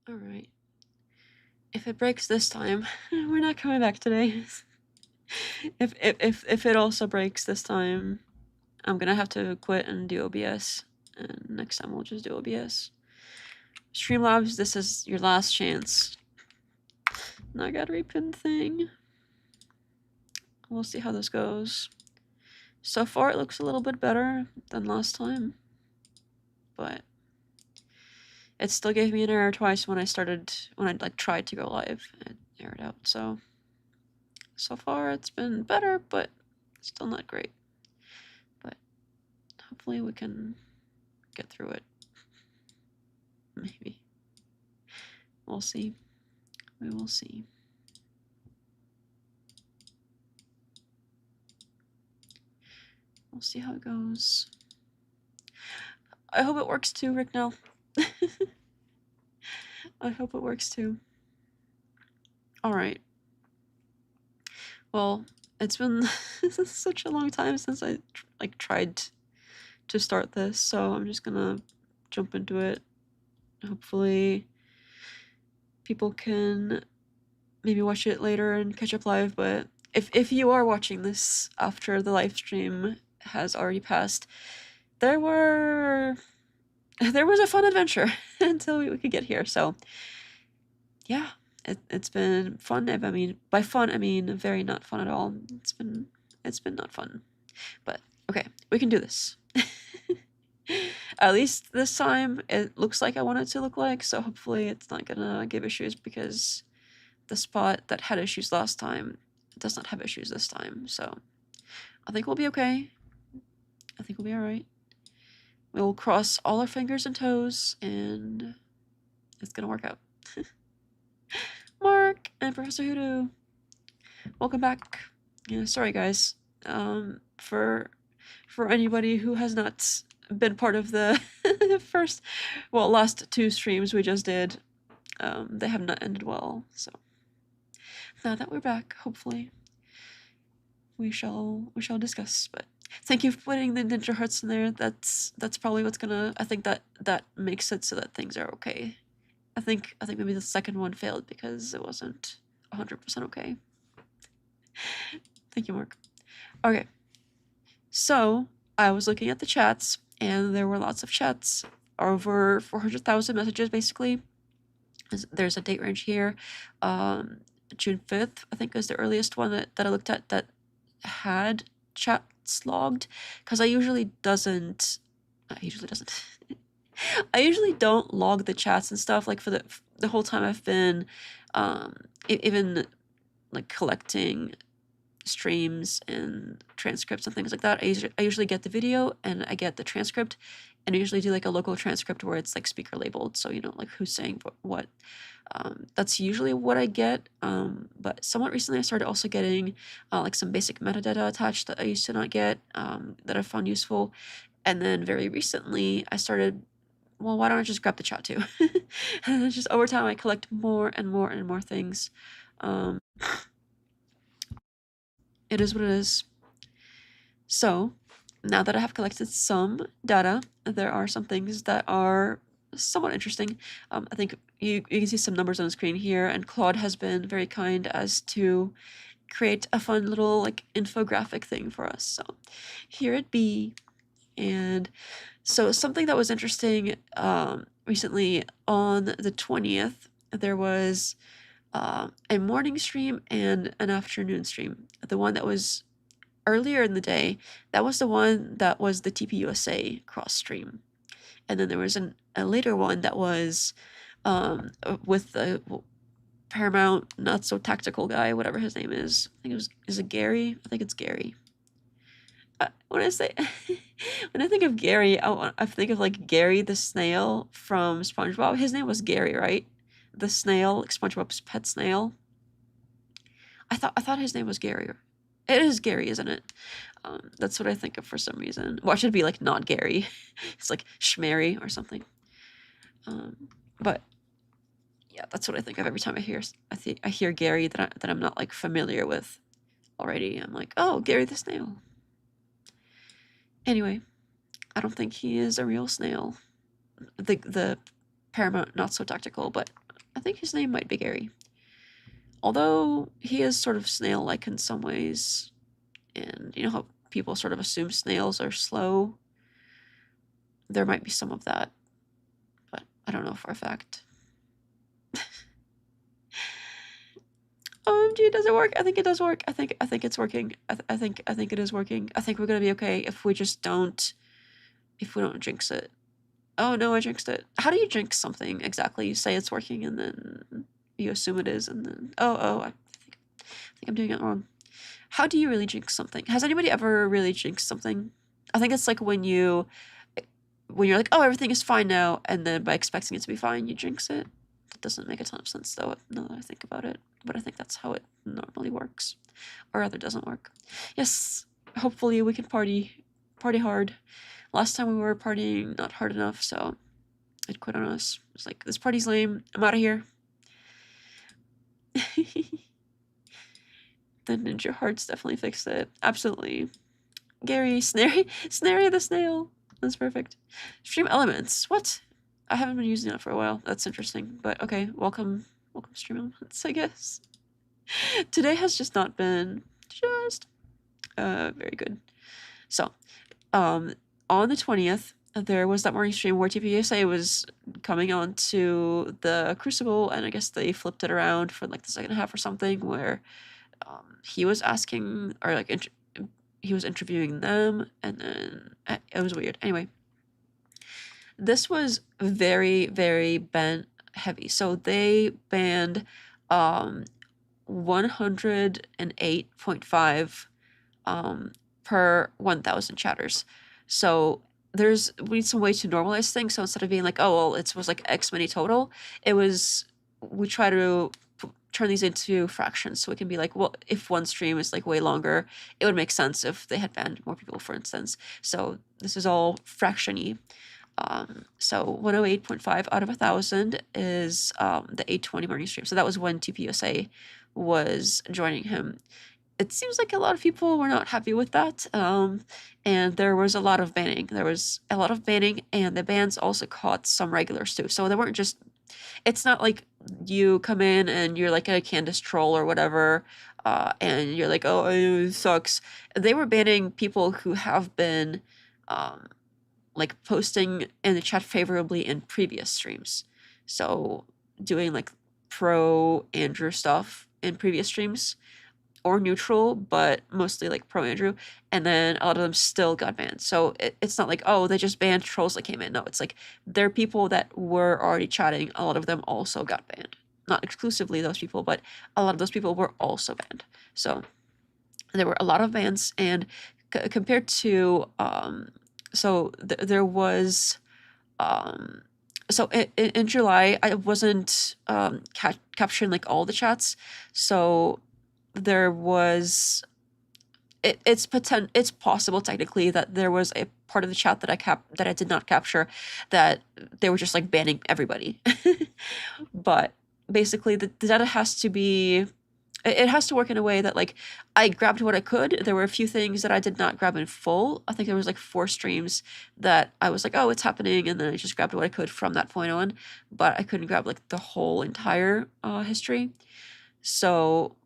Alright. If it breaks this time, we're not coming back today. If it also breaks this time, I'm gonna have to quit and do OBS. And next time we'll just do OBS. Streamlabs, this is your last chance. Now I gotta repin the thing. We'll see how this goes. So far it looks a little bit better than last time, but it still gave me an error twice when I like tried to go live. It errored out, so far it's been better, but still not great. But hopefully we can get through it. Maybe. We'll see. We will see. We'll see how it goes. I hope it works too, Rick Nell. I hope it works too. Alright. Well, it's been such a long time since I tried to start this, so I'm just gonna jump into it. Hopefully people can maybe watch it later and catch up live, but if you are watching this after the live stream has already passed, there was a fun adventure until we could get here. So yeah, it's been fun. I mean, by fun I mean very not fun at all. It's been not fun, but okay, we can do this. At least this time it looks like I want it to look like, so hopefully it's not gonna give issues, because the spot that had issues last time does not have issues this time. So I think we'll be okay. I think we'll be alright. We'll cross all our fingers and toes, and it's gonna work out. Mark and Professor Hoodoo, welcome back. Yeah, sorry guys. For anybody who has not been part of the last two streams we just did, they have not ended well. So now that we're back, hopefully we shall discuss. But thank you for putting the ninja hearts in there. That's probably what's gonna, I think that makes it so that things are okay. I think maybe the second one failed because it wasn't 100% okay. Thank you, Mark. Okay, so I was looking at the chats, and there were lots of chats, over 400,000 messages basically. There's a date range here. June 5th, I think, is the earliest one that I looked at that had chats logged, because I usually don't log the chats and stuff, like, for the whole time I've been even like collecting streams and transcripts and things like that. I usually get the video and I get the transcript, and I usually do like a local transcript where it's like speaker labeled, so you know, like who's saying what. That's usually what I get, but somewhat recently I started also getting like some basic metadata attached that I used to not get, that I found useful. And then very recently I started, well, why don't I just grab the chat too? And just over time I collect more and more and more things. It is what it is. So now that I have collected some data, there are some things that are somewhat interesting. I think you can see some numbers on the screen here, and Claude has been very kind as to create a fun little like infographic thing for us. So here it be. And so something that was interesting recently, on the 20th, there was a morning stream and an afternoon stream. The one that was earlier in the day, that was the one that was the TPUSA cross stream. And then there was a later one that was with the Paramount not so tactical guy, whatever his name is. I think is it Gary? I think it's Gary. When I say when I think of Gary, I think of like Gary the snail from SpongeBob. His name was Gary, right? The snail, like SpongeBob's pet snail. I thought his name was Gary. It is Gary, isn't it? That's what I think of for some reason. Why should it be like not Gary? It's like Schmary or something. But yeah, that's what I think of every time I hear Gary that I'm not like familiar with already. I'm like, oh, Gary the snail. Anyway, I don't think he is a real snail. The Paramount not so tactical, but think his name might be Gary. Although he is sort of snail-like in some ways, and you know how people sort of assume snails are slow? There might be some of that, but I don't know for a fact. OMG, does it work? I think it does work. I think it's working. I think it is working. I think we're gonna be okay if we don't jinx it. Oh no, I jinxed it. How do you jinx something exactly? You say it's working and then you assume it is, and then I think I'm doing it wrong. How do you really jinx something? Has anybody ever really jinxed something? I think it's like when you're like, oh, everything is fine now, and then by expecting it to be fine, you jinx it. That doesn't make a ton of sense though, now that I think about it. But I think that's how it normally works. Or rather doesn't work. Yes, hopefully we can party hard. Last time we were partying not hard enough, so it quit on us. It's like, this party's lame, I'm out of here. The Ninja Hearts definitely fixed it. Absolutely. Gary, Snary the snail. That's perfect. Stream Elements. What? I haven't been using that for a while. That's interesting. But okay, welcome Stream Elements, I guess. Today has just not been very good. So, on the 20th, there was that morning stream where TPUSA was coming on to the Crucible, and I guess they flipped it around for like the second half or something, where he was asking, or like he was interviewing them, and then it was weird. Anyway, this was very, very ban heavy. So they banned 108.5 per 1,000 chatters. So we need some way to normalize things. So instead of being like, oh, well, it was like X many total, we try to turn these into fractions. So it can be like, well, if one stream is like way longer, it would make sense if they had banned more people, for instance. So this is all fraction-y. So 108.5 out of 1,000 is the 8:20 morning stream. So that was when TPUSA was joining him. It seems like a lot of people were not happy with that, and there was a lot of banning. And the bans also caught some regulars too. So they weren't just. It's not like you come in and you're like a Candace troll or whatever, and you're like, oh, it sucks. They were banning people who have been like posting in the chat favorably in previous streams. So doing like pro Andrew stuff in previous streams, or neutral, but mostly like pro Andrew, and then a lot of them still got banned. So it's not like, oh, they just banned trolls that came in. No, it's like there are people that were already chatting. A lot of them also got banned. Not exclusively those people, but a lot of those people were also banned. So there were a lot of bans, and compared to there was so in July, I wasn't capturing like all the chats, so there was it's possible technically that there was a part of the chat that I did not capture, that they were just like banning everybody. But basically the data has to be, it has to work in a way that like I grabbed what I could. There were a few things that I did not grab in full. I think there was like 4 streams that I was like, oh, it's happening, and then I just grabbed what I could from that point on, but I couldn't grab like the whole entire history. So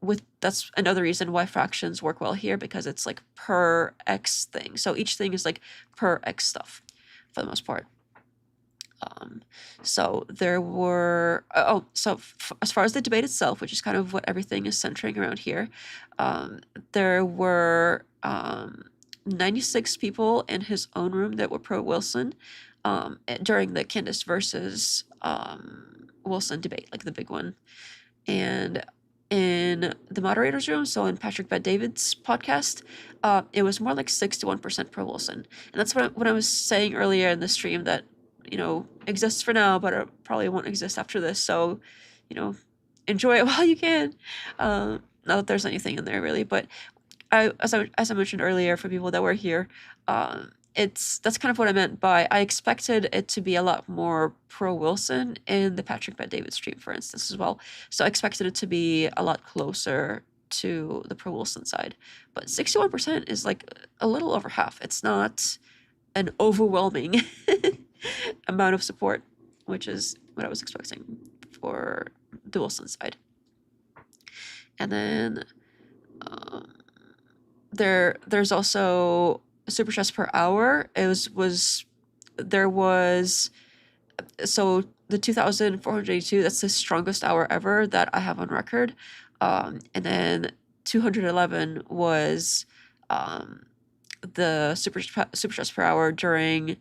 that's another reason why fractions work well here, because it's like per X thing. So each thing is like per X stuff for the most part. So there were, as far as the debate itself, which is kind of what everything is centering around here, there were 96 people in his own room that were pro Wilson during the Candace versus Wilson debate, like the big one. And in the moderator's room, so in Patrick Bet-David's podcast, it was more like 61% pro Wilson. And that's what I was saying earlier in the stream, that, you know, exists for now, but it probably won't exist after this. So, you know, enjoy it while you can. Not that there's anything in there really, but as I mentioned earlier, for people that were here, that's kind of what I meant by I expected it to be a lot more pro Wilson in the Patrick Bet-David stream, for instance, as well. So I expected it to be a lot closer to the pro Wilson side. But 61% is like a little over half. It's not an overwhelming amount of support, which is what I was expecting for the Wilson side. And then there's also super chats per hour. There was so the 2,482, that's the strongest hour ever that I have on record. And then 211 was the super chats per hour during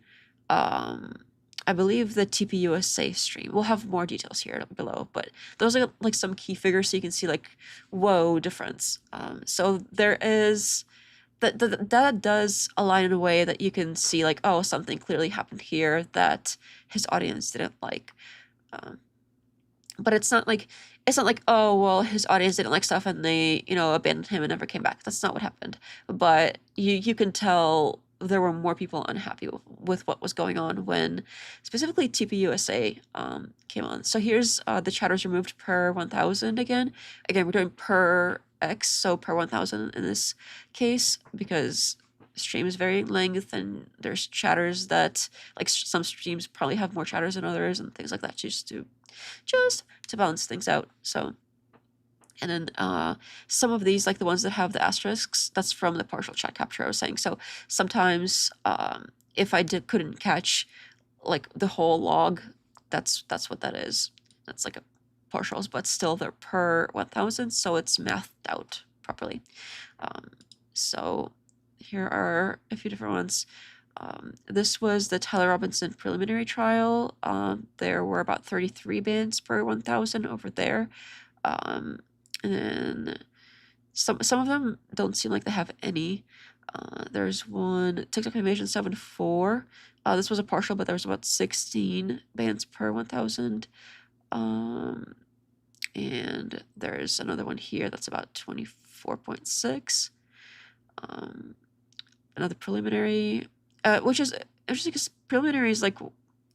I believe the TPUSA stream. We'll have more details here below, but those are like some key figures so you can see like, whoa, difference. So there is, that does align in a way that you can see like, oh, something clearly happened here that his audience didn't like. But it's not like, oh, well, his audience didn't like stuff and they, abandoned him and never came back. That's not what happened. But you can tell there were more people unhappy with what was going on when specifically TPUSA came on. So here's the chatters removed per 1,000 again. Again, we're doing per X, so per 1,000 in this case, because stream is varying length and there's chatters that, like some streams probably have more chatters than others and things like that, just to balance things out. So, and then some of these, like the ones that have the asterisks, that's from the partial chat capture I was saying. So sometimes if I couldn't catch like the whole log, that's what that is. That's like a partials, but still they're per 1,000, so it's mathed out properly. So here are a few different ones. This was the Tyler Robinson preliminary trial. There were about 33 bans per 1,000 over there. And then some of them don't seem like they have any. There's one, TikTok Invasion 7.4. This was a partial, but there was about 16 bans per 1,000. And there's another one here that's about 24.6. Another preliminary, which is interesting because preliminary is like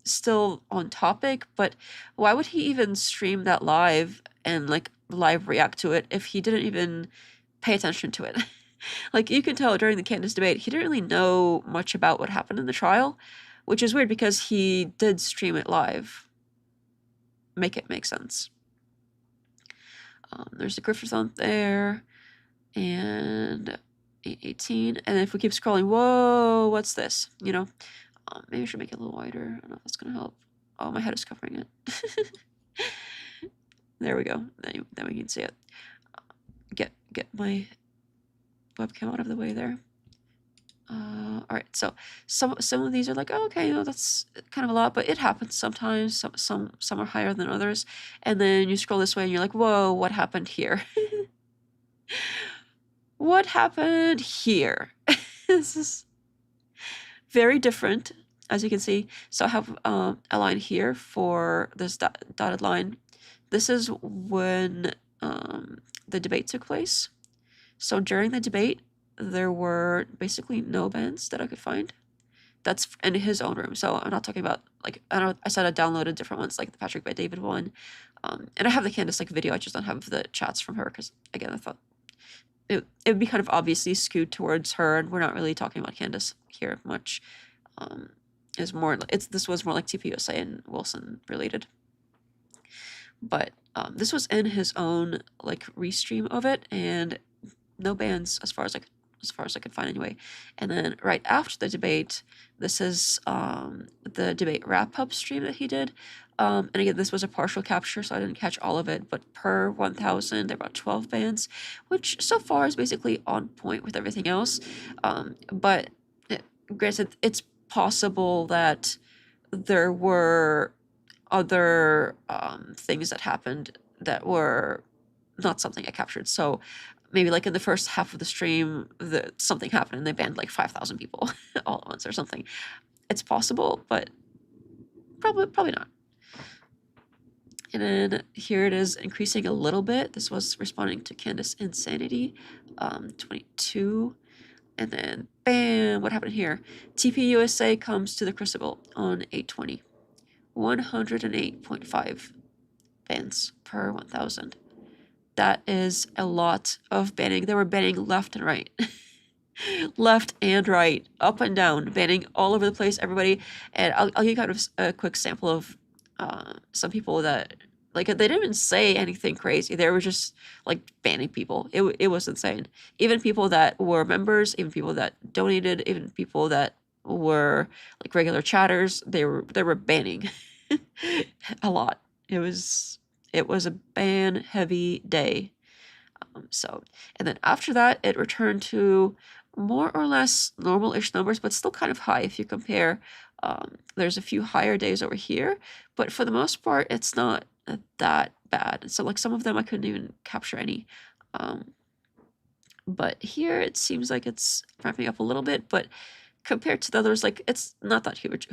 still on topic, but why would he even stream that live and like live react to it if he didn't even pay attention to it? Like you can tell during the Candace debate, he didn't really know much about what happened in the trial, which is weird because he did stream it live. Make it make sense. There's the Grifferthon there, and 818. And if we keep scrolling, whoa, what's this? Maybe I should make it a little wider. I don't know if that's gonna help. Oh, my head is covering it. There we go. Then we can see it. Get my webcam out of the way there. All right. So some of these are like, oh, okay, that's kind of a lot, but it happens sometimes. Some are higher than others, and then you scroll this way and you're like, whoa, what happened here? What happened here? This is very different, as you can see. So I have a line here for this dotted line. This is when the debate took place. So during the debate, there were basically no bans that I could find. That's in his own room. So I'm not talking about like, I said I downloaded different ones, like the Patrick by David one. And I have the Candace video. I just don't have the chats from her because, again, I thought it would be kind of obviously skewed towards her, and we're not really talking about Candace here much. This was more like TPUSA and Wilson related. But this was in his own like restream of it, and no bans as far as I could find anyway. And then right after the debate, this is the debate wrap-up stream that he did. And again, this was a partial capture, so I didn't catch all of it, but per 1,000, there are about 12 bans, which so far is basically on point with everything else. But granted, it's possible that there were other things that happened that were not something I captured. So maybe like in the first half of the stream, something happened and they banned like 5,000 people all at once or something. It's possible, but probably not. And then here it is increasing a little bit. This was responding to Candace Insanity, 22. And then bam, what happened here? TPUSA comes to the Crucible on 820. 108.5 bans per 1,000. That is a lot of banning. They were banning left and right. Left and right, up and down, banning all over the place, everybody. And I'll give you kind of a quick sample of some people that like they didn't even say anything crazy. They were just like banning people. It was insane. Even people that were members, even people that donated, even people that were like regular chatters, they were banning a lot. It was a ban heavy day. So, and then after that, it returned to more or less normal-ish numbers, but still kind of high if you compare. There's a few higher days over here, but for the most part, it's not that bad. So, like some of them, I couldn't even capture any. But here, it seems like it's ramping up a little bit, but compared to the others, like it's not that huge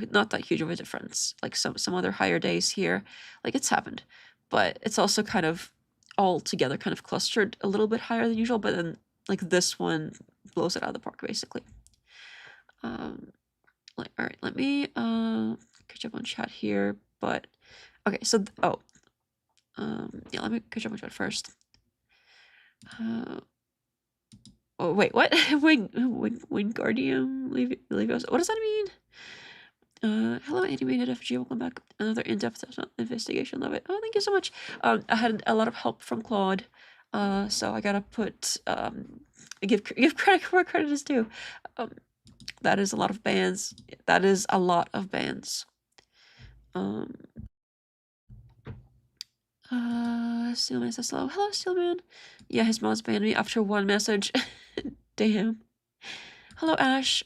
of a difference. Like some other higher days here, like it's happened, but it's also kind of all together kind of clustered a little bit higher than usual, but then like this one blows it out of the park basically. All right, let me catch up on chat here, but okay, so yeah, let me catch up on chat first. Oh wait, what? Wingardium Leviosa. What does that mean? Hello, animated FG. Welcome back. Another in-depth investigation. Love it. Oh, thank you so much. I had a lot of help from Claude, so I gotta put give credit where credit is due. That is a lot of bands. That is a lot of bands. Steelman says hello. Hello, Steelman. Yeah, his mom's banned me after one message. Damn. Hello, Ash.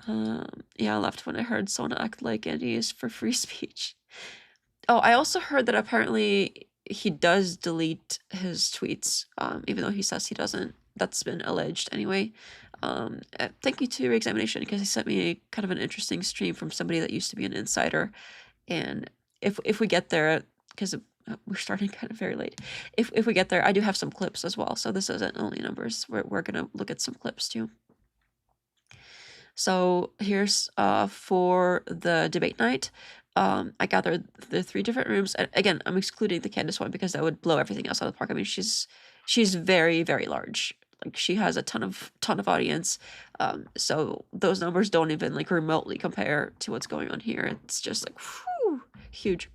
Yeah, I left when I heard someone act like Andy is for free speech. Oh, I also heard that apparently he does delete his tweets, even though he says he doesn't. That's been alleged anyway. Thank you to Reexamination because he sent me kind of an interesting stream from somebody that used to be an insider. And if we get there, because we're starting kind of very late. If we get there, I do have some clips as well. So this isn't only numbers. We're gonna look at some clips too. So here's for the debate night. I gathered the 3 different rooms. And again, I'm excluding the Candace one because that would blow everything else out of the park. I mean, she's very, very large. Like she has a ton of audience. So those numbers don't even like remotely compare to what's going on here. It's just like whew, huge.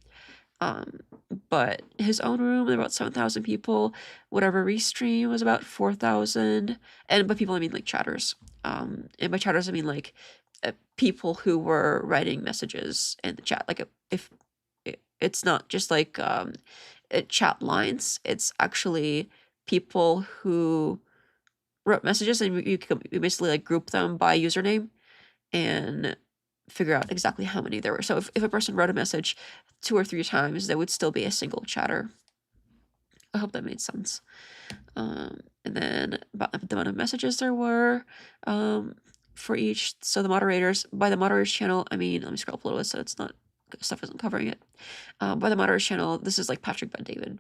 But his own room, there were about 7,000 people. Whatever restream was about 4,000. And by people, I mean like chatters. And by chatters, I mean like people who were writing messages in the chat. Like if it's not just like chat lines, it's actually people who wrote messages, and you basically like group them by username and figure out exactly how many there were. So if a person wrote a message 2 or 3 times, there would still be a single chatter. I hope that made sense. And then about the amount of messages there were for each. So the moderators, by the moderators channel, I mean, let me scroll up a little bit so it's not, stuff isn't covering it. By the moderators channel, this is like Patrick Ben David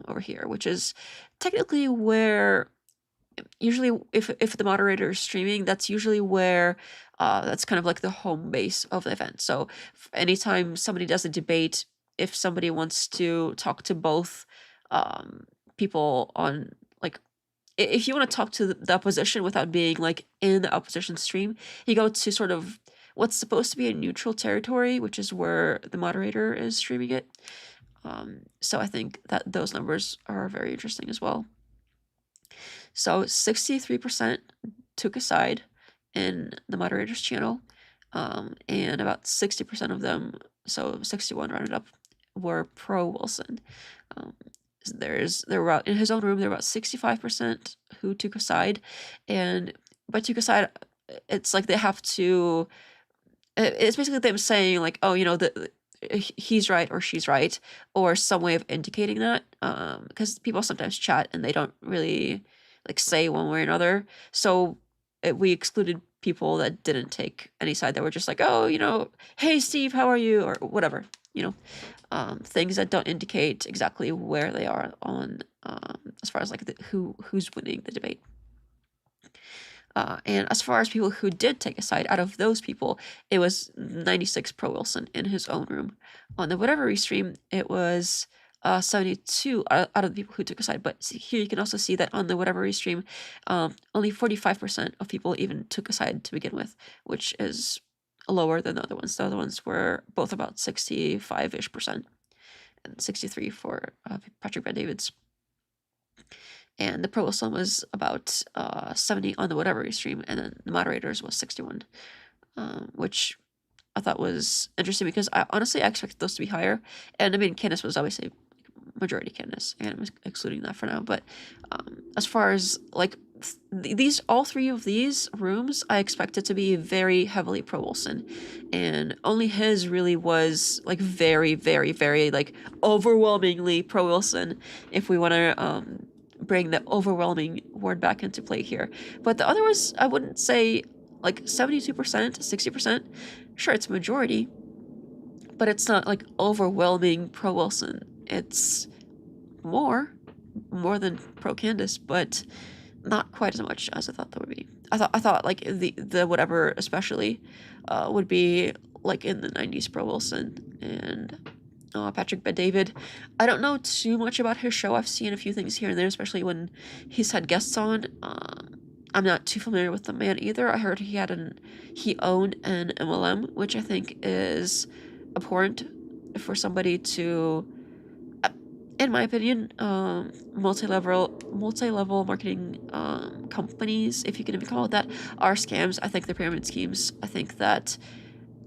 over here, which is technically where usually if the moderator is streaming, that's usually where that's kind of like the home base of the event. So anytime somebody does a debate, if somebody wants to talk to both people on like, if you want to talk to the opposition without being like in the opposition stream, you go to sort of what's supposed to be a neutral territory, which is where the moderator is streaming it. So I think that those numbers are very interesting as well. So 63% took a side in the moderator's channel, and about 60% of them, so 61 rounded up, were pro Wilson. There were in his own room, there were about 65% who took a side, and by took a side, it's like they have to. It's basically them saying like, oh, you know, he's right or she's right, or some way of indicating that, because people sometimes chat and they don't really like say one way or another. So we excluded people that didn't take any side, that were just like, oh, you know, hey Steve, how are you, or whatever, you know, things that don't indicate exactly where they are on as far as like who's winning the debate. And as far as people who did take a side, out of those people, it was 96 pro Wilson in his own room. On the whatever restream, it was 72 out of the people who took a side. But here you can also see that on the whatever restream, only 45% of people even took a side to begin with, which is lower than the other ones. The other ones were both about 65-ish%. and 63 for Patrick Bet-David's. And the Pro Wilson was about 70 on the whatever stream, and then the moderators was 61, which I thought was interesting because I expected those to be higher. And I mean, Candace was obviously majority Candace, and I'm excluding that for now. But as far as like these, all three of these rooms, I expected to be very heavily pro Wilson, and only his really was like very, very, very like overwhelmingly pro Wilson. If we want to bring the overwhelming word back into play here, but the other was, I wouldn't say like 72%, 60%. Sure, it's majority, but it's not like overwhelming pro Wilson. It's more than pro Candace, but not quite as much as I thought that would be. I thought like the whatever especially would be like in the 90s pro Wilson. And Patrick Bet-David, I don't know too much about his show. I've seen a few things here and there, especially when he's had guests on. I'm not too familiar with the man either. I heard he owned an MLM, which I think is abhorrent for somebody to, in my opinion, multi-level marketing companies, if you can even call it that, are scams. I think they're pyramid schemes. I think that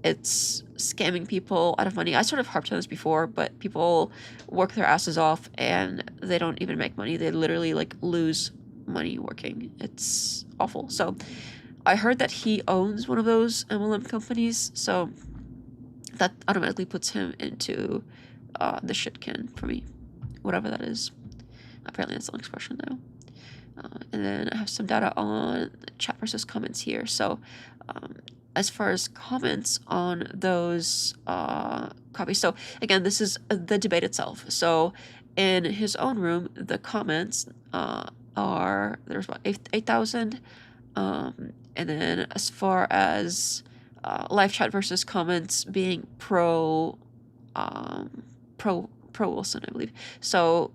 it's scamming people out of money. I sort of harped on this before, but people work their asses off and they don't even make money. They literally like lose money working. It's awful. So I heard that he owns one of those MLM companies, so that automatically puts him into the shit can for me, whatever that is. Apparently that's an expression though. And then I have some data on chat versus comments here. So as far as comments on those copies, so again, this is the debate itself. So in his own room, the comments there's about 8,000, and then as far as live chat versus comments being pro Wilson, I believe. So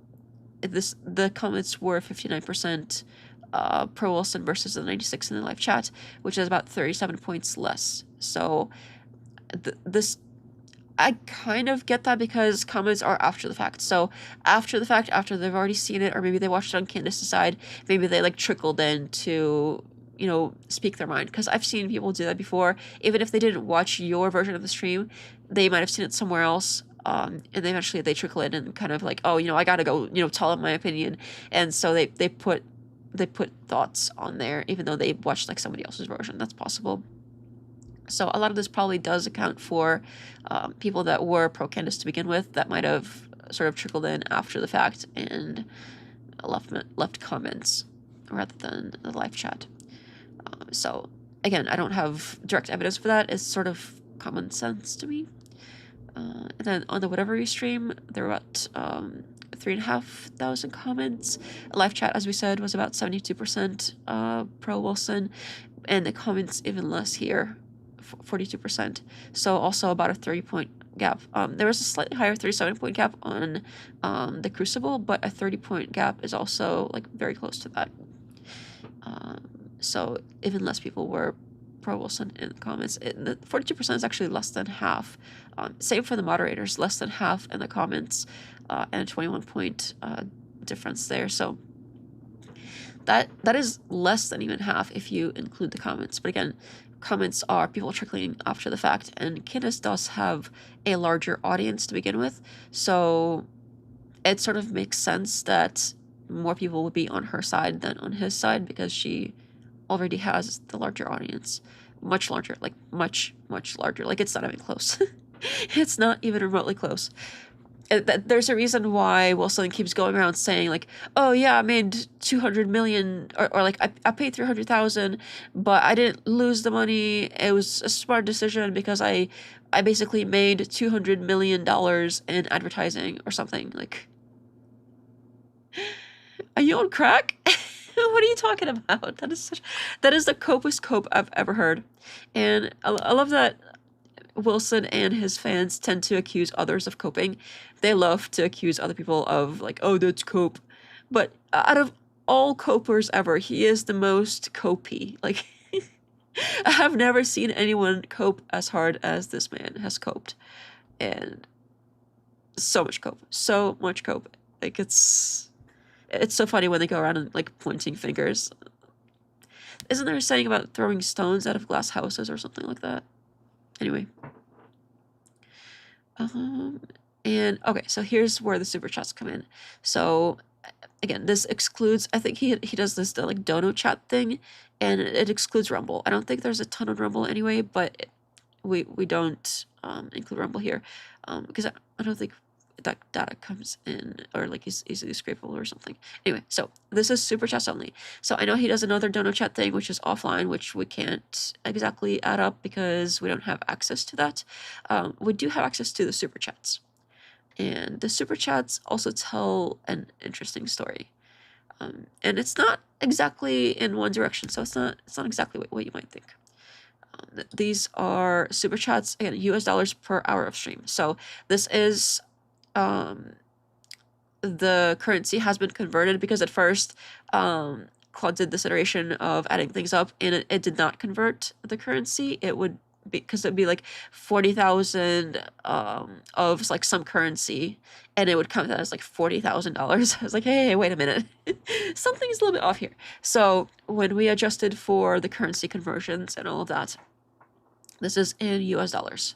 the comments were 59% pro Wilson versus the 96 in the live chat, which is about 37 points less. So this, I kind of get that because comments are after the fact. So after the fact, after they've already seen it, or maybe they watched it on Candace's side, maybe they like trickled in to, you know, speak their mind. Because I've seen people do that before. Even if they didn't watch your version of the stream, they might have seen it somewhere else. And then eventually they trickle in and kind of like, oh, you know, I gotta go, you know, tell them my opinion. And so they put thoughts on there, even though they watched like somebody else's version. That's possible. So a lot of this probably does account for people that were pro Candace to begin with that might have sort of trickled in after the fact and left comments rather than the live chat. So again, I don't have direct evidence for that. It's sort of common sense to me. And then on the whatever stream, there were about 3,500 comments. Live chat, as we said, was about 72% pro Wilson, and the comments even less here, 42%. So also about a 30-point gap. There was a slightly higher 37-point gap on the Crucible, but a 30-point gap is also like very close to that. So even less people were pro Wilson in the comments. The 42% is actually less than half. Same for the moderators, less than half in the comments, and a 21-point difference there. So that is less than even half if you include the comments. But again, comments are people trickling after the fact, and Candace does have a larger audience to begin with, so it sort of makes sense that more people would be on her side than on his side because she already has the larger audience. Much larger, like much larger. Like it's not even close. It's not even remotely close. There's a reason why Wilson keeps going around saying like, oh yeah, I made 200 million, or like I paid 300,000, but I didn't lose the money. It was a smart decision because I basically made $200 million in advertising or something. Like, are you on crack? What are you talking about? That is the copest cope I've ever heard. And I love that Wilson and his fans tend to accuse others of coping. They love to accuse other people of like, oh, that's cope. But out of all copers ever, he is the most copy. Like, I have never seen anyone cope as hard as this man has coped. And so much cope. Like it's so funny when they go around and like pointing fingers. Isn't there a saying about throwing stones out of glass houses or something like that? Anyway. And okay, so here's where the super chats come in. So again, this excludes, I think he does this the like dono chat thing, and it excludes Rumble. I don't think there's a ton on Rumble anyway, but we don't include Rumble here because I don't think that data comes in or like is easily scrapable or something. Anyway, so this is super chats only. So I know he does another dono chat thing, which is offline, which we can't exactly add up because we don't have access to that. We do have access to the super chats. And the super chats also tell an interesting story. And it's not exactly in one direction, so it's not exactly what you might think. These are super chats, again, US dollars per hour of stream. So this is the currency has been converted because at first Claude did this iteration of adding things up and it did not convert the currency. It would be because it'd be like 40,000 of like some currency and it would come to as like $40,000. I was like, hey, wait a minute. Something's a little bit off here. So when we adjusted for the currency conversions and all of that, this is in US dollars.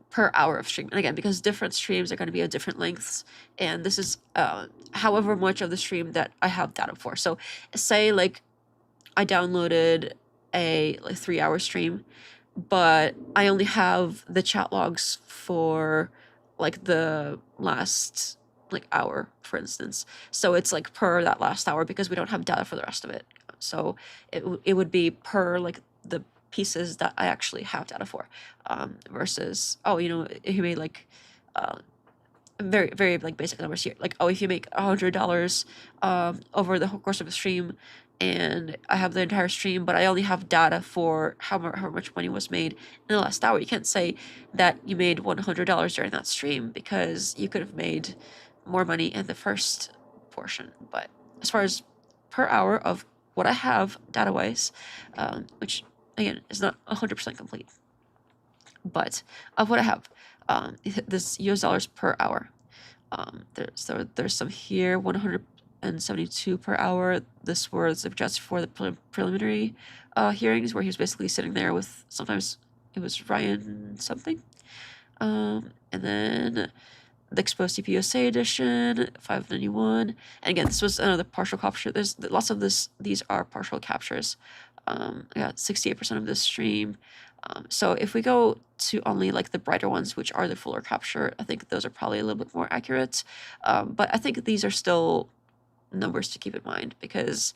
Per hour of stream. And again, because different streams are going to be at different lengths, and this is however much of the stream that I have data for. So say like I downloaded a like 3-hour stream, but I only have the chat logs for like the last like hour, for instance. So it's like per that last hour because we don't have data for the rest of it. So it would be per like the pieces that I actually have data for, versus, oh, you know, if you made like very, very like basic numbers here, like, oh, if you make $100 over the whole course of a stream and I have the entire stream, but I only have data for how much money was made in the last hour, you can't say that you made $100 during that stream because you could have made more money in the first portion. But as far as per hour of what I have data-wise, which again is not 100% complete, but of what I have, this US dollars per hour. There's some here, 172 per hour. This was just for the preliminary hearings where he was basically sitting there with, sometimes it was Ryan something, and then the exposed TPUSA edition, 591. And again, this was another partial capture. There's lots of these are partial captures. I got 68% of this stream. So if we go to only like the brighter ones, which are the fuller capture, I think those are probably a little bit more accurate. But I think these are still numbers to keep in mind because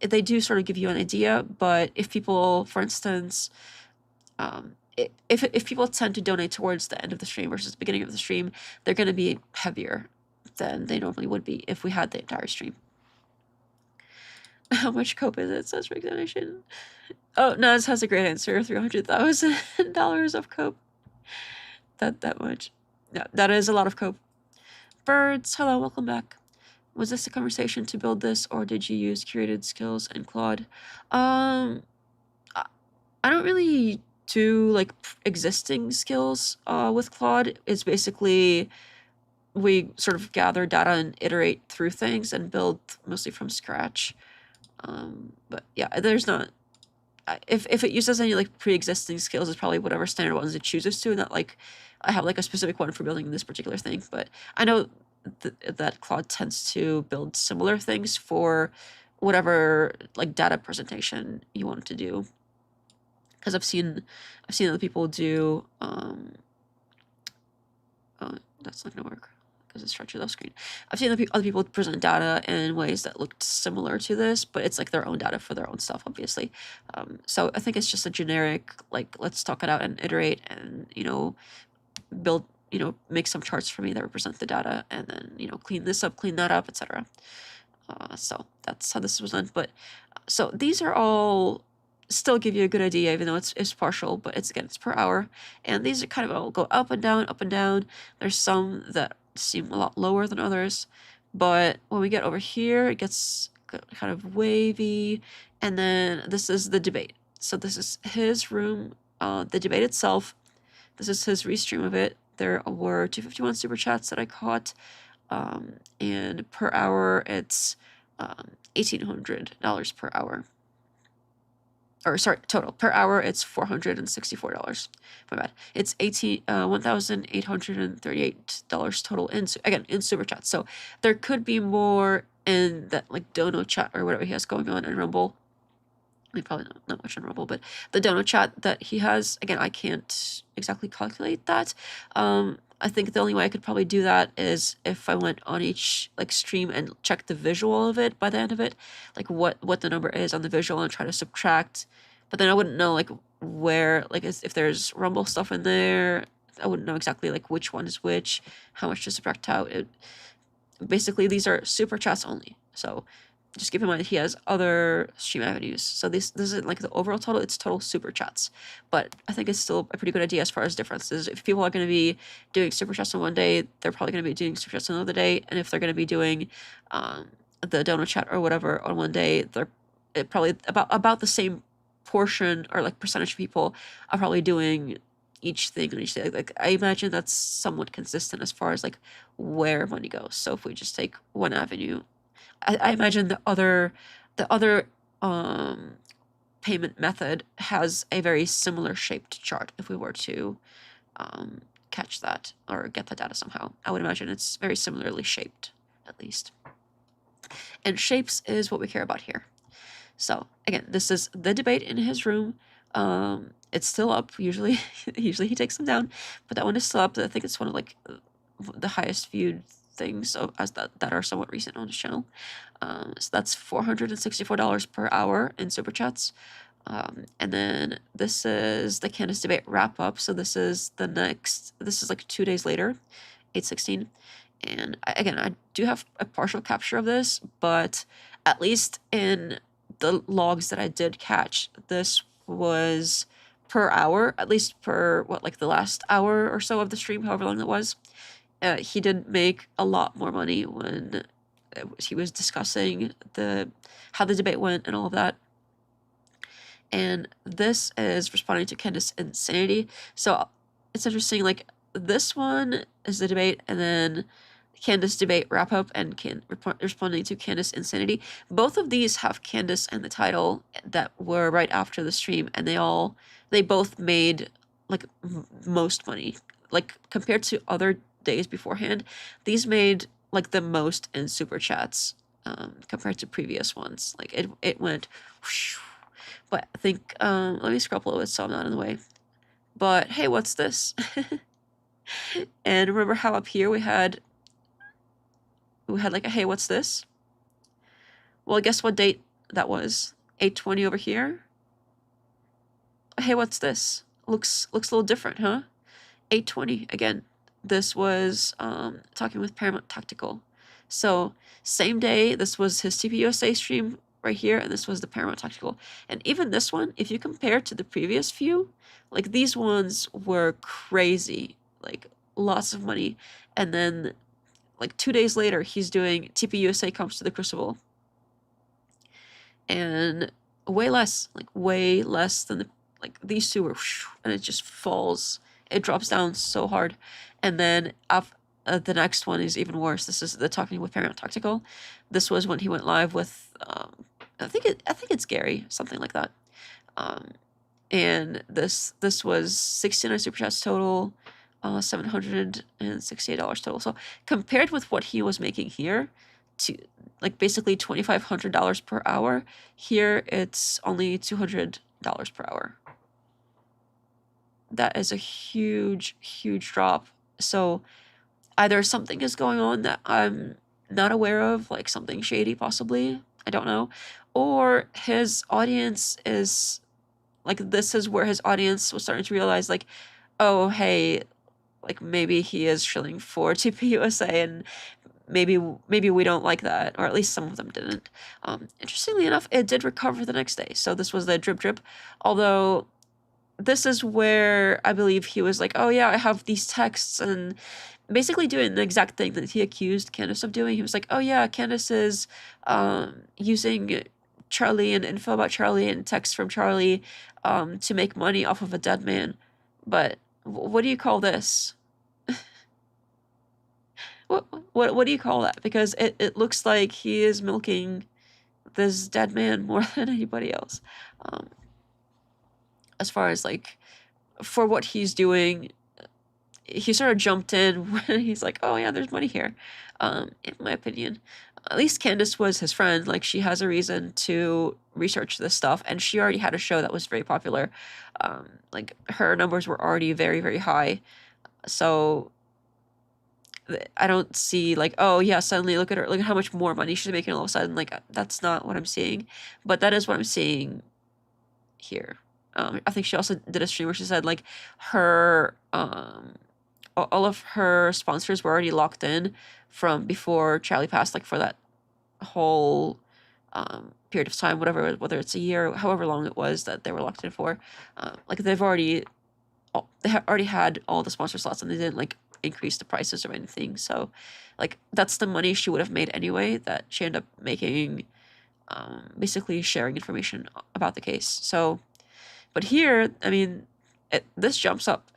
they do sort of give you an idea. But if people, for instance, if people tend to donate towards the end of the stream versus the beginning of the stream, they're going to be heavier than they normally would be if we had the entire stream. How much cope is it? Says Rick donation. Oh, Naz has a great answer. $300,000 of cope. That much. Yeah, that is a lot of cope. Birds, hello, welcome back. Was this a conversation to build this, or did you use curated skills and Claude? I don't really do like existing skills with Claude. It's basically we sort of gather data and iterate through things and build mostly from scratch. But yeah, there's not, if it uses any like pre-existing skills, it's probably whatever standard ones it chooses to, not like I have like a specific one for building this particular thing. But I know that Claude tends to build similar things for whatever like data presentation you want to do. Because I've seen other people do that's not gonna work because it stretches off screen. I've seen other people present data in ways that looked similar to this, but it's like their own data for their own stuff, obviously. So I think it's just a generic, like, let's talk it out and iterate and, you know, build, you know, make some charts for me that represent the data and then, you know, clean this up, clean that up, etc. So that's how this was done. But so these are all still give you a good idea, even though it's partial, but it's per hour. And these are kind of all go up and down, up and down. There's some that seem a lot lower than others, but when we get over here, it gets kind of wavy. And then this is the debate. So this is his room, the debate itself. This is his restream of it. there were 251 super chats that I caught, and per hour it's $1,800 per hour. Or sorry, total per hour it's $464. My bad. It's $1,838 total in super chat. So there could be more in that like dono chat or whatever he has going on in Rumble. I mean, probably not much on Rumble, but the dono chat that he has, again, I can't exactly calculate that. I think the only way I could probably do that is if I went on each like stream and checked the visual of it by the end of it, like what the number is on the visual and try to subtract. But then I wouldn't know like where, like if there's Rumble stuff in there, I wouldn't know exactly like which one is which, how much to subtract out. Basically, these are super chats only. So just keep in mind he has other stream avenues. So this isn't like the overall total, it's total super chats. But I think it's still a pretty good idea as far as differences. If people are going to be doing super chats on one day, they're probably going to be doing super chats on another day. And if they're going to be doing the dono chat or whatever on one day, they're probably about the same portion or like percentage of people are probably doing each thing on each day. Like I imagine that's somewhat consistent as far as like where money goes. So if we just take one avenue, I imagine the other payment method has a very similar shaped chart. If we were to catch that or get the data somehow, I would imagine it's very similarly shaped, at least. And shapes is what we care about here. So again, this is the debate in his room. It's still up. Usually he takes them down, but that one is still up. I think it's one of like the highest viewed things as that are somewhat recent on his channel. So that's $464 per hour in super chats. And then this is the Candace debate wrap up. So this is like 2 days later, 8/16. And I do have a partial capture of this, but at least in the logs that I did catch, this was per hour, at least per like the last hour or so of the stream, however long it was. He did make a lot more money when he was discussing how the debate went and all of that. And this is responding to Candace Insanity. So it's interesting, like this one is the debate, and then Candace debate wrap up and responding to Candace Insanity. Both of these have Candace in the title that were right after the stream, and they both made like most money. Like compared to other days beforehand, these made like the most in super chats compared to previous ones. Like it went whoosh. But I think let me scroll up a little bit so I'm not in the way. But hey, what's this? And remember how up here we had like a hey, what's this? Well, guess what date that was? 8/20 over here. Hey, what's this? Looks a little different, huh? 8/20 again. This was talking with Paramount Tactical. So same day, this was his TPUSA stream right here, and this was the Paramount Tactical. And even this one, if you compare to the previous few, like these ones were crazy, like lots of money. And then like 2 days later, he's doing TPUSA comes to the Crucible. And way less than these two were, and it just falls. It drops down so hard. And then the next one is even worse. This is the talking with Paramount Tactical. This was when he went live with I think it's Gary, something like that. And this was 69 super chats total, $768 total. So compared with what he was making here, to like basically $2,500 per hour, here it's only $200 per hour. That is a huge drop. So either something is going on that I'm not aware of, like something shady possibly, I don't know, or his audience is like, this is where his audience was starting to realize like, oh hey, like maybe he is shilling for TPUSA and maybe we don't like that, or at least some of them didn't. Interestingly enough, it did recover the next day. So this was the drip, although this is where I believe he was like, oh yeah, I have these texts, and basically doing the exact thing that he accused Candace of doing. He was like, oh yeah, Candace is using Charlie and info about Charlie and text from Charlie to make money off of a dead man. But what do you call this? what do you call that? Because it looks like he is milking this dead man more than anybody else. As far as like for what he's doing, he sort of jumped in when he's like, oh yeah, there's money here. In my opinion, at least Candace was his friend. Like, she has a reason to research this stuff, and she already had a show that was very popular. Like, her numbers were already very, very high. So I don't see like, oh yeah, suddenly look at her, look at how much more money she's making all of a sudden. Like, that's not what I'm seeing, but that is what I'm seeing here. I think she also did a stream where she said like her all of her sponsors were already locked in from before Charlie passed, like for that whole period of time, whatever, whether it's a year, however long it was that they were locked in for. Like they've already already had all the sponsor slots, and they didn't like increase the prices or anything. So like that's the money she would have made anyway that she ended up making, basically sharing information about the case. So, but here, I mean, this jumps up.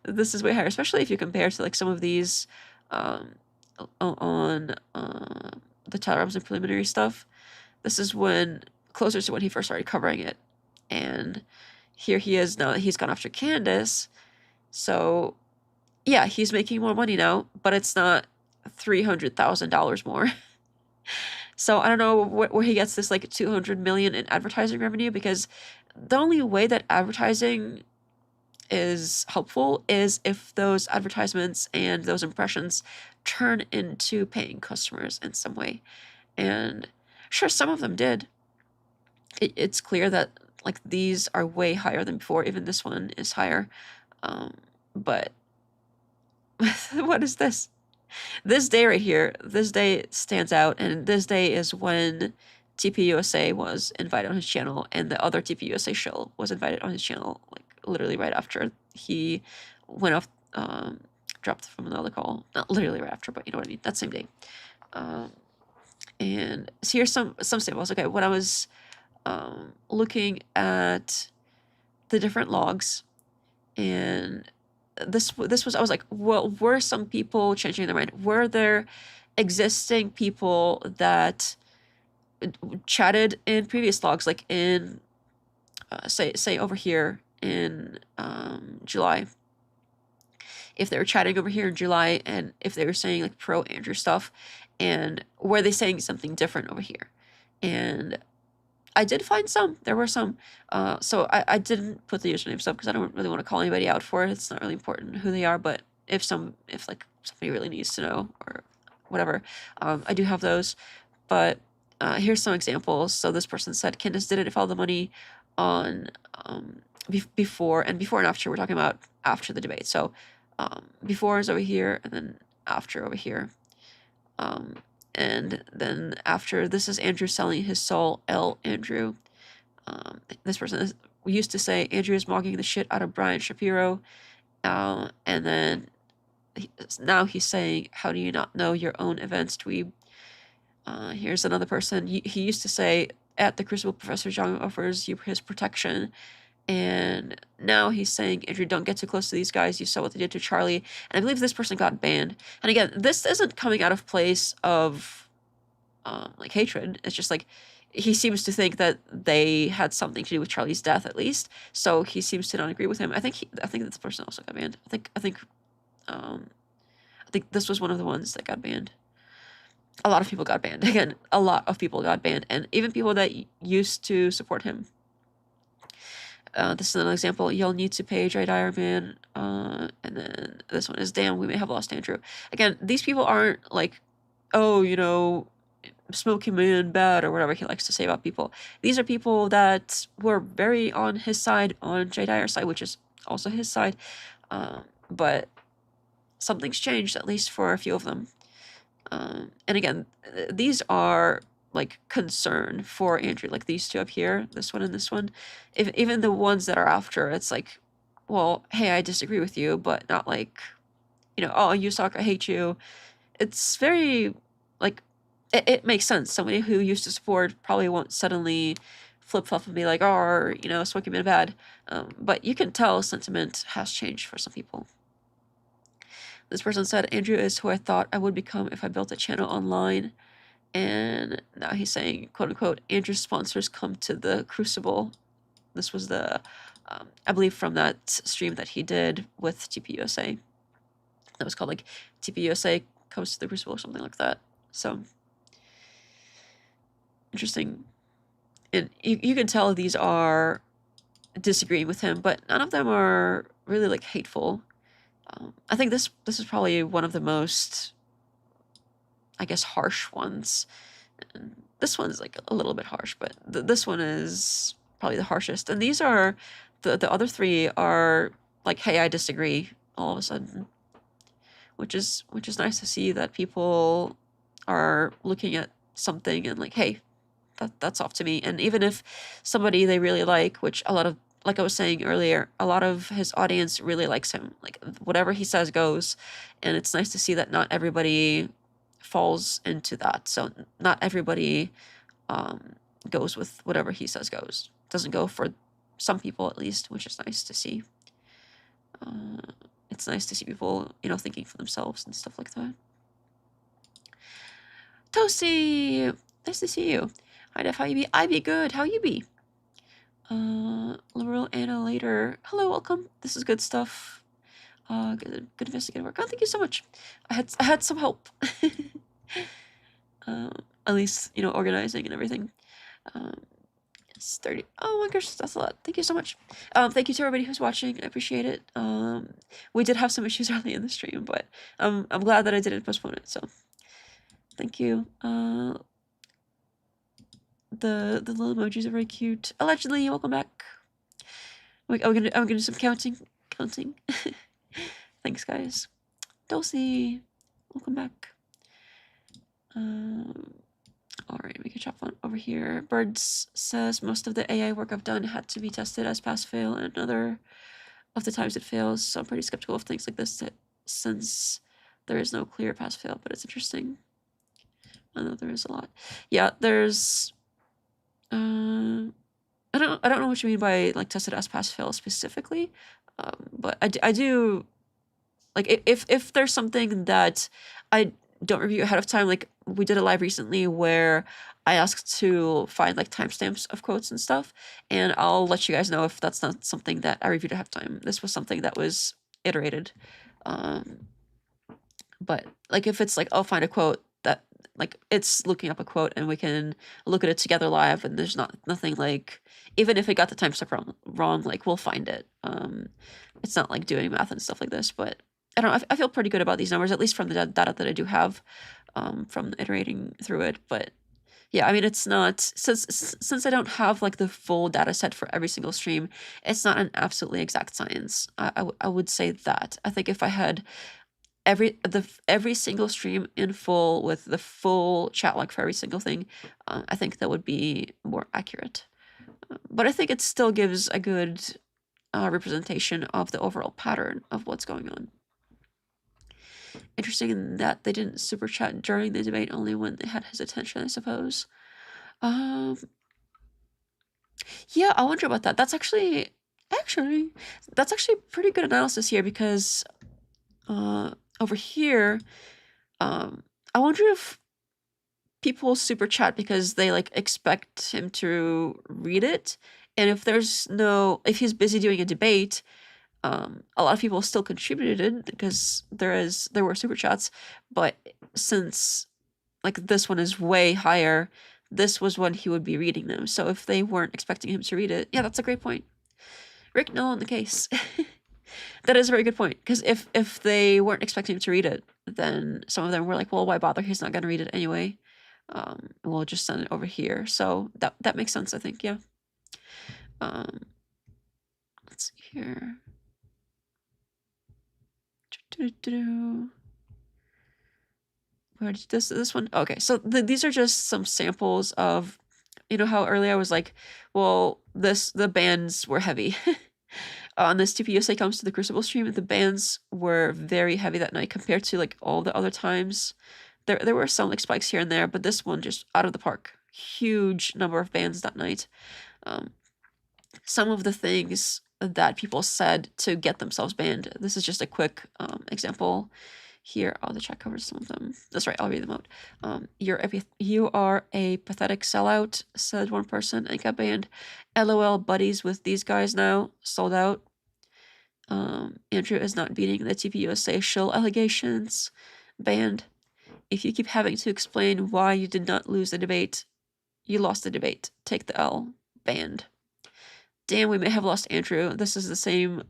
This is way higher, especially if you compare to like some of these on the Tyler Robinson preliminary stuff. This is when closer to when he first started covering it, and here he is now that he's gone after Candace. So yeah, he's making more money now, but it's not $300,000 more. So I don't know where he gets this like 200 million in advertising revenue, because the only way that advertising is helpful is if those advertisements and those impressions turn into paying customers in some way. And sure, some of them did. It's clear that like these are way higher than before. Even this one is higher. But what is this? This day right here, this day stands out, and this day is when TPUSA was invited on his channel, and the other TPUSA show was invited on his channel, like literally right after he went off, dropped from another call. Not literally right after, but you know what I mean. That same day. And so here's some samples. Okay, when I was looking at the different logs, and this was, I was like, well, were some people changing their mind? Were there existing people that chatted in previous logs, like in say over here in July? If they were chatting over here in July, and if they were saying like pro Andrew stuff, and were they saying something different over here? And I did find some. There were some. So I didn't put the usernames up because I don't really want to call anybody out for it. It's not really important who they are, but if like somebody really needs to know or whatever, I do have those. But here's some examples. So this person said Candace didn't follow the money on before and after. We're talking about after the debate. So before is over here, and then after over here. And then after, this is Andrew selling his soul, L. Andrew. This person we used to say Andrew is mogging the shit out of Brian Shapiro. And then now he's saying, how do you not know your own events, dweeb? Here's another person. He used to say, at the Crucible, Professor Zhang offers you his protection. And now he's saying, Andrew, don't get too close to these guys. You saw what they did to Charlie. And I believe this person got banned. And again, this isn't coming out of place of like hatred. It's just like he seems to think that they had something to do with Charlie's death, at least. So he seems to not agree with him. I think this person also got banned. I think this was one of the ones that got banned. A lot of people got banned. Again, a lot of people got banned, and even people that used to support him. This is another example. You'll need to pay Dry Dyer Man. And then this one is, damn, we may have lost Andrew. Again, these people aren't like, oh, you know, Smoky Man bad or whatever he likes to say about people. These are people that were very on his side, on Dry Dyer's side, which is also his side. But something's changed, at least for a few of them. And again, these are like concern for Andrew, like these two up here, this one and this one. If even the ones that are after, it's like, well, hey, I disagree with you, but not like, you know, oh, you suck, I hate you. It's very like, it makes sense. Somebody who used to support probably won't suddenly flip-flop and be like, oh, you know, Smoky Man bad. But you can tell sentiment has changed for some people. This person said, Andrew is who I thought I would become if I built a channel online. And now he's saying, quote unquote, Andrew's sponsors come to the Crucible. This was the, I believe from that stream that he did with TPUSA. That was called like TPUSA comes to the Crucible or something like that. So interesting. And you can tell these are disagreeing with him, but none of them are really like hateful. I think this is probably one of the most, I guess, harsh ones. And this one's like a little bit harsh, but this one is probably the harshest. And these are the other three are like, hey, I disagree all of a sudden, which is nice to see that people are looking at something and like, hey, that's off to me. And even if somebody they really like, which a lot of, like I was saying earlier, a lot of his audience really likes him. Like whatever he says goes, and it's nice to see that not everybody falls into that. So not everybody goes with whatever he says goes. Doesn't go for some people at least, which is nice to see. It's nice to see people, you know, thinking for themselves and stuff like that. Toasty, nice to see you. Hi Neff, how you be? I be good. How you be? Liberal Anna later. Hello, welcome. This is good stuff. Good investigative work. Oh, thank you so much. I had some help. At least, you know, organizing and everything. It's 30. Oh my gosh, that's a lot. Thank you so much. Thank you to everybody who's watching. I appreciate it. We did have some issues early in the stream, but I'm glad that I didn't postpone it. So thank you. The little emojis are very cute. Allegedly, welcome back. I'm gonna do some counting. Thanks, guys. Dulcie, welcome back. All right, we can chop on over here. Birds says most of the AI work I've done had to be tested as pass-fail, and another of the times it fails. So I'm pretty skeptical of things like this since there is no clear pass-fail. But it's interesting. I know there is a lot. Yeah, there's. I don't know what you mean by like tested as pass-fail specifically, but I do. Like if there's something that I don't review ahead of time, like we did a live recently where I asked to find like timestamps of quotes and stuff, and I'll let you guys know if that's not something that I reviewed ahead of time. This was something that was iterated. But like if it's like, I'll find a quote that like it's looking up a quote and we can look at it together live, and there's nothing like, even if it got the timestamp wrong, like we'll find it. It's not like doing math and stuff like this, but I don't know. I feel pretty good about these numbers, at least from the data that I do have from iterating through it. But yeah, I mean, it's not, since I don't have like the full data set for every single stream, it's not an absolutely exact science. I would say that. I think if I had every single stream in full with the full chat log for every single thing, I think that would be more accurate. But I think it still gives a good representation of the overall pattern of what's going on. Interesting that they didn't super chat during the debate, only when they had his attention, I suppose. Yeah, I wonder about that. That's actually pretty good analysis here, because over here, I wonder if people super chat because they like expect him to read it, and if he's busy doing a debate, a lot of people still contributed because there were super chats, but since like this one is way higher, this was when he would be reading them. So if they weren't expecting him to read it, yeah, that's a great point. Rick, no on the case. That is a very good point, because if they weren't expecting him to read it, then some of them were like, well, why bother? He's not going to read it anyway. We'll just send it over here. So that makes sense, I think. Yeah. Let's see here. Where did this one? Okay, so these are just some samples of, you know how earlier I was like, well, the bands were heavy. On this TPUSA comes to the Crucible stream, the bands were very heavy that night compared to like all the other times. There were some like spikes here and there, but this one just out of the park. Huge number of bands that night. Some of the things that people said to get themselves banned. This is just a quick example here. Oh, the chat covers some of them. That's right, I'll read them out. You are a pathetic sellout, said one person and got banned. LOL, buddies with these guys now, sold out. Andrew is not beating the TPUSA shill allegations, banned. If you keep having to explain why you did not lose the debate, you lost the debate. Take the L, banned. Damn, we may have lost Andrew. This is the same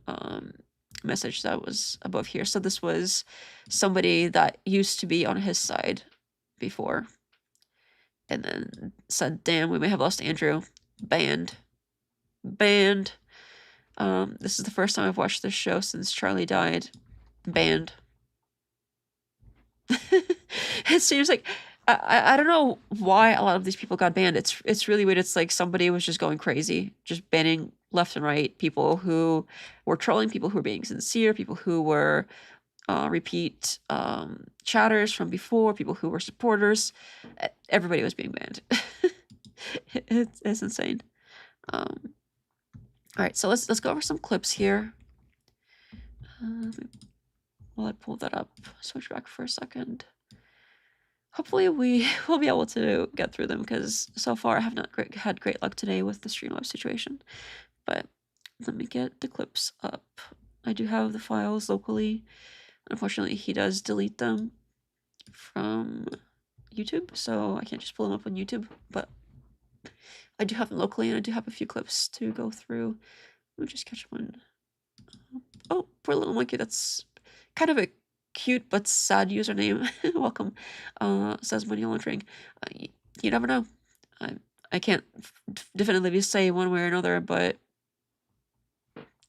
message that was above here. So this was somebody that used to be on his side before. And then said, damn, we may have lost Andrew. Banned. Banned. This is the first time I've watched this show since Charlie died. Banned. It seems like I don't know why a lot of these people got banned. It's really weird. It's like somebody was just going crazy, just banning left and right people who were trolling, people who were being sincere, people who were repeat chatters from before, people who were supporters. Everybody was being banned. It's insane. All right, so let's go over some clips here. While I pull that up, switch back for a second. Hopefully we will be able to get through them, because so far I have not had great luck today with the Streamlabs situation. But let me get the clips up. I do have the files locally. Unfortunately, he does delete them from YouTube, so I can't just pull them up on YouTube, but I do have them locally, and I do have a few clips to go through. Let me just catch one. Oh, poor little monkey. That's kind of a cute but sad username. Welcome. Says money laundering. You never know. I can't definitively say one way or another, but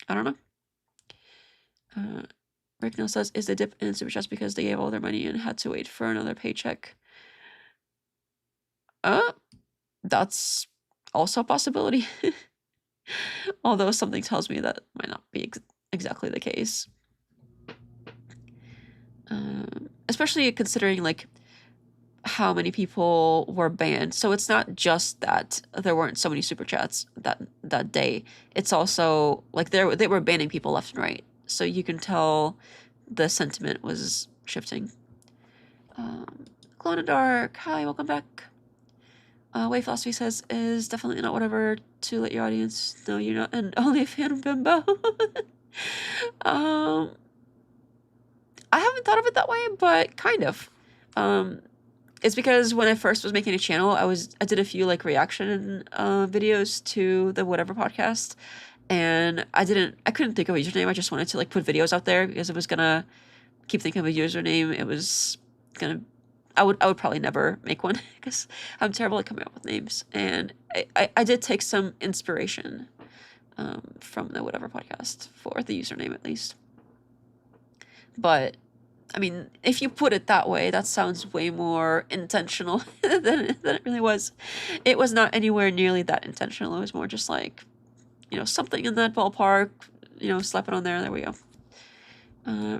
I don't know. Rick now says, is the dip in super chats because they gave all their money and had to wait for another paycheck? That's also a possibility. Although something tells me that might not be exactly the case. Especially considering like how many people were banned. So it's not just that there weren't so many super chats that day. It's also like they were banning people left and right. So you can tell the sentiment was shifting. Glow in the Dark, hi, welcome back. Way Philosophy says, is definitely not whatever to let your audience know you're not and only a fan of Bimbo. I haven't thought of it that way, but kind of. It's because when I first was making a channel, I did a few like reaction videos to the Whatever podcast, and I couldn't think of a username. I just wanted to like put videos out there because it was gonna keep thinking of a username. It was gonna. I would probably never make one because I'm terrible at coming up with names, and I did take some inspiration from the Whatever podcast for the username at least. But I mean, if you put it that way, that sounds way more intentional than it really was. It was not anywhere nearly that intentional. It was more just like, something in that ballpark, slap it on there. There we go.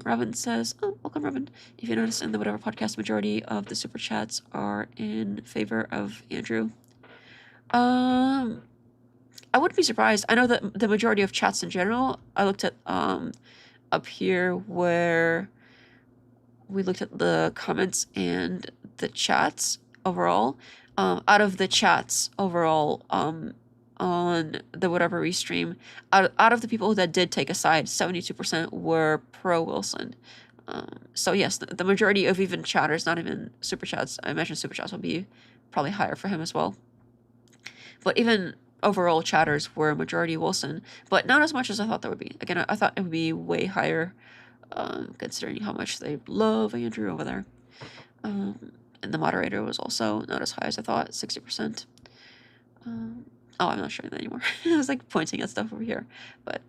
Robin says, oh, welcome, Robin. If you notice in the Whatever podcast, majority of the super chats are in favor of Andrew. I wouldn't be surprised. I know that the majority of chats in general, I looked at up here where we looked at the comments and the chats overall. Out of the chats overall, on the Whatever restream, out of the people that did take a side, 72% were pro Wilson. So yes, the majority of even chatters, not even super chats. I imagine super chats will be probably higher for him as well. But even overall chatters were majority Wilson, but not as much as I thought there would be. Again, I thought it would be way higher, considering how much they love Andrew over there. And the moderator was also not as high as I thought, 60%. Oh, I'm not showing that anymore. I was like pointing at stuff over here. But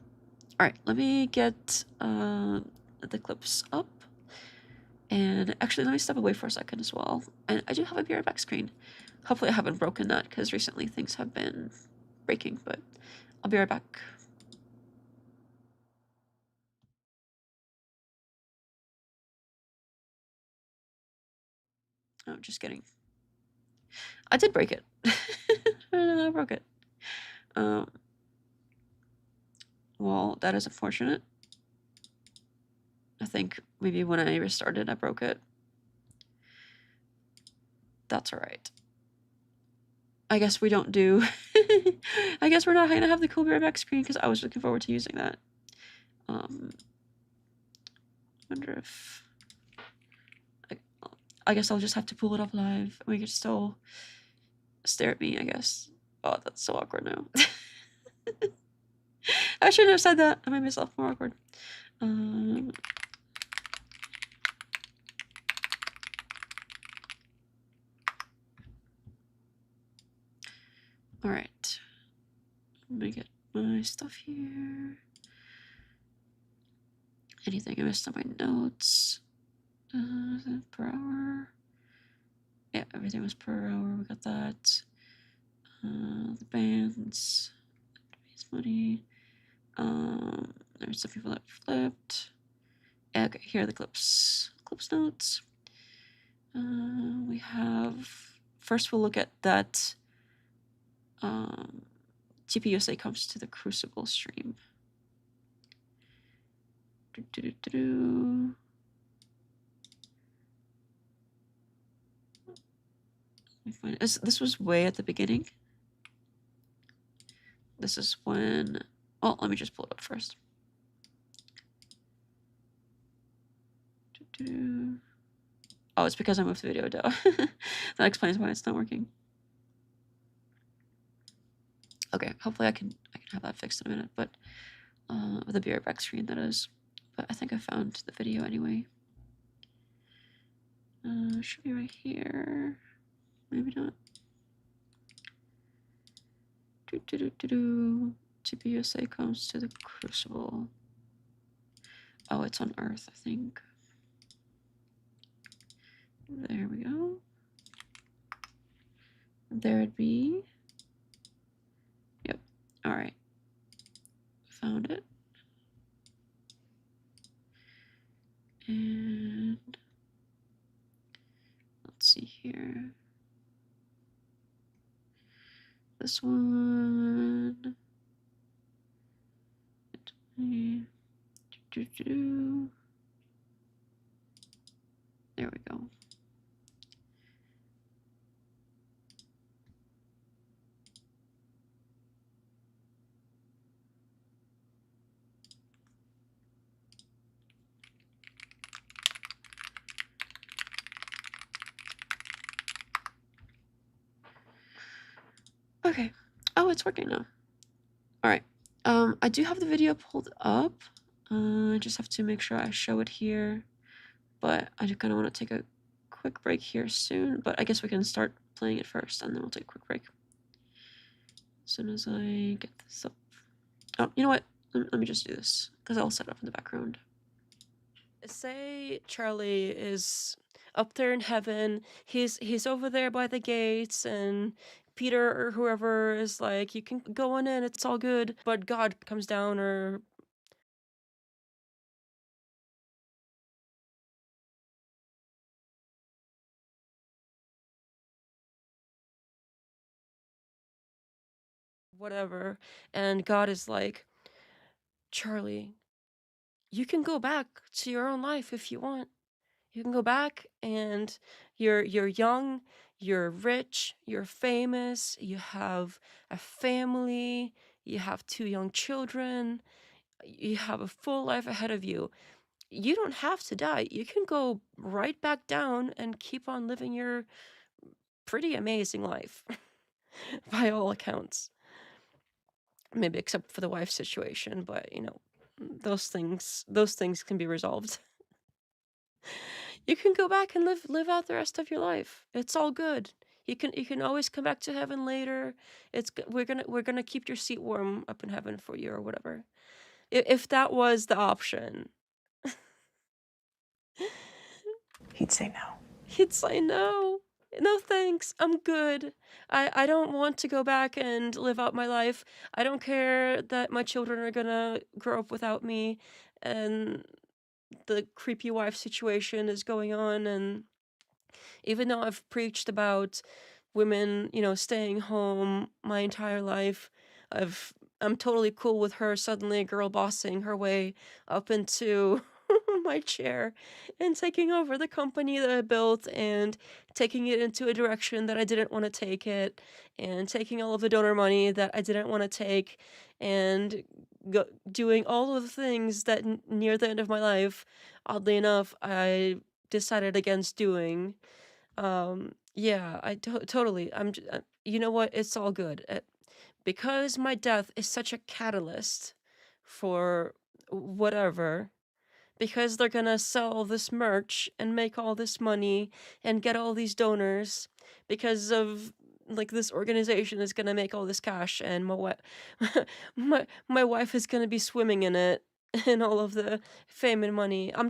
all right, let me get the clips up. And actually, let me step away for a second as well. And I do have a Be Right Back screen. Hopefully I haven't broken that because recently things have been breaking, but I'll be right back. Oh, just kidding. I did break it. I broke it. Well, that is unfortunate. I think maybe when I restarted, I broke it. That's alright. I guess we don't do... I guess we're not going to have the Kolvet back screen because I was looking forward to using that. Wonder if... I guess I'll just have to pull it up live. We could still stare at me, I guess. Oh, that's so awkward now. I shouldn't have said that. I made myself more awkward. Alright. Let me get my stuff here. Anything I missed on my notes? Per hour. Yeah, everything was per hour. We got that. The bands. Money. There's some people that flipped. Yeah, okay, here are the clips. Clips notes. We have... First we'll look at that TPUSA comes to the Crucible stream. Let me find it. This was way at the beginning. This is when... Well, let me just pull it up first. Oh, it's because I moved the video down. That explains why it's not working. Okay, hopefully I can have that fixed in a minute, but with a be right back screen, that is. But I think I found the video anyway. Should be right here. Maybe not. TPUSA comes to the Crucible. Oh, it's on Earth, I think. There we go. There it'd be. Yep. All right. Found it. And let's see here. This one. There we go. Okay. Oh, it's working now. All right. I do have the video pulled up. I just have to make sure I show it here. But I do kind of want to take a quick break here soon. But I guess we can start playing it first, and then we'll take a quick break. As soon as I get this up. Oh, you know what? Let me just do this, because I'll set it up in the background. Say Charlie is up there in heaven. He's over there by the gates, and Peter or whoever is like, you can go on in, it's all good. But God comes down, or whatever, and God is like, Charlie, you can go back to your own life if you want. You can go back, and you're young, you're rich, you're famous, you have a family, you have 2 young children, you have a full life ahead of you. You don't have to die. You can go right back down and keep on living your pretty amazing life, by all accounts. Maybe except for the wife situation, but you know, those things can be resolved. You can go back and live out the rest of your life. It's all good. You can always come back to heaven later. We're gonna keep your seat warm up in heaven for you, or whatever. If that was the option, He'd say no. he'd say no. No thanks, I'm good. I don't want to go back and live out my life. I don't care that my children are gonna grow up without me, and the creepy wife situation is going on. And even though I've preached about women, you know, staying home my entire life, I've I'm totally cool with her suddenly girl bossing her way up into my chair and taking over the company that I built and taking it into a direction that I didn't want to take it, and taking all of the donor money that I didn't want to take, and doing all of the things that near the end of my life, oddly enough, I decided against doing. Yeah, totally. You know what? It's all good. Because my death is such a catalyst for whatever, because they're gonna sell all this merch and make all this money and get all these donors, because of like this organization is gonna make all this cash, and my wife is gonna be swimming in it and all of the fame and money. I'm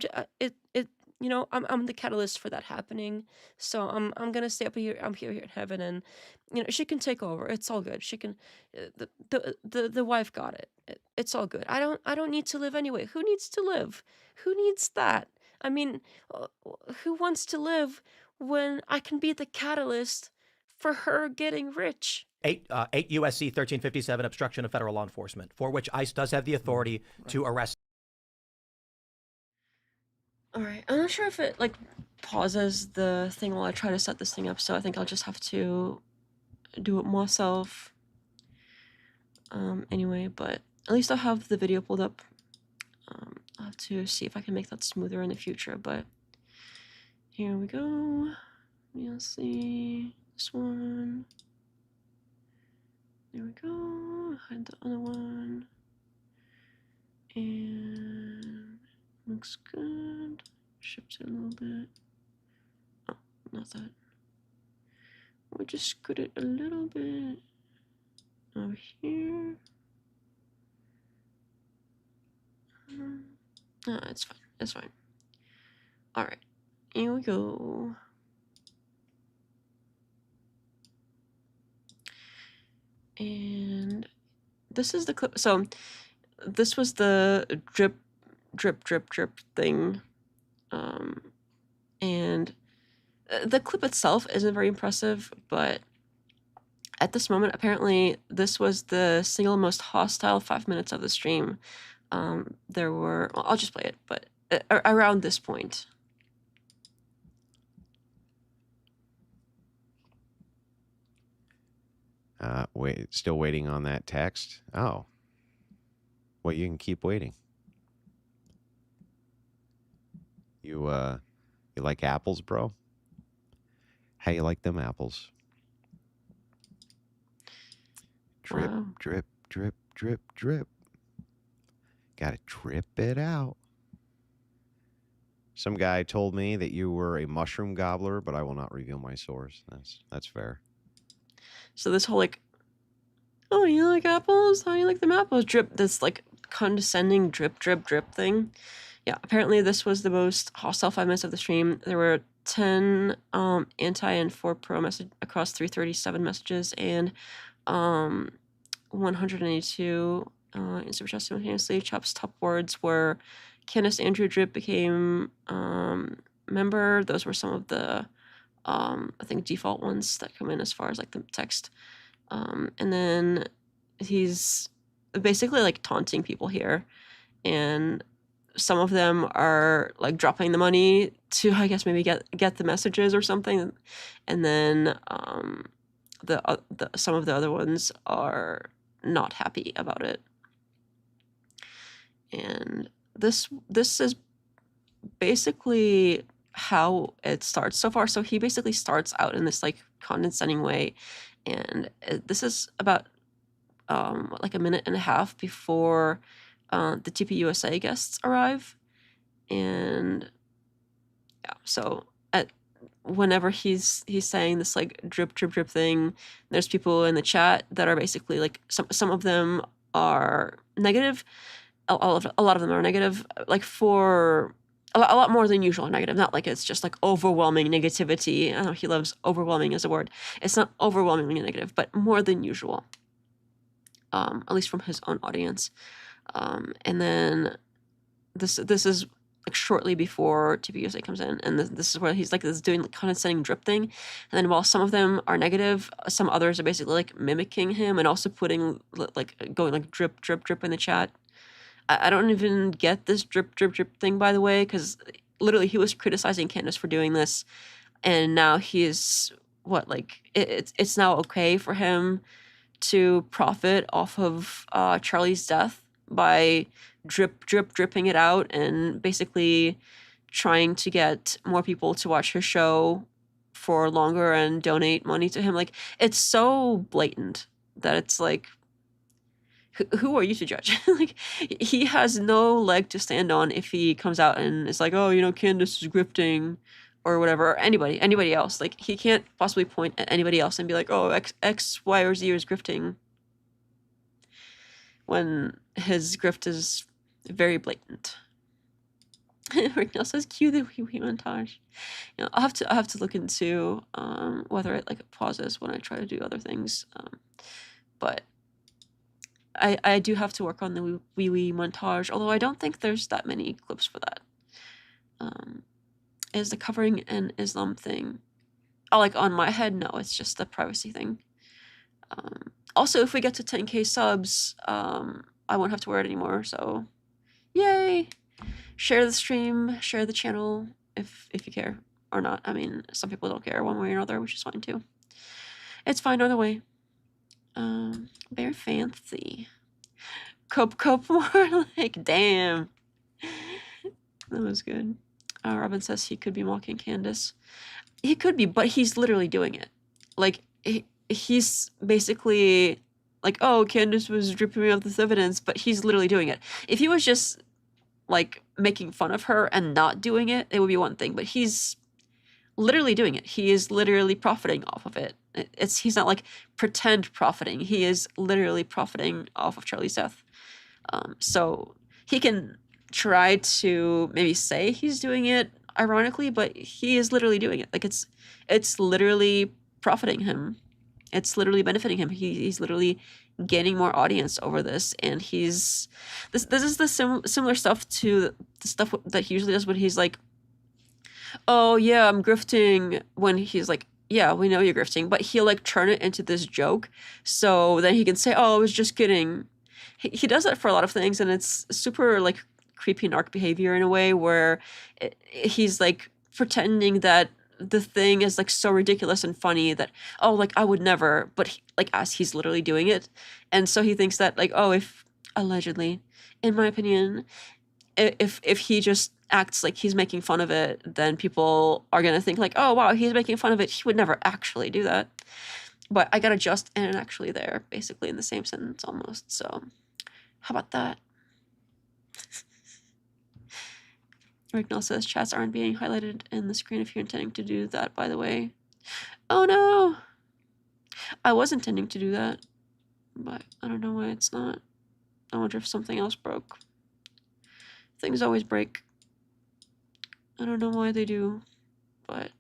the catalyst for that happening. So I'm gonna stay up here. I'm here in heaven, and she can take over. It's all good. She can. The wife got it. It's all good. I don't need to live anyway. Who needs to live? Who needs that? I mean, uh, who wants to live when I can be the catalyst for her getting rich? 8 U.S.C. 1357, obstruction of federal law enforcement, for which ICE does have the authority to arrest. All right, I'm not sure if it like pauses the thing while I try to set this thing up, so I think I'll just have to do it myself. Anyway, but at least I'll have the video pulled up. I'll have to see if I can make that smoother in the future, but here we go. We'll see this one. There we go. Hide the other one. And looks good. Shift it a little bit. Oh, not that. We'll just scoot it a little bit over here. No, it's fine. It's fine. All right, here we go. And this is the clip. So this was the drip thing. And the clip itself isn't very impressive, but at this moment, apparently this was the single most hostile 5 minutes of the stream. There were, well, I'll just play it, but around this point. Still waiting on that text. Oh, well, you can keep waiting. You like apples, bro? How you like them apples? Drip, Wow. drip, drip, drip, drip. Gotta drip it out. Some guy told me that you were a mushroom gobbler, but I will not reveal my source. That's fair. So this whole like, oh, you like apples? How you like them apples? Drip, this like condescending drip thing. Yeah, apparently this was the most hostile 5 minutes of the stream. There were 10 anti and 4 pro message across 337 messages, and 182 in super chat simultaneously. Chop's top words were Candace Andrew Drip became member. Those were some of the I think default ones that come in as far as like the text. And then he's basically like taunting people here, and some of them are like dropping the money to, I guess, maybe get the messages or something, and then some of the other ones are not happy about it. And this is basically how it starts so far. So he basically starts out in this like condescending way, and this is about like a minute and a half before the TPUSA guests arrive. And yeah, so whenever he's saying this like drip thing, there's people in the chat that are basically like, some of them are negative. A lot of them are negative, like for a lot more than usual negative. Not like it's just like overwhelming negativity. I know he loves overwhelming as a word. It's not overwhelmingly negative, but more than usual. At least from his own audience. And then this is like shortly before TPUSA comes in, and this is where he's like this doing like condescending drip thing, and then while some of them are negative, some others are basically like mimicking him and also putting like going like drip drip drip in the chat. I don't even get this drip drip drip thing, by the way, because literally he was criticizing Candace for doing this, and now he's what like it's now okay for him to profit off of Charlie's death by dripping it out and basically trying to get more people to watch his show for longer and donate money to him. Like, it's so blatant that it's like, who are you to judge? Like, he has no leg to stand on if he comes out and it's like, oh, you know, Candace is grifting or whatever, or anybody else. Like, he can't possibly point at anybody else and be like, oh, X, Y, or Z is grifting, when his grift is very blatant. Rick now says, cue the wee montage. You know, I'll have to look into whether it like pauses when I try to do other things. But I do have to work on the wee montage, although I don't think there's that many clips for that. Is the covering an Islam thing? Oh, like on my head? No, it's just a privacy thing. Also, if we get to 10K subs, I won't have to wear it anymore, so yay! Share the stream, share the channel, if you care, or not. I mean, some people don't care one way or another, which is fine too. It's fine either way. Very fancy. Cope more like, damn. That was good. Robin says he could be mocking Candace. He could be, but he's literally doing it. Like, he's basically like, oh, Candace was dripping me off this evidence, but he's literally doing it. If he was just like making fun of her and not doing it, it would be one thing, but he's literally doing it. He is literally profiting off of it. He's not like pretend profiting. He is literally profiting off of Charlie's death. So he can try to maybe say he's doing it ironically, but he is literally doing it. Like, it's literally profiting him. It's literally benefiting him. He's literally gaining more audience over this, and this is the similar stuff to the stuff that he usually does when he's like, oh yeah, I'm grifting, when he's like, yeah, we know you're grifting, but he'll like turn it into this joke, so then he can say, oh, I was just kidding. He does that for a lot of things, and it's super like creepy narc behavior in a way where he's like pretending that the thing is like so ridiculous and funny that, oh, like I would never, but like as he's literally doing it. And so he thinks that like, oh, if allegedly, in my opinion, if he just acts like he's making fun of it, then people are gonna think like, oh wow, he's making fun of it, he would never actually do that. But I got a just and an actually there, basically in the same sentence almost. So how about that? Ricknell says chats aren't being highlighted in the screen if you're intending to do that, by the way. Oh no! I was intending to do that, but I don't know why it's not. I wonder if something else broke. Things always break. I don't know why they do, but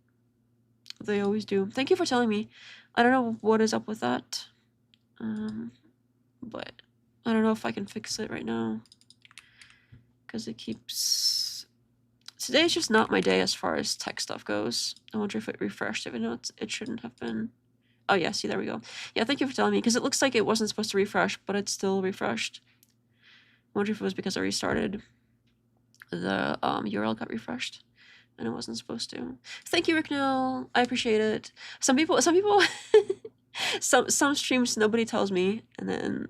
they always do. Thank you for telling me. I don't know what is up with that, but I don't know if I can fix it right now, because it keeps... Today's just not my day as far as tech stuff goes. I wonder if it refreshed, even though it shouldn't have been. Oh yeah, see, there we go. Yeah, thank you for telling me, because it looks like it wasn't supposed to refresh, but it's still refreshed. I wonder if it was because I restarted. The URL got refreshed, and it wasn't supposed to. Thank you, Ricknell. I appreciate it. Some people, some streams nobody tells me, and then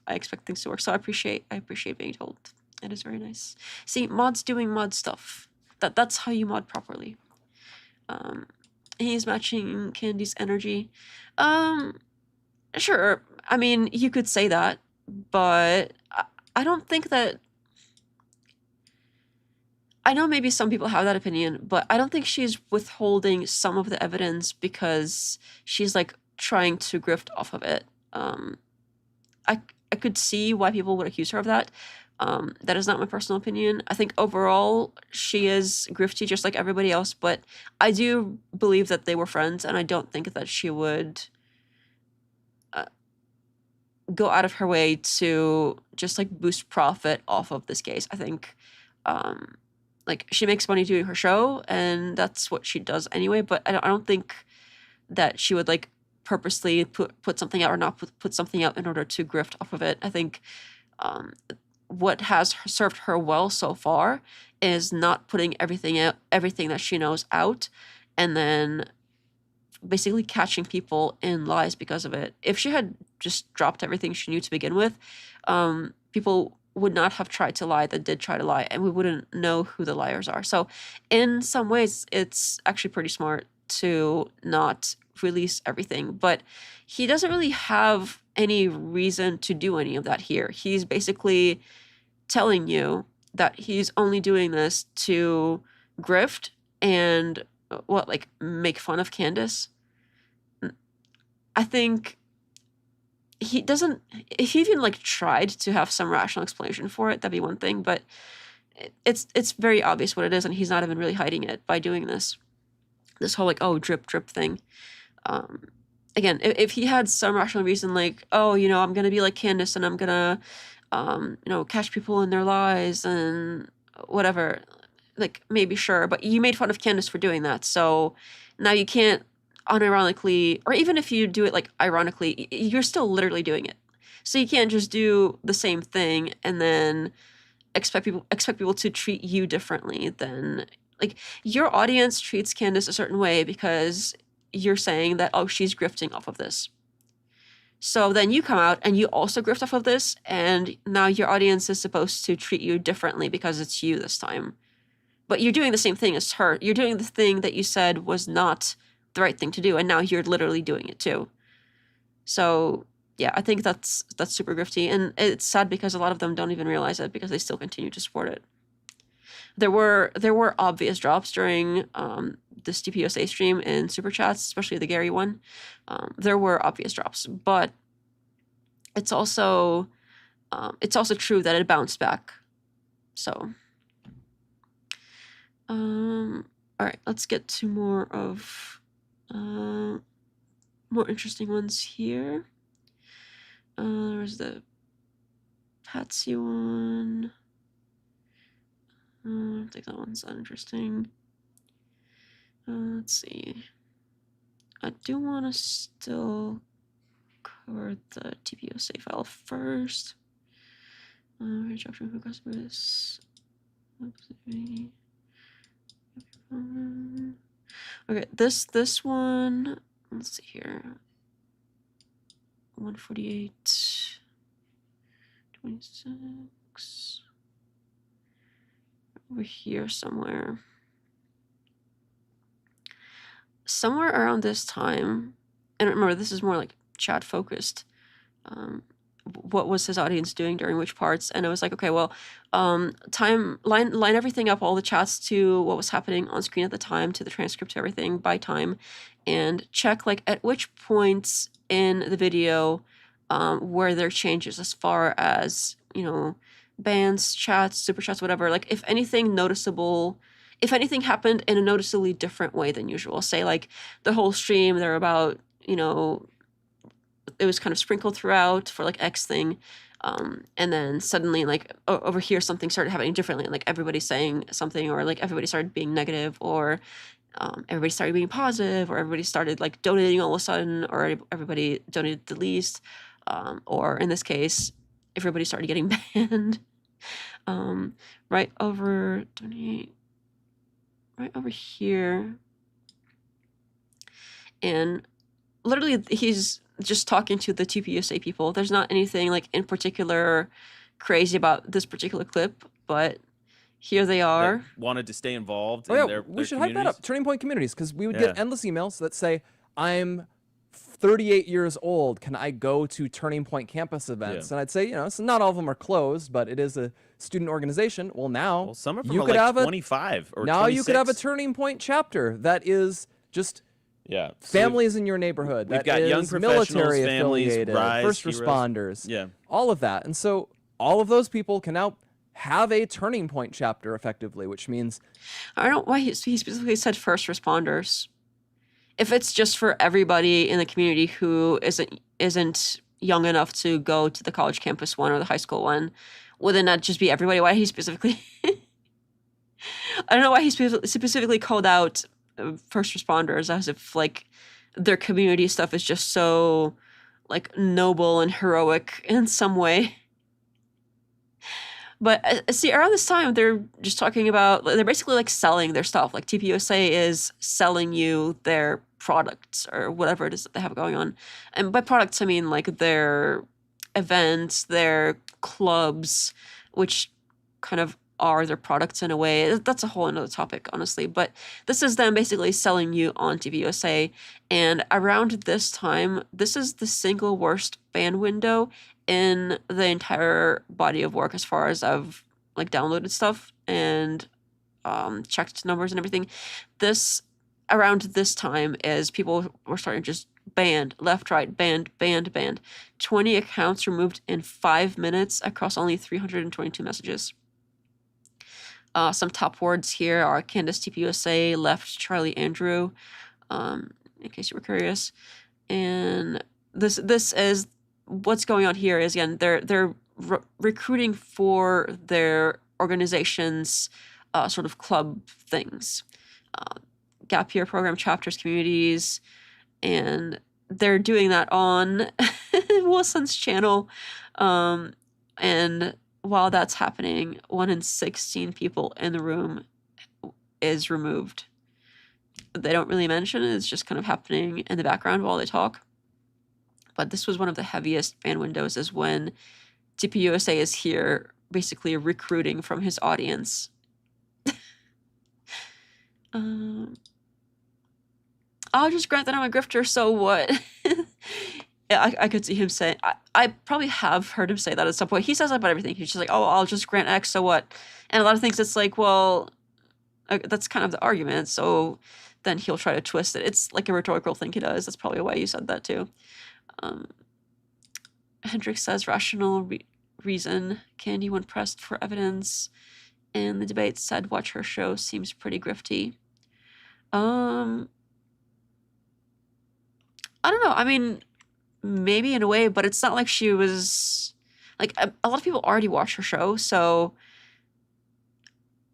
I expect things to work. So I appreciate being told. It is very nice. See, mods doing mod stuff. That's how you mod properly. He's matching Candy's energy. Sure. I mean, you could say that, but I don't think that... I know maybe some people have that opinion, but I don't think she's withholding some of the evidence because she's like trying to grift off of it. I could see why people would accuse her of that. That is not my personal opinion. I think overall she is grifty just like everybody else, but I do believe that they were friends, and I don't think that she would go out of her way to just like boost profit off of this case. I think like she makes money doing her show, and that's what she does anyway. But I don't think that she would like purposely put something out or not put something out in order to grift off of it. I think what has served her well so far is not putting everything that she knows out, and then basically catching people in lies because of it. If she had just dropped everything she knew to begin with, people would not have tried to lie that did try to lie, and we wouldn't know who the liars are. So in some ways, it's actually pretty smart to not release everything, but he doesn't really have any reason to do any of that here. He's basically telling you that he's only doing this to grift and make fun of Candace. I think he doesn't, if he even like tried to have some rational explanation for it, that'd be one thing, but it's very obvious what it is, and he's not even really hiding it by doing this whole like, oh, drip thing. Again, if he had some rational reason, like, oh, I'm gonna be like Candace and I'm gonna catch people in their lies and whatever, like, maybe sure, but you made fun of Candace for doing that, so now you can't unironically, or even if you do it like ironically, you're still literally doing it. So you can't just do the same thing and then expect people to treat you differently than, like, your audience treats Candace a certain way because you're saying that, oh, she's grifting off of this. So then you come out and you also grift off of this, and now your audience is supposed to treat you differently because it's you this time. But you're doing the same thing as her. You're doing the thing that you said was not the right thing to do, and now you're literally doing it too. So yeah, I think that's super grifty, and it's sad because a lot of them don't even realize it because they still continue to support it. There were obvious drops during this TPUSA stream in super chats, especially the Gary one. There were obvious drops, but it's also true that it bounced back. So all right, let's get to more interesting ones here. There's the Patsy one. I think that one's uninteresting. Let's see. I do want to still cover the TPUSA file first. Rejection of customers. Okay, this one. Let's see here. 148. 26. Over here somewhere. Somewhere around this time, and remember, this is more like chat focused. What was his audience doing during which parts? And I was like, okay, well, line everything up, all the chats to what was happening on screen at the time, to the transcript, to everything by time, and check like at which points in the video were there changes as far as, bans, chats, super chats, whatever. Like if anything happened in a noticeably different way than usual, say like the whole stream, they're about, it was kind of sprinkled throughout for like X thing. And then suddenly like over here, something started happening differently. Like everybody saying something, or like everybody started being negative, or everybody started being positive, or everybody started like donating all of a sudden, or everybody donated the least. Or in this case, everybody started getting banned. Right over here. And literally he's just talking to the TPUSA people. There's not anything like in particular crazy about this particular clip, but here they are. That wanted to stay involved Oh in yeah, their we should hype that communities. up. Turning Point communities, because we would Yeah. get endless emails that say, I'm 38 years old, can I go to Turning Point campus events? Yeah. And I'd say, so not all of them are closed, but it is a student organization. Well, now Well, some of them you are could like have 25 or now 26. you could have a Turning Point chapter that is just Yeah. So families in your neighborhood. we've that got young is professionals, military families, affiliated, Rise, first Heroes. responders, Yeah. all of that. And so all of those people can now have a Turning Point chapter effectively, which means I don't know why he specifically said first responders. If it's just for everybody in the community who isn't young enough to go to the college campus one or the high school one, wouldn't that just be everybody? Why did he specifically I don't know why he specifically called out first responders, as if like their community stuff is just so like noble and heroic in some way. But see, around this time, they're just talking about, they're basically like selling their stuff. Like TPUSA is selling you their products or whatever it is that they have going on. And by products, I mean like their events, their clubs, which kind of are their products in a way. That's a whole another topic, honestly. But this is them basically selling you on TPUSA. And around this time, this is the single worst ban window in the entire body of work as far as I've like downloaded stuff and checked numbers and everything. This around this time is people were starting to just banned, left, right, banned. 20 accounts removed in 5 minutes across only 322 messages. Some top words here are Candace TPUSA, left, Charlie Andrew, in case you were curious. And this is what's going on here is, again, they're recruiting for their organization's sort of club things, gap year program, chapters, communities, and they're doing that on Wilson's channel. And while that's happening, 1 in 16 people in the room is removed. They don't really mention it. It's just kind of happening in the background while they talk. But this was one of the heaviest ban windows, is when TPUSA is here basically recruiting from his audience. I'll just grant that I'm a grifter, so what? I could see him say, I probably have heard him say that at some point. He says that about everything. He's just like, oh, I'll just grant X, so what? And a lot of things, it's like, well, that's kind of the argument, so then he'll try to twist it. It's like a rhetorical thing he does. That's probably why you said that too. Hendricks says rational reason. Candy, when pressed for evidence in the debate, said watch her show seems pretty grifty. I don't know. I mean, maybe in a way, but it's not like she was like a lot of people already watch her show, so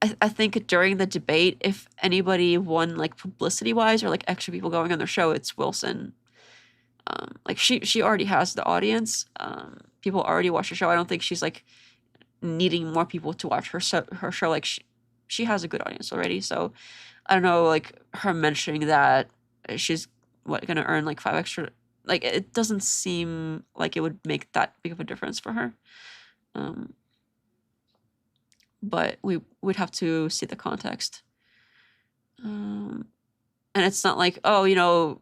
I think during the debate, if anybody won like publicity wise or like extra people going on their show, it's Wilson. Like she already has the audience. People already watch her show. I don't think she's like needing more people to watch her show. Like she has a good audience already. So I don't know, like her mentioning that she's gonna earn like 5 extra. Like it doesn't seem like it would make that big of a difference for her. But we'd have to see the context. And it's not like, oh, you know,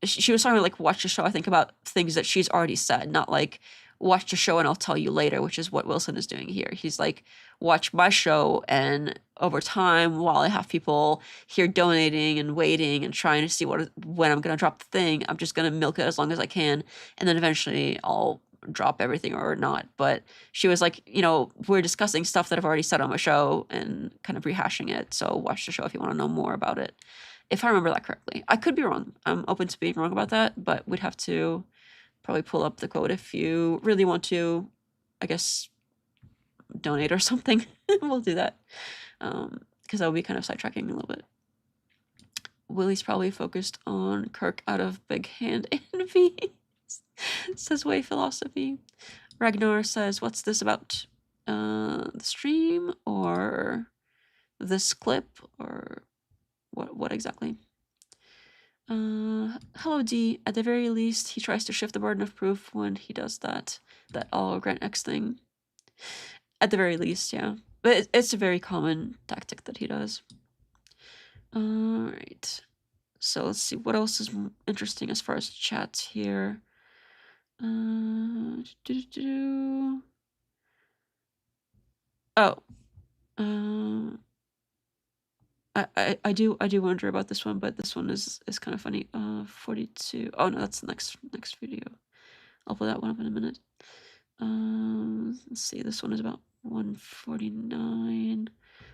she was talking about, like, watch the show, I think, about things that she's already said, not like, watch the show and I'll tell you later, which is what Wilson is doing here. He's like, watch my show, and over time, while I have people here donating and waiting and trying to see when I'm going to drop the thing, I'm just going to milk it as long as I can, and then eventually I'll drop everything or not. But she was like, you know, we're discussing stuff that I've already said on my show and kind of rehashing it, so watch the show if you want to know more about it. If I remember that correctly. I could be wrong. I'm open to being wrong about that, but we'd have to probably pull up the quote if you really want to, I guess, donate or something. We'll do that. Because that would be kind of sidetracking a little bit. Willie's probably focused on Kirk out of Big Hand Envy. Says Way Philosophy. Ragnar says, what's this about? The stream or this clip or what exactly? Hello D. At the very least, he tries to shift the burden of proof when he does that all grant X thing. At the very least, yeah. But it's a very common tactic that he does. Alright. So let's see what else is interesting as far as chats here. I do wonder about this one, but this one is kind of funny. 42. Oh no, that's the next video. I'll pull that one up in a minute. Let's see. This one is about 149.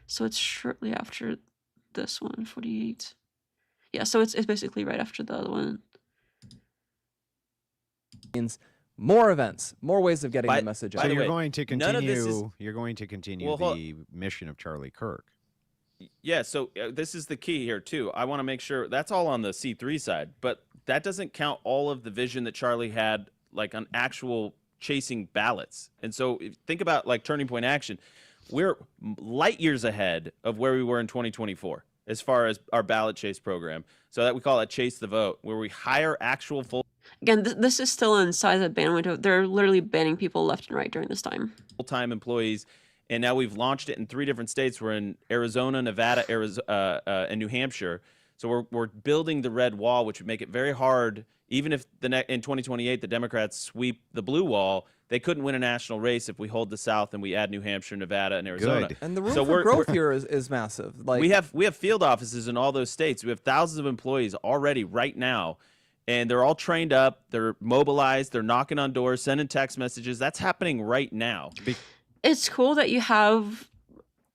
So it's shortly after this one, 48. Yeah, so it's basically right after the other one. more events, more ways of getting By- the message by out. So the you're way, going to none of this is- continue. You're going to continue Well, hold- the mission of Charlie Kirk. Yeah, so this is the key here too. I want to make sure that's all on the C3 side, but that doesn't count all of the vision that Charlie had, like on actual chasing ballots. And so think about like Turning Point Action. We're light years ahead of where we were in 2024 as far as our ballot chase program. So that we call it Chase the Vote, where we hire actual Again, this is still inside the ban window. They're literally banning people left and right during this time. full-time employees, and now we've launched it in 3 different states. We're in Arizona, Nevada, and New Hampshire. So we're building the red wall, which would make it very hard. Even if in 2028 the Democrats sweep the blue wall, they couldn't win a national race if we hold the South and we add New Hampshire, Nevada, and Arizona. Good. And the room So for growth here is massive. Like we have field offices in all those states. We have thousands of employees already right now, and they're all trained up. They're mobilized. They're knocking on doors, sending text messages. That's happening right now. It's cool that you have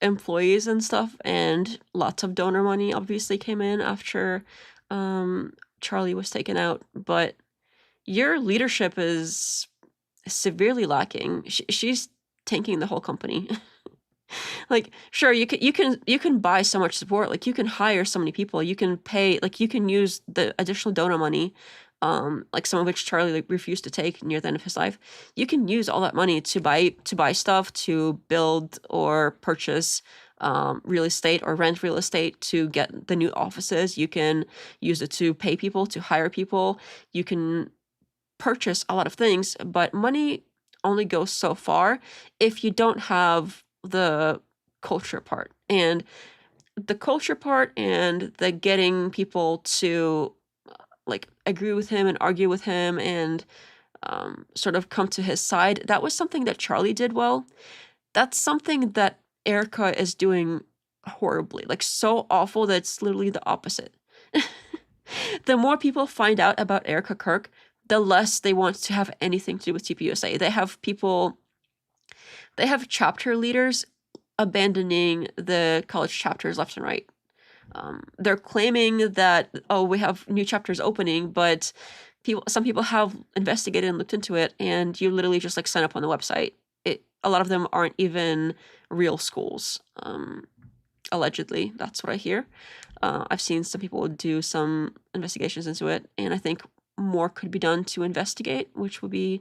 employees and stuff, and lots of donor money obviously came in after Charlie was taken out, but your leadership is severely lacking. She's tanking the whole company. Like, sure, you can buy so much support. Like, you can hire so many people. You can pay. Like, you can use the additional donor money, like some of which Charlie like refused to take near the end of his life. You can use all that money to buy stuff, to build or purchase real estate or rent real estate, to get the new offices. You can use it to pay people, to hire people. You can purchase a lot of things, but money only goes so far if you don't have the culture part. And the culture part and the getting people to like agree with him and argue with him and sort of come to his side, that was something that Charlie did well. That's something that Erica is doing horribly, like so awful that it's literally the opposite. The more people find out about Erica Kirk, the less they want to have anything to do with TPUSA. They have chapter leaders abandoning the college chapters left and right. They're claiming that, oh, we have new chapters opening, but some people have investigated and looked into it, and you literally just like sign up on the website. A lot of them aren't even real schools. Allegedly, that's what I hear. I've seen some people do some investigations into it, and I think more could be done to investigate, which would be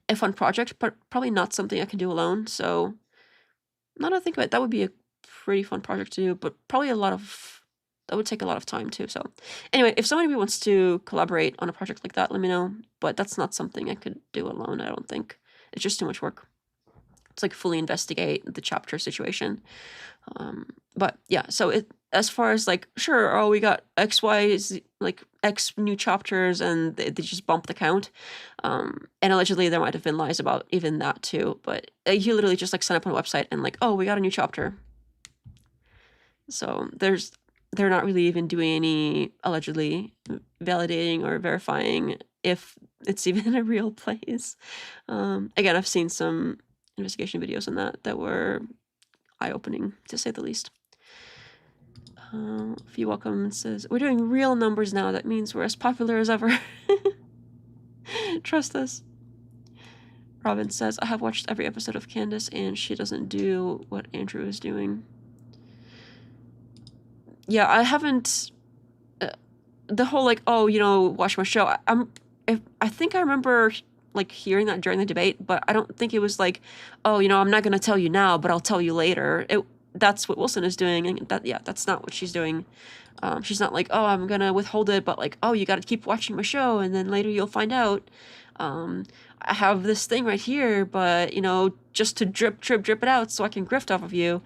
a fun project, but probably not something I can do alone. So now that I think about it, that would be a pretty fun project to do, but probably that would take a lot of time too. So anyway, if somebody wants to collaborate on a project like that, let me know. But that's not something I could do alone, I don't think. It's just too much work. It's like fully investigate the chapter situation. But yeah, so as far as like, sure, oh, we got X, Y, Z, like X new chapters, and they just bumped the count. And allegedly there might have been lies about even that too. But you literally just like sign up on a website and like, oh, we got a new chapter. So they're not really even doing any allegedly validating or verifying if it's even a real place. Again, I've seen some investigation videos on that were eye-opening, to say the least. Fee Welcome says, we're doing real numbers now. That means we're as popular as ever. Trust us. Robin says, I have watched every episode of Candace, and she doesn't do what Andrew is doing. Yeah, I haven't... the whole, like, oh, watch my show. I think I remember, like, hearing that during the debate, but I don't think it was like, oh, I'm not going to tell you now, but I'll tell you later. That's what Wilson is doing, and that's not what she's doing. She's not like, oh, I'm going to withhold it, but like, oh, you got to keep watching my show, and then later you'll find out. I have this thing right here, but, just to drip it out so I can grift off of you.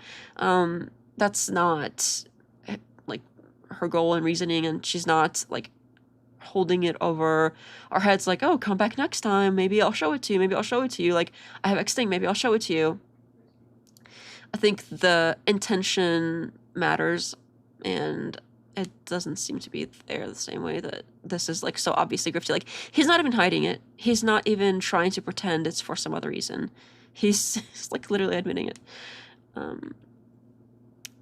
That's not, like, her goal and reasoning, and she's not, like, holding it over our heads like, oh, come back next time. Maybe I'll show it to you. Like, I have X thing. Maybe I'll show it to you. I think the intention matters, and it doesn't seem to be there the same way that this is, like, so obviously grifty. Like, he's not even hiding it. He's not even trying to pretend it's for some other reason. He's like, literally admitting it. Let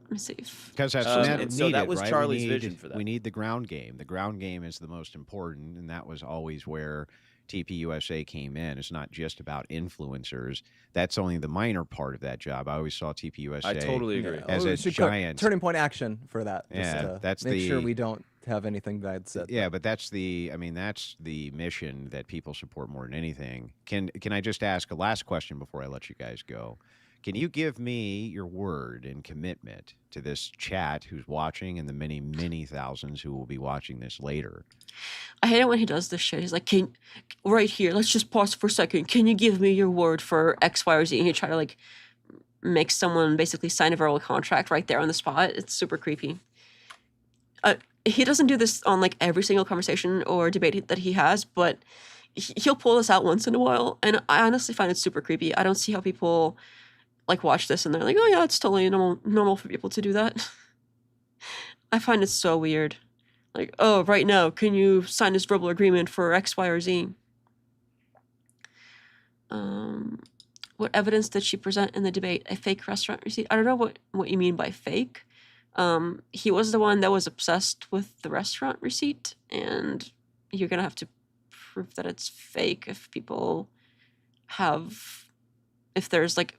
me see. Because that's and so that needed, was right? Charlie's vision for that. We need the ground game. The ground game is the most important, and that was always where TPUSA came in. It's not just about influencers. That's only the minor part of that job. I always saw TPUSA. I totally agree. As we a should cut giant- turning point action for that. Just Yeah, to that's make sure the- we don't have anything bad said. Yeah, but that's the mission that people support more than anything. Can I just ask a last question before I let you guys go? Can you give me your word and commitment to this chat who's watching and the many, many thousands who will be watching this later? I hate it when he does this shit. He's like, right here, let's just pause for a second. Can you give me your word for X, Y, or Z? And he try to like make someone basically sign a verbal contract right there on the spot. It's super creepy. He doesn't do this on like every single conversation or debate that he has, but he'll pull this out once in a while. And I honestly find it super creepy. I don't see how people like watch this and they're like, oh yeah, it's totally normal for people to do that. I find it so weird. Like, oh, right now, can you sign this verbal agreement for X, Y, or Z? What evidence did she present in the debate? A fake restaurant receipt? I don't know what you mean by fake. He was the one that was obsessed with the restaurant receipt, and you're gonna have to prove that it's fake if there's like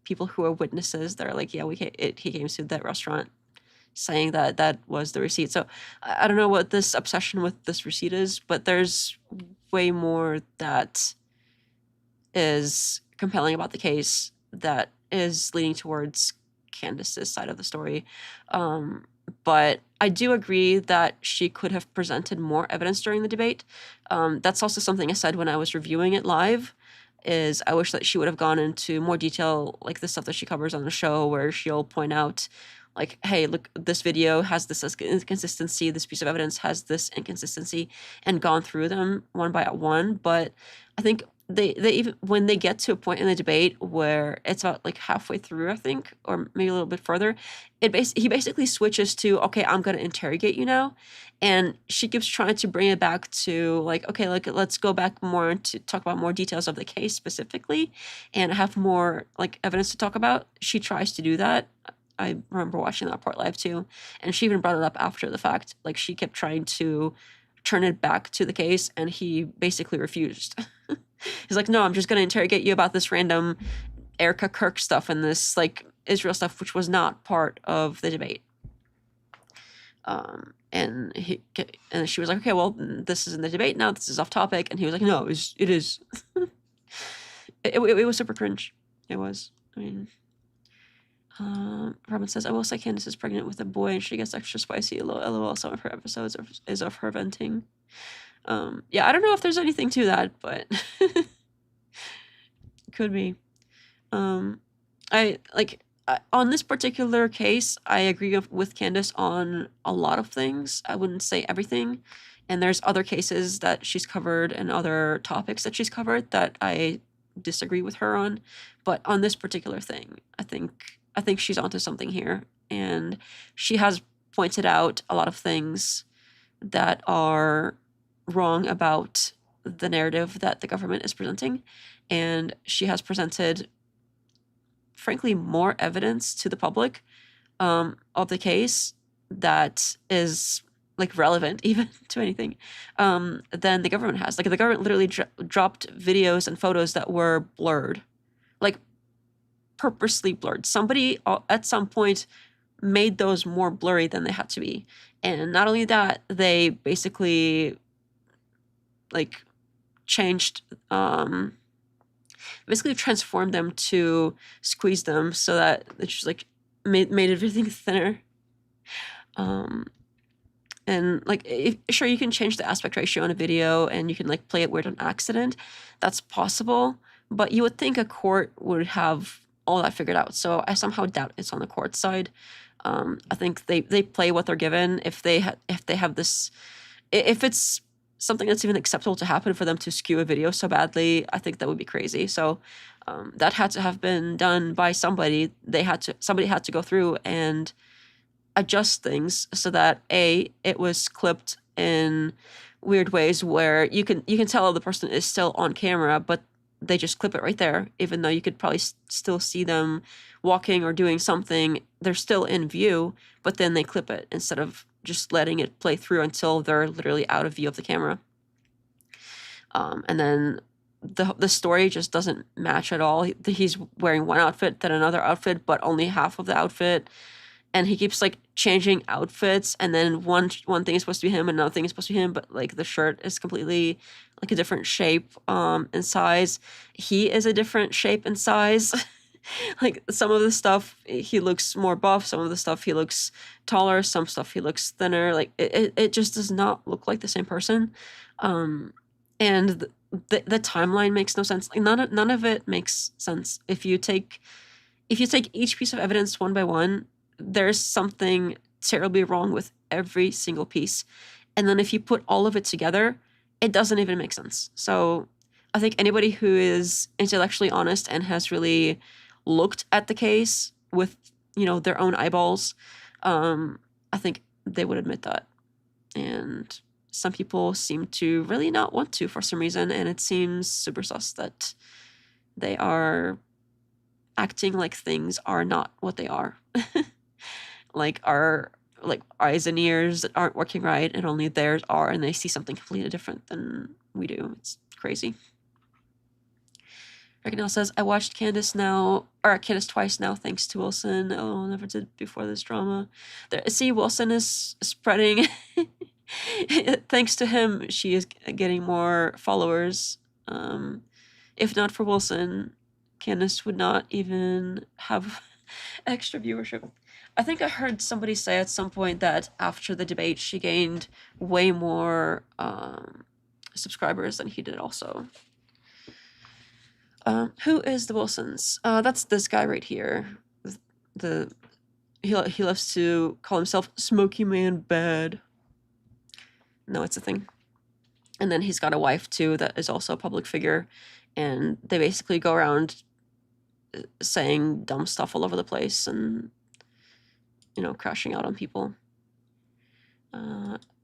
people who are witnesses that are like, yeah, he came to that restaurant saying that was the receipt. So I don't know what this obsession with this receipt is, but there's way more that is compelling about the case that is leaning towards Candace's side of the story. But I do agree that she could have presented more evidence during the debate. That's also something I said when I was reviewing it live, is I wish that she would have gone into more detail, like the stuff that she covers on the show, where she'll point out, like, hey, look, this video has this inconsistency, this piece of evidence has this inconsistency, and gone through them one by one. But I think they even, when they get to a point in the debate where it's about like halfway through, I think, or maybe a little bit further, he basically switches to, okay, I'm going to interrogate you now. And she keeps trying to bring it back to like, okay, like let's go back more to talk about more details of the case specifically and have more like evidence to talk about. She tries to do that. I remember watching that part live too. And she even brought it up after the fact. Like she kept trying to turn it back to the case and he basically refused. He's like, no, I'm just going to interrogate you about this random Erica Kirk stuff and this like Israel stuff, which was not part of the debate. And she was like, okay, well, this is in the debate now. This is off topic. And he was like, no, it is. it was super cringe. It was. I mean, Robin says, I will say Candace is pregnant with a boy and she gets extra spicy. LOL, some of her episodes is of her venting. Yeah, I don't know if there's anything to that, but could be. On this particular case, I agree with Candace on a lot of things. I wouldn't say everything. And there's other cases that she's covered and other topics that she's covered that I disagree with her on. But on this particular thing, I think she's onto something here. And she has pointed out a lot of things that are wrong about the narrative that the government is presenting. And she has presented, frankly, more evidence to the public of the case that is like relevant even to anything than the government has. Like the government literally dropped videos and photos that were blurred, like purposely blurred. Somebody at some point made those more blurry than they had to be. And not only that, they basically like changed, basically transformed them to squeeze them so that it's just like made everything thinner. And like, sure, you can change the aspect ratio on a video and you can like play it weird on accident. That's possible, but you would think a court would have all that figured out. So I somehow doubt it's on the court side. I think they play what they're given. If they have this, if it's something that's even acceptable to happen for them to skew a video so badly, I think that would be crazy. So that had to have been done by somebody. Somebody had to go through and adjust things so that it was clipped in weird ways where you can tell the person is still on camera, but they just clip it right there, even though you could probably still see them walking or doing something. They're still in view, but then they clip it instead of just letting it play through until they're literally out of view of the camera. And then the story just doesn't match at all. He's wearing one outfit, then another outfit, but only half of the outfit. And he keeps like changing outfits, and then one thing is supposed to be him, and another thing is supposed to be him, but like the shirt is completely like a different shape and size. He is a different shape and size. Like some of the stuff he looks more buff, some of the stuff he looks taller, some stuff he looks thinner. Like it just does not look like the same person. And the timeline makes no sense. Like none of it makes sense. If you take each piece of evidence one by one, there's something terribly wrong with every single piece. And then if you put all of it together, it doesn't even make sense. So I think anybody who is intellectually honest and has really looked at the case with, their own eyeballs, I think they would admit that. And some people seem to really not want to for some reason, and it seems super sus that they are acting like things are not what they are. Like our eyes and ears that aren't working right, and only theirs are, and they see something completely different than we do. It's crazy. Reginald says, I watched Candace twice now, thanks to Wilson. Oh, never did before this drama. See, Wilson is spreading. Thanks to him, she is getting more followers. If not for Wilson, Candace would not even have extra viewership. I think I heard somebody say at some point that after the debate, she gained way more subscribers than he did also. Who is the Wilsons? That's this guy right here. He loves to call himself Smoky Man Bad. No, it's a thing. And then he's got a wife too that is also a public figure, and they basically go around saying dumb stuff all over the place and crashing out on people.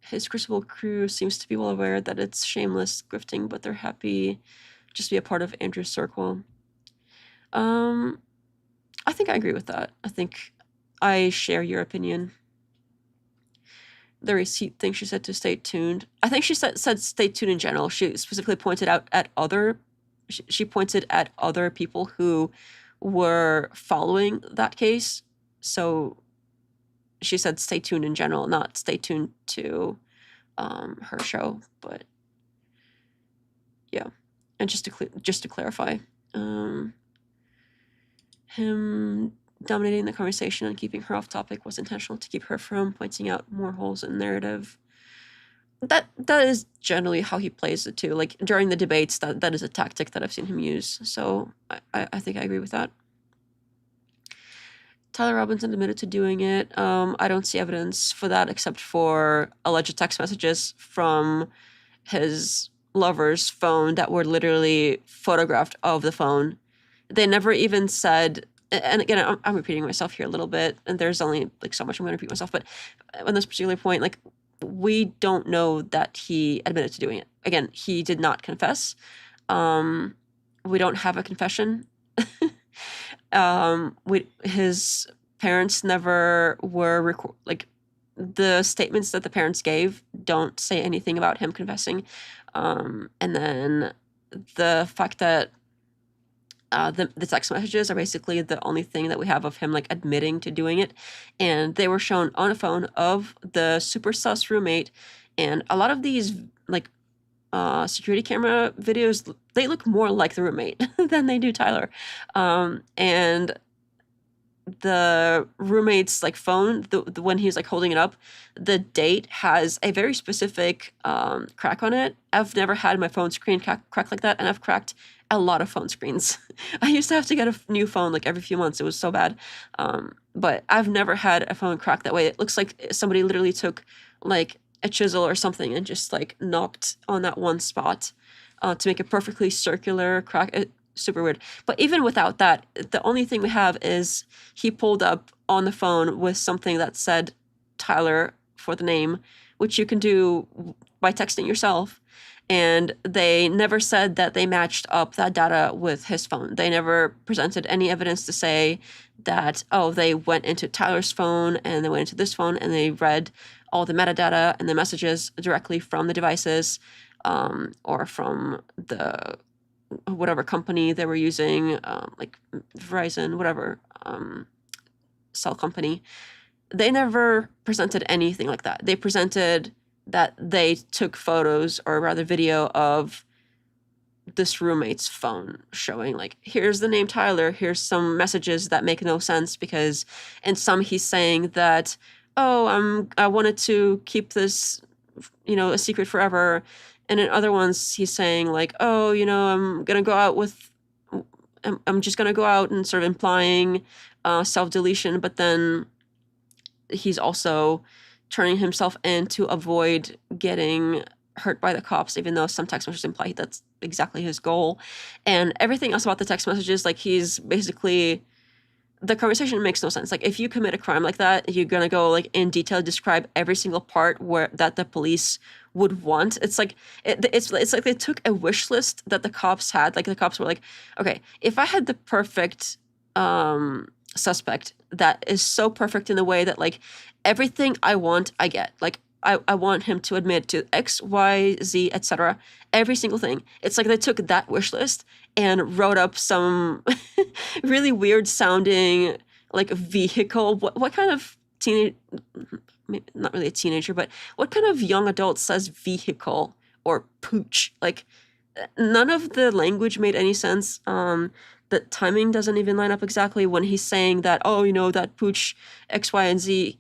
His Crucible crew seems to be well aware that it's shameless grifting, but they're happy just to be a part of Andrew's circle. I think I agree with that. I think I share your opinion. The receipt thing, she said to stay tuned. I think she said stay tuned in general. She specifically pointed out at other people who were following that case. So she said stay tuned in general, not stay tuned to her show. But yeah, and just to clarify, him dominating the conversation and keeping her off topic was intentional to keep her from pointing out more holes in narrative. That is generally how he plays it too. Like during the debates, that is a tactic that I've seen him use. So I think I agree with that. Tyler Robinson admitted to doing it. I don't see evidence for that except for alleged text messages from his lover's phone that were literally photographed of the phone. They never even said, and again, I'm repeating myself here a little bit, and there's only like so much I'm going to repeat myself, but on this particular point, like we don't know that he admitted to doing it. Again, he did not confess. We don't have a confession. His parents never were the statements that the parents gave don't say anything about him confessing. And then the fact that the text messages are basically the only thing that we have of him like admitting to doing it, and they were shown on a phone of the super sus roommate. And a lot of these like security camera videos, they look more like the roommate than they do Tyler. And the roommate's like phone, the when he's like holding it up, the date has a very specific crack on it. I've never had my phone screen crack like that, and I've cracked a lot of phone screens. I used to have to get a new phone like every few months. It was so bad. But I've never had a phone crack that way. It looks like somebody literally took like a chisel or something and just like knocked on that one spot to make a perfectly circular crack. Super weird. But even without that, the only thing we have is he pulled up on the phone with something that said Tyler for the name, which you can do by texting yourself. And they never said that they matched up that data with his phone. They never presented any evidence to say that, oh, they went into Tyler's phone and they went into this phone and they read all the metadata and the messages directly from the devices. or from the whatever company they were using, like Verizon, whatever cell company. They never presented anything like that. They presented that they took photos, or rather video, of this roommate's phone showing like, here's the name Tyler, here's some messages that make no sense, because in some he's saying that, oh, I wanted to keep this, a secret forever. And in other ones he's saying like, oh, I'm just gonna go out, and sort of implying self-deletion, but then he's also turning himself in to avoid getting hurt by the cops, even though some text messages imply that's exactly his goal. And everything else about the text messages, like, he's basically, the conversation makes no sense. Like, if you commit a crime like that, you're gonna go like in detail describe every single part that the police would want. It's like it's like they took a wish list that the cops had. Like, the cops were like, okay, if I had the perfect suspect that is so perfect in the way that like everything I want I get, like I want him to admit to X, Y, Z, etc. Every single thing. It's like they took that wish list and wrote up some really weird sounding like vehicle. What kind of teenage, not really a teenager, but what kind of young adult says vehicle or pooch? Like, none of the language made any sense. The timing doesn't even line up exactly when he's saying that, oh, that pooch X, Y, and Z,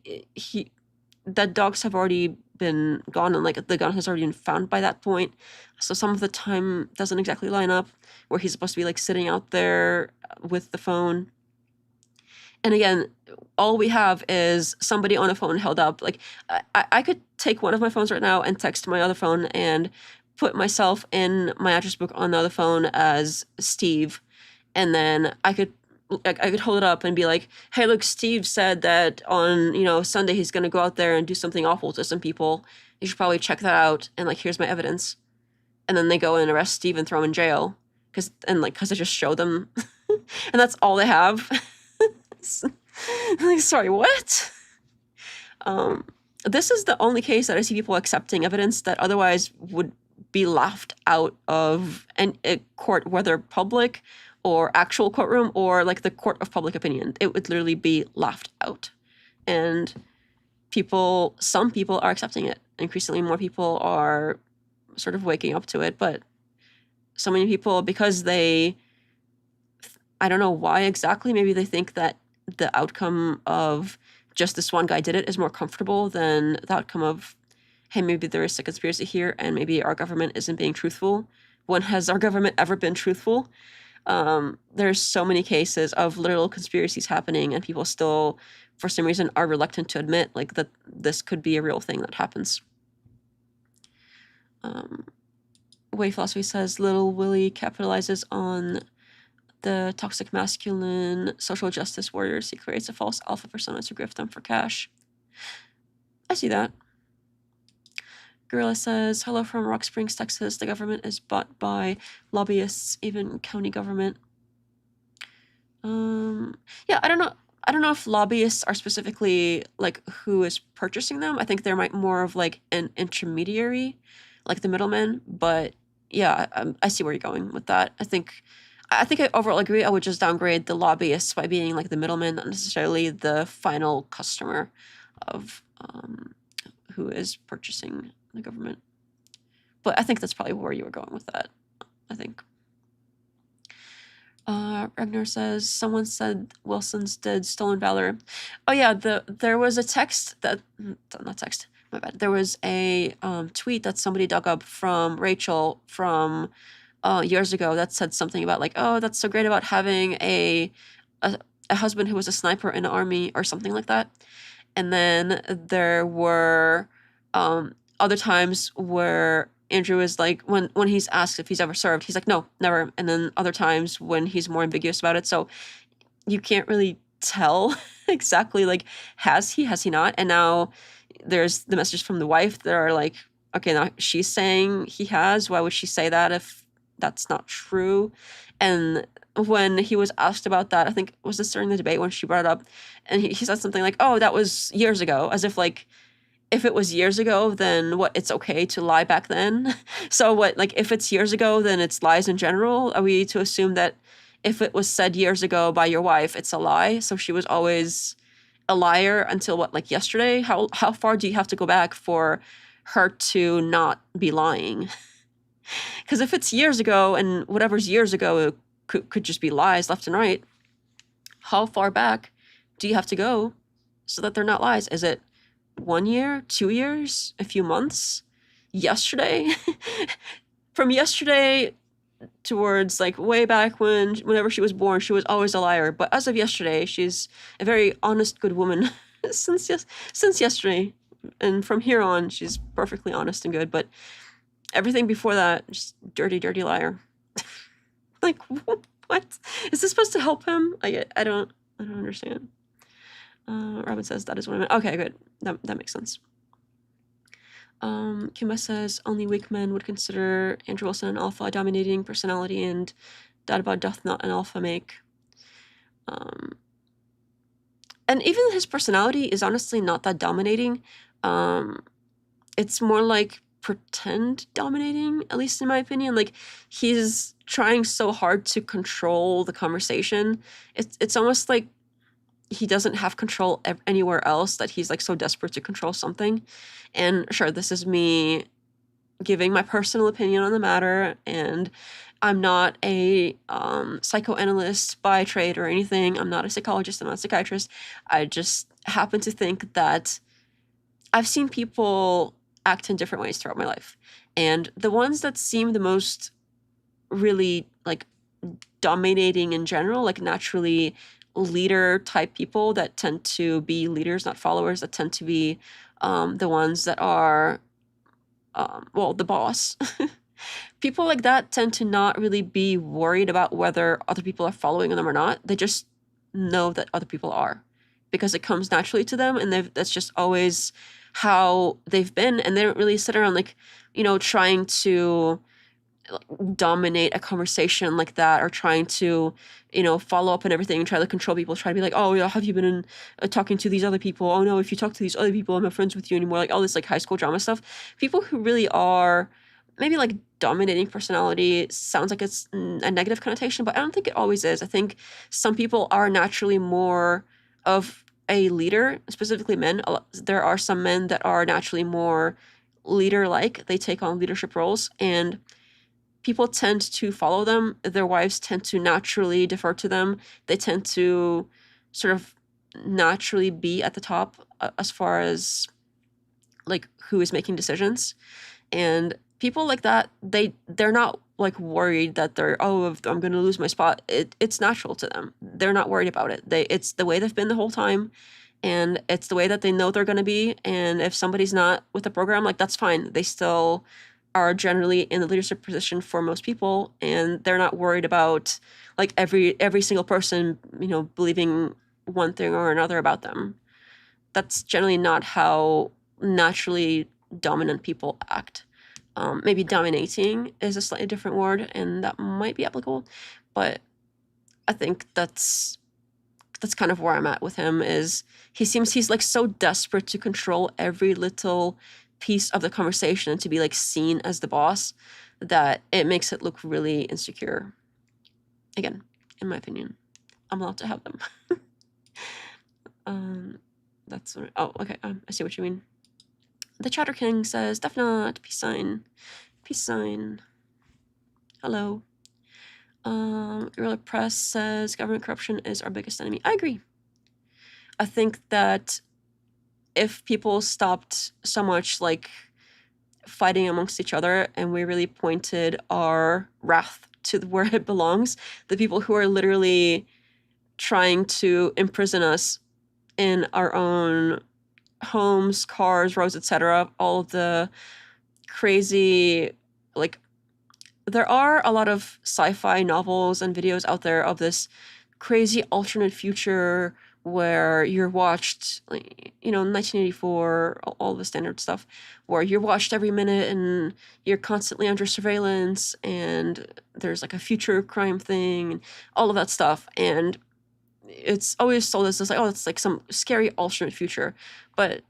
that dogs have already been gone, and like the gun has already been found by that point. So some of the time doesn't exactly line up where he's supposed to be like sitting out there with the phone. And again, all we have is somebody on a phone held up. Like, I could take one of my phones right now and text my other phone and put myself in my address book on the other phone as Steve. And then I could hold it up and be like, hey, look, Steve said that on, Sunday he's going to go out there and do something awful to some people. You should probably check that out. And like, here's my evidence. And then they go and arrest Steve and throw him in jail. Cause I just show them. And that's all they have. Like, sorry, what? This is the only case that I see people accepting evidence that otherwise would be laughed out of a court, whether public or actual courtroom or like the court of public opinion. It would literally be laughed out. And some people are accepting it. Increasingly more people are sort of waking up to it, but so many people, because I don't know why exactly, maybe they think that the outcome of just this one guy did it is more comfortable than the outcome of, hey, maybe there is a conspiracy here and maybe our government isn't being truthful. When has our government ever been truthful? There's so many cases of literal conspiracies happening, and people still, for some reason, are reluctant to admit like that this could be a real thing that happens. Way Philosophy says Little Willie capitalizes on the toxic masculine social justice warriors. He creates a false alpha persona to grift them for cash. I see that. Gorilla says, hello from Rock Springs, Texas. The government is bought by lobbyists, even county government. Yeah, I don't know if lobbyists are specifically like who is purchasing them. I think they're more of like an intermediary, like the middleman. But yeah, I see where you're going with that. I think I overall agree. I would just downgrade the lobbyists by being like the middleman, not necessarily the final customer of who is purchasing the government. But I think that's probably where you were going with that, I think. Ragnar says, someone said Wilson's did Stolen Valor. Oh yeah, there was a text that, not text, my bad. There was a tweet that somebody dug up from Rachel from years ago that said something about like, oh, that's so great about having a husband who was a sniper in the army or something like that. And then there were other times where Andrew is like, when he's asked if he's ever served, he's like, no, never. And then other times when he's more ambiguous about it. So you can't really tell exactly like, has he not? And now there's the messages from the wife that are like, okay, now she's saying he has. Why would she say that if that's not true? And when he was asked about that, I think was this during the debate when she brought it up, and he said something like, oh, that was years ago, as if like if it was years ago, then what, it's okay to lie back then? So what, like, if it's years ago, then it's lies in general? Are we to assume that if it was said years ago by your wife, it's a lie? So she was always a liar until what, like yesterday? How far do you have to go back for her to not be lying? Because if it's years ago and whatever's years ago it could just be lies left and right, how far back do you have to go so that they're not lies? Is it 1 year, 2 years, a few months, yesterday? From yesterday towards like way back whenever she was born, she was always a liar. But as of yesterday, she's a very honest, good woman since yesterday. And from here on, she's perfectly honest and good. But everything before that, just dirty, dirty liar. Like, what? Is this supposed to help him? I don't understand. Robin says that is what I meant. Okay, good. That makes sense. Kimba says only weak men would consider Andrew Wilson an alpha, dominating personality, and Dadaba doth not an alpha make. And even his personality is honestly not that dominating. It's more like pretend dominating, at least in my opinion. Like, he's trying so hard to control the conversation. It's almost like he doesn't have control anywhere else, that he's like so desperate to control something. And sure, this is me giving my personal opinion on the matter, and I'm not a psychoanalyst by trade or anything. I'm not a psychologist. I'm not a psychiatrist. I just happen to think that I've seen people act in different ways throughout my life. And the ones that seem the most really like dominating in general, like naturally leader type people that tend to be leaders, not followers, that tend to be the ones that are, the boss. People like that tend to not really be worried about whether other people are following them or not. They just know that other people are, because it comes naturally to them, and that's just always how they've been. And they don't really sit around like, trying to dominate a conversation like that, or trying to, follow up and everything and try to control people, try to be like, oh, have you been talking to these other people? Oh no, if you talk to these other people, I'm not friends with you anymore. Like all this like high school drama stuff. People who really are maybe like dominating personality sounds like it's a negative connotation, but I don't think it always is. I think some people are naturally more of a leader, specifically men. There are some men that are naturally more leader-like. They take on leadership roles, and people tend to follow them. Their wives tend to naturally defer to them. They tend to sort of naturally be at the top as far as like who is making decisions. And people like that, they're not like worried that if I'm going to lose my spot. It's natural to them. They're not worried about it. It's the way they've been the whole time, and it's the way that they know they're going to be. And if somebody's not with the program, like that's fine. They still are generally in the leadership position for most people, and they're not worried about like every single person, believing one thing or another about them. That's generally not how naturally dominant people act. Maybe dominating is a slightly different word, and that might be applicable, but I think that's kind of where I'm at with him. Is he's like so desperate to control every little piece of the conversation and to be like seen as the boss that it makes it look really insecure. Again, in my opinion, I'm allowed to have them. That's what, okay. I see what you mean. The Chatter King says, "Def not, peace sign, peace sign. Hello." Guerrilla Press says, "Government corruption is our biggest enemy." I agree. I think that if people stopped so much like fighting amongst each other, and we really pointed our wrath to where it belongs, the people who are literally trying to imprison us in our own homes, cars, roads, etc., all of the crazy, like, there are a lot of sci-fi novels and videos out there of this crazy alternate future where you're watched, like, 1984, all the standard stuff, where you're watched every minute and you're constantly under surveillance, and there's like a future crime thing and all of that stuff. And it's always sold as this, like, oh, it's like some scary alternate future. But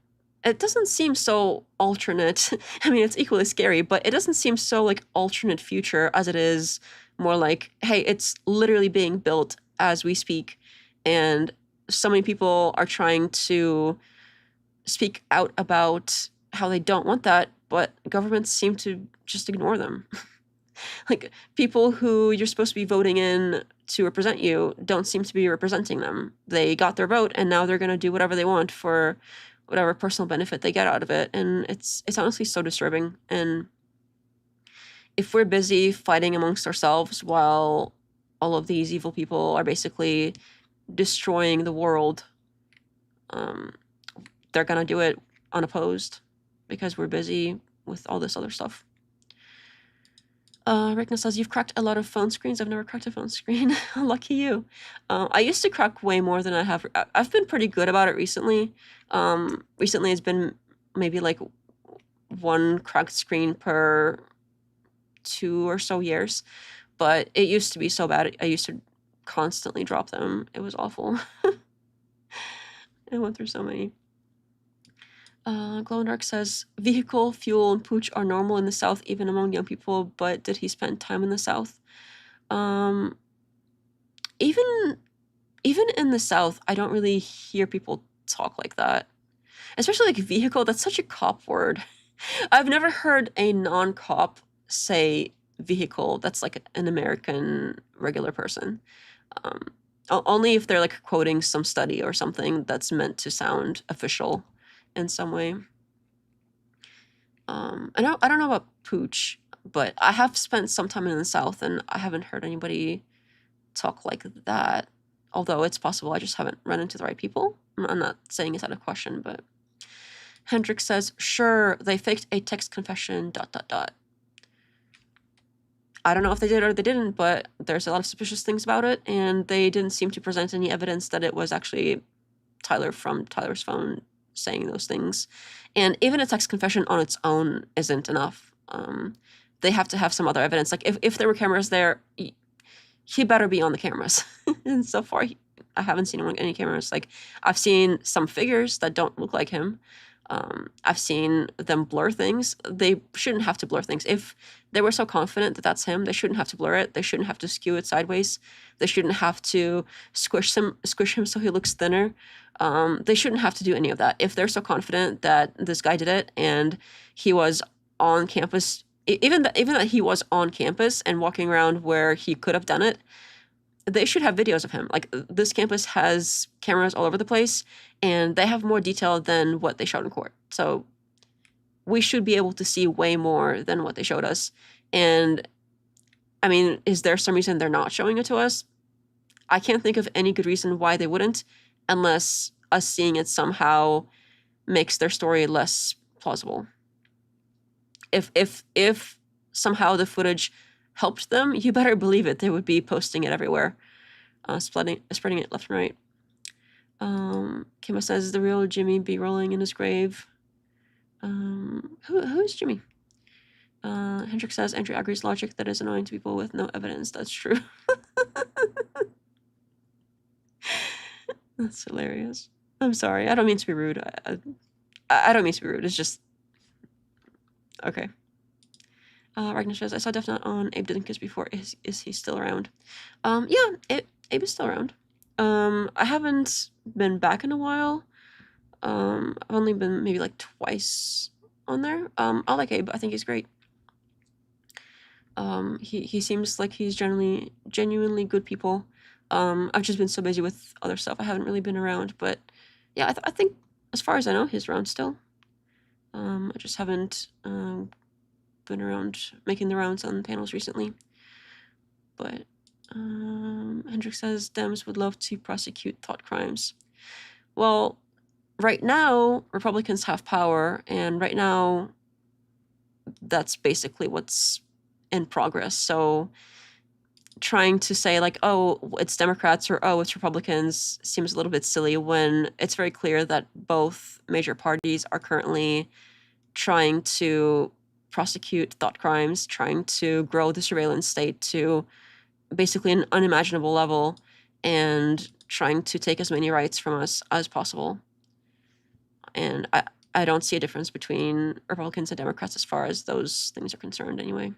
it doesn't seem so alternate. I mean, it's equally scary, but it doesn't seem so like alternate future as it is more like, hey, it's literally being built as we speak. And so many people are trying to speak out about how they don't want that, but governments seem to just ignore them. Like, people who you're supposed to be voting in to represent you don't seem to be representing them. They got their vote, and now they're going to do whatever they want for whatever personal benefit they get out of it. And it's honestly so disturbing. And if we're busy fighting amongst ourselves while all of these evil people are basically destroying the world, they're going to do it unopposed because we're busy with all this other stuff. Rickna says, you've cracked a lot of phone screens. I've never cracked a phone screen. Lucky you. I used to crack way more than I have. I've been pretty good about it recently. Recently it's been maybe like one cracked screen per 2 or so years. But it used to be so bad. I used to constantly drop them. It was awful. I went through so many. Glow in Dark says, vehicle, fuel, and pooch are normal in the South, even among young people, but did he spend time in the South? Even in the South, I don't really hear people talk like that. Especially like vehicle, that's such a cop word. I've never heard a non-cop say vehicle that's like an American regular person. Only if they're like quoting some study or something that's meant to sound official in some way. I don't know about pooch, but I have spent some time in the South and I haven't heard anybody talk like that. Although it's possible I just haven't run into the right people. I'm not saying it's out of question, but Hendrik says, sure, they faked a text confession, ... I don't know if they did or they didn't, but there's a lot of suspicious things about it, and they didn't seem to present any evidence that it was actually Tyler from Tyler's phone saying those things. And even a text confession on its own isn't enough. They have to have some other evidence. Like, if there were cameras there, he better be on the cameras. And so far, I haven't seen him on any cameras. Like, I've seen some figures that don't look like him. I've seen them blur things. They shouldn't have to blur things. If they were so confident that that's him, they shouldn't have to blur it. They shouldn't have to skew it sideways. They shouldn't have to squish him so he looks thinner. They shouldn't have to do any of that. If they're so confident that this guy did it and he was on campus, even that he was on campus and walking around where he could have done it, they should have videos of him. Like, this campus has cameras all over the place, and they have more detail than what they showed in court. So we should be able to see way more than what they showed us. And I mean, is there some reason they're not showing it to us? I can't think of any good reason why they wouldn't, unless us seeing it somehow makes their story less plausible. If somehow the footage helped them, you better believe it. They would be posting it everywhere, spreading it left and right. Kima says, the real Jimmy be rolling in his grave. Who is Jimmy? Hendrik says, Andrew agrees logic that is annoying to people with no evidence. That's true. That's hilarious. I'm sorry. I don't mean to be rude. I don't mean to be rude. It's just... Okay. Ragnar says, I saw Defnut on Abe Dinkins before. Is he still around? Yeah, Abe is still around. I haven't been back in a while. I've only been maybe like twice on there. I like Abe. I think he's great. He seems like he's genuinely good people. I've just been so busy with other stuff. I haven't really been around, but yeah, I think as far as I know, he's around still. I just haven't been around making the rounds on panels recently. But Hendrik says Dems would love to prosecute thought crimes. Well, right now Republicans have power, and right now that's basically what's in progress. So trying to say like, oh, it's Democrats or oh, it's Republicans seems a little bit silly when it's very clear that both major parties are currently trying to prosecute thought crimes, trying to grow the surveillance state to basically an unimaginable level, and trying to take as many rights from us as possible. And I I don't see a difference between Republicans and Democrats as far as those things are concerned anyway.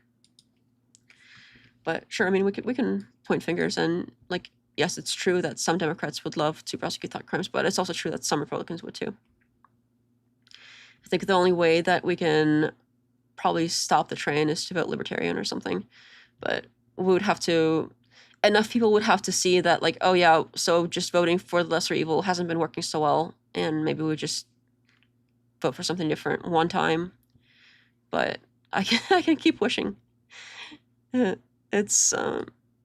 But sure, I mean, we can point fingers and, like, yes, it's true that some Democrats would love to prosecute thought crimes, but it's also true that some Republicans would too. I think the only way that we can probably stop the train is to vote libertarian or something. But we would have to, enough people would have to see that, like, oh yeah, so just voting for the lesser evil hasn't been working so well, and maybe we just vote for something different one time. But I can keep wishing. It's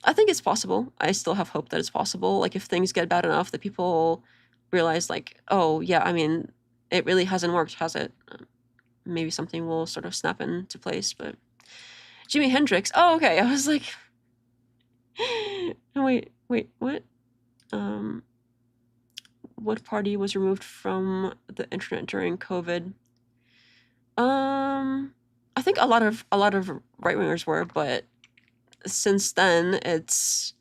I think it's possible. I still have hope that it's possible. Like, if things get bad enough that people realize, like, oh yeah, I mean, it really hasn't worked, has it? Maybe something will sort of snap into place. But Jimi Hendrix. Oh, okay. I was like, wait, what? What party was removed from the internet during COVID? I think a lot of right wingers were, but since then it's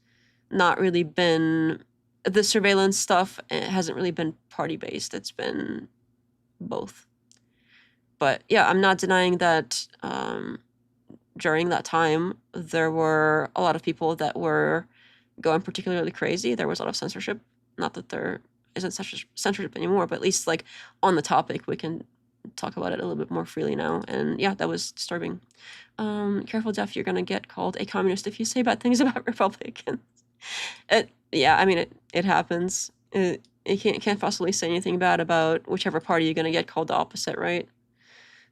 not really been, the surveillance stuff. It hasn't really been party based. It's been both. But yeah, I'm not denying that during that time there were a lot of people that were going particularly crazy. There was a lot of censorship. Not that there isn't such censorship anymore, but at least, like, on the topic we can talk about it a little bit more freely now. And yeah, that was disturbing. Careful, Jeff, you're gonna get called a communist if you say bad things about Republicans. Yeah, I mean, it happens. You can't possibly say anything bad about whichever party, you're gonna get called the opposite, right?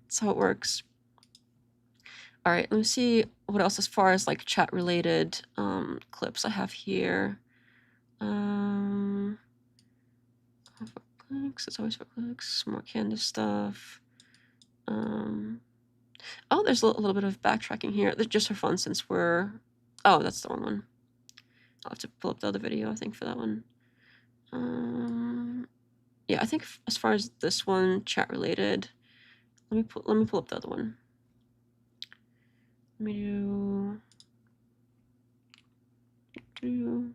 That's how it works. All right, let me see what else as far as, like, chat related clips I have here. Clicks, it's always for clicks. More Candace stuff. Oh, there's a little bit of backtracking here. Just for fun, since we're... Oh, that's the wrong one. I'll have to pull up the other video, I think, for that one. Yeah, I think as far as this one, chat related, let me pull up the other one. Let me do...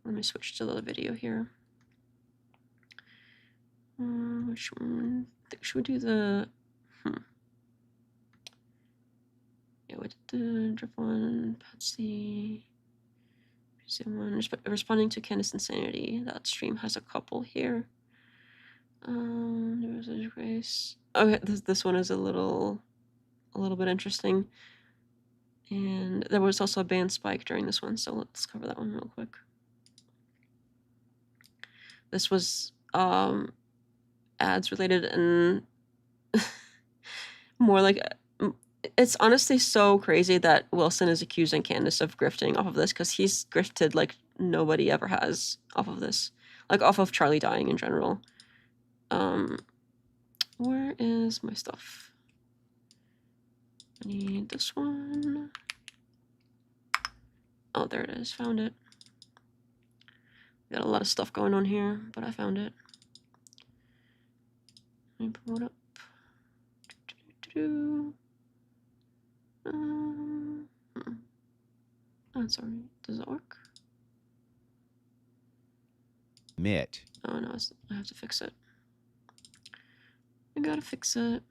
Let me switch to the other video here. Which one? I think should we do the... Yeah, what did the drip one? Patsy... one. Responding to Candace Insanity. That stream has a couple here. There was a race. Okay, this one is a little bit interesting. And there was also a band spike during this one, so let's cover that one real quick. This was ads related and more like, it's honestly so crazy that Wilson is accusing Candace of grifting off of this, because he's grifted like nobody ever has off of this, like off of Charlie dying in general. Where is my stuff? I need this one. Oh, there it is. Found it. Got a lot of stuff going on here, but I found it. Let me pull it up. Oh, sorry. Does it work? Admit. Oh no, I have to fix it. I gotta fix it.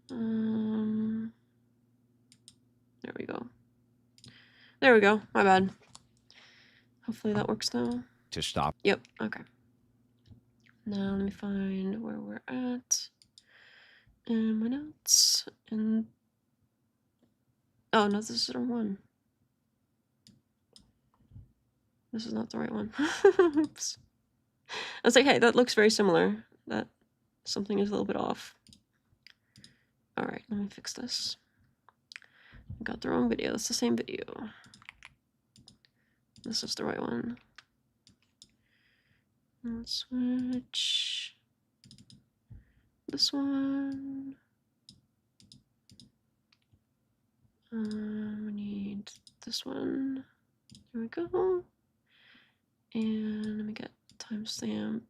There we go. There we go. My bad. Hopefully that works now. To stop. Yep. Okay. Now let me find where we're at in my notes. And oh no, this is the wrong one. This is not the right one. Oops. I was like, hey, that looks very similar. That something is a little bit off. All right, let me fix this. I got the wrong video. That's the same video. This is the right one. Let's switch this one. We need this one. There we go. And let me get timestamp.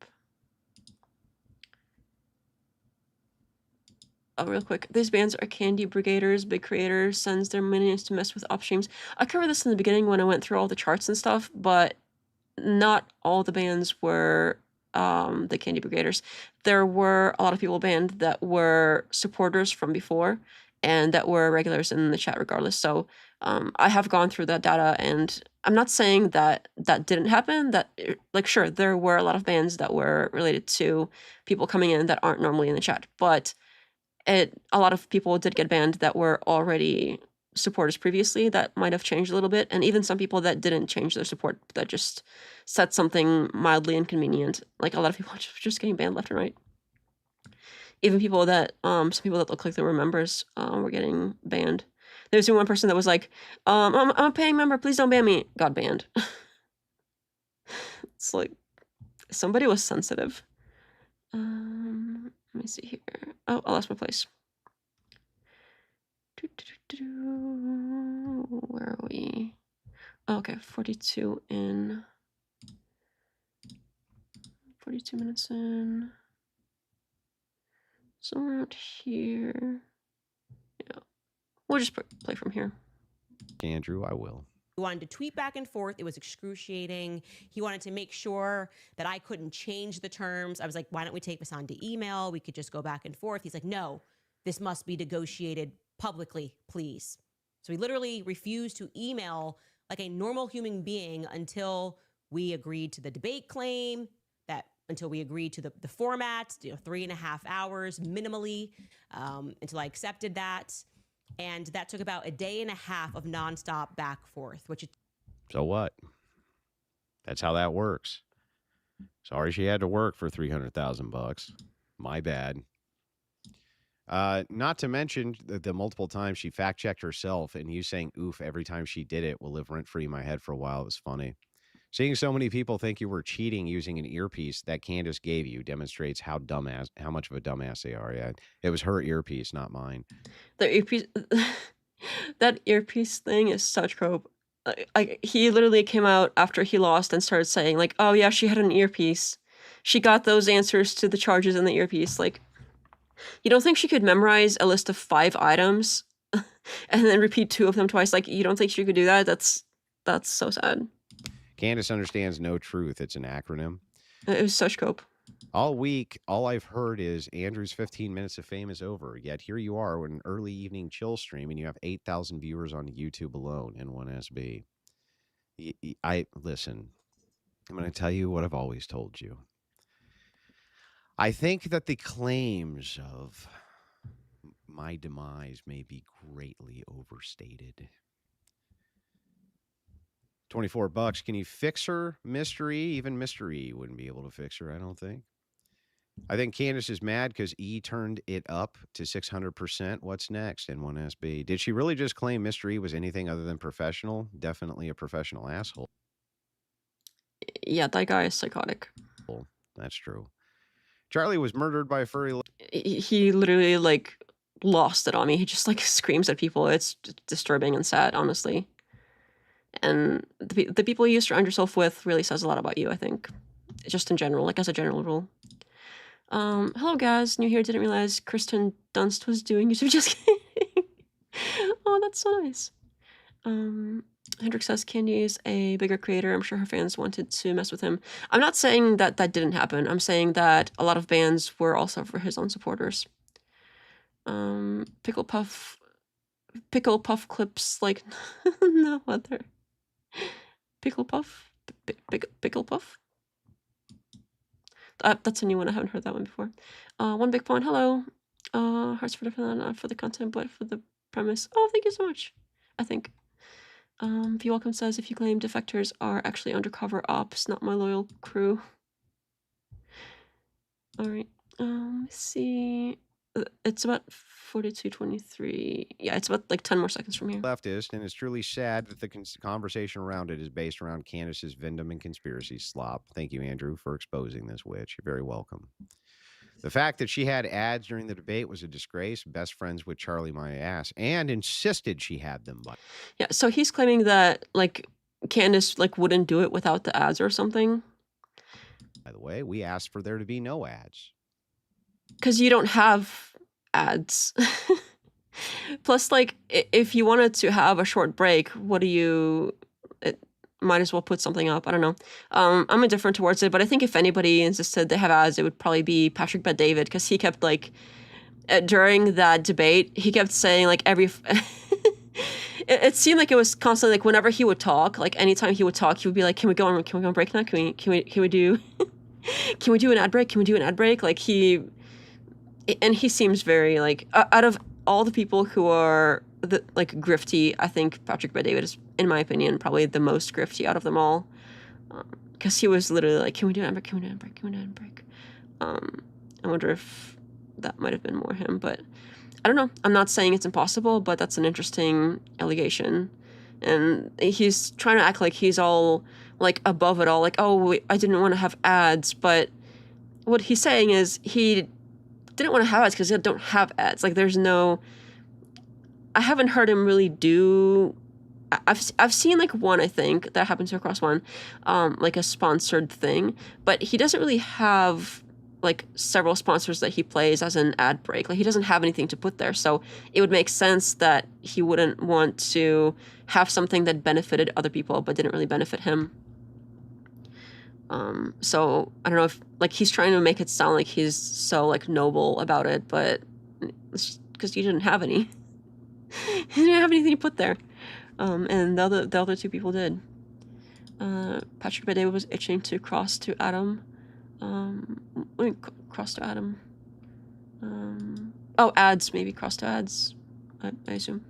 real quick. These bands are candy brigaders. Big creators sends their minions to mess with upstreams. I covered this in the beginning when I went through all the charts and stuff, but not all the bands were the candy brigaders. There were a lot of people banned that were supporters from before and that were regulars in the chat regardless. So I have gone through that data, and I'm not saying that that didn't happen. That, like, sure, there were a lot of bans that were related to people coming in that aren't normally in the chat, but a lot of people did get banned that were already supporters previously that might have changed a little bit, and even some people that didn't change their support, that just said something mildly inconvenient. Like, a lot of people just getting banned left and right. Even people that some people that look like they were members were getting banned. There was one person that was like, I'm a paying member, please don't ban me. Got banned. It's like, somebody was sensitive. Let me see here. Oh, I lost my place. Where are we? Oh, okay, 42 in. 42 minutes in. Somewhere out here. Yeah. We'll just play from here. Andrew, I will. He wanted to tweet back and forth. It was excruciating. He wanted to make sure that I couldn't change the terms. I was like, why don't we take this on to email? We could just go back and forth. He's like, no, this must be negotiated publicly, please. So he literally refused to email like a normal human being until we agreed to the debate claim, until we agreed to the format, 3.5 hours minimally, until I accepted that. And that took about a day and a half of nonstop back forth, So what? That's how that works. Sorry she had to work for $300,000. My bad. Not to mention the multiple times she fact-checked herself, and you saying oof every time she did it will live rent-free in my head for a while. It was funny. Seeing so many people think you were cheating using an earpiece that Candace gave you demonstrates how much of a dumbass they are. Yeah, it was her earpiece, not mine. The earpiece, that earpiece thing is such trope. He literally came out after he lost and started saying like, "Oh yeah, she had an earpiece. She got those answers to the charges in the earpiece." Like, you don't think she could memorize a list of 5 items and then repeat 2 of them twice? Like, you don't think she could do that? That's so sad. Candace understands no truth. It's an acronym. It was such cope. All week, all I've heard is Andrew's 15 minutes of fame is over. Yet here you are with an early evening chill stream, and you have 8,000 viewers on YouTube alone in 1SB. Listen, I'm going to tell you what I've always told you. I think that the claims of my demise may be greatly overstated. $24. Can you fix her? Mystery? Even Mystery wouldn't be able to fix her, I don't think. I think Candace is mad because E turned it up to 600%. What's next in 1SB? Did she really just claim Mystery was anything other than professional? Definitely a professional asshole. Yeah, that guy is psychotic. That's true. Charlie was murdered by a furry. He literally like lost it on me. He just like screams at people. It's disturbing and sad, honestly. And the people you surround yourself with really says a lot about you, I think. Just in general, like as a general rule. Hello guys, new here, didn't realize Kristen Dunst was doing YouTube. Just kidding. Oh, that's so nice. Hendrik says Candy is a bigger creator. I'm sure her fans wanted to mess with him. I'm not saying that that didn't happen. I'm saying that a lot of bans were also for his own supporters. Pickle Puff clips like no other. Pickle Puff? Pickle Puff? That's a new one. I haven't heard that one before. One Big Pawn, hello. Hearts for not for the content, but for the premise. Oh, thank you so much. I think. V Welcome says, if you claim defectors are actually undercover ops, not my loyal crew. Alright. Let's see. It's about 42:23. Yeah, it's about like 10 more seconds from here. Leftist, and it's truly sad that the conversation around it is based around Candace's Vindom and conspiracy slop. Thank you, Andrew, for exposing this witch. You're very welcome. The fact that she had ads during the debate was a disgrace. Best friends with Charlie my ass, and insisted she had them. Yeah, so he's claiming that like Candace like wouldn't do it without the ads or something. By the way, we asked for there to be no ads. Because you don't have ads. Plus, like, if you wanted to have a short break, might as well put something up. I don't know. I'm indifferent towards it, but I think if anybody insisted they have ads, it would probably be Patrick Bet-David, because he kept, like, during that debate, he kept saying, like, it seemed like it was constantly, like, whenever he would talk, like, anytime he would talk, he would be like, can we go on break now? Can we do can we do an ad break? Can we do an ad break? Like, he seems very, like, out of all the people who are grifty, I think Patrick Bet-David is, in my opinion, probably the most grifty out of them all. Because he was literally like, can we do an ad break? Can we do an ad break? Can we do an ad break? I wonder if that might have been more him, but I don't know. I'm not saying it's impossible, but that's an interesting allegation. And he's trying to act like he's all, like, above it all, like, oh, wait, I didn't want to have ads, but what he's saying is he didn't want to have ads because they don't have ads. Like, I haven't heard him really do. I've seen, like, one, I think, that happened to Across One, like a sponsored thing, but he doesn't really have, like, several sponsors that he plays as an ad break. Like, he doesn't have anything to put there, so it would make sense that he wouldn't want to have something that benefited other people but didn't really benefit him. So I don't know if, like, he's trying to make it sound like he's so, like, noble about it, but it's because he didn't have any. He didn't have anything to put there. And the other two people did. Patrick Bet-David was itching to cross to Adam. Cross to Adam. Ads, maybe cross to ads, I assume.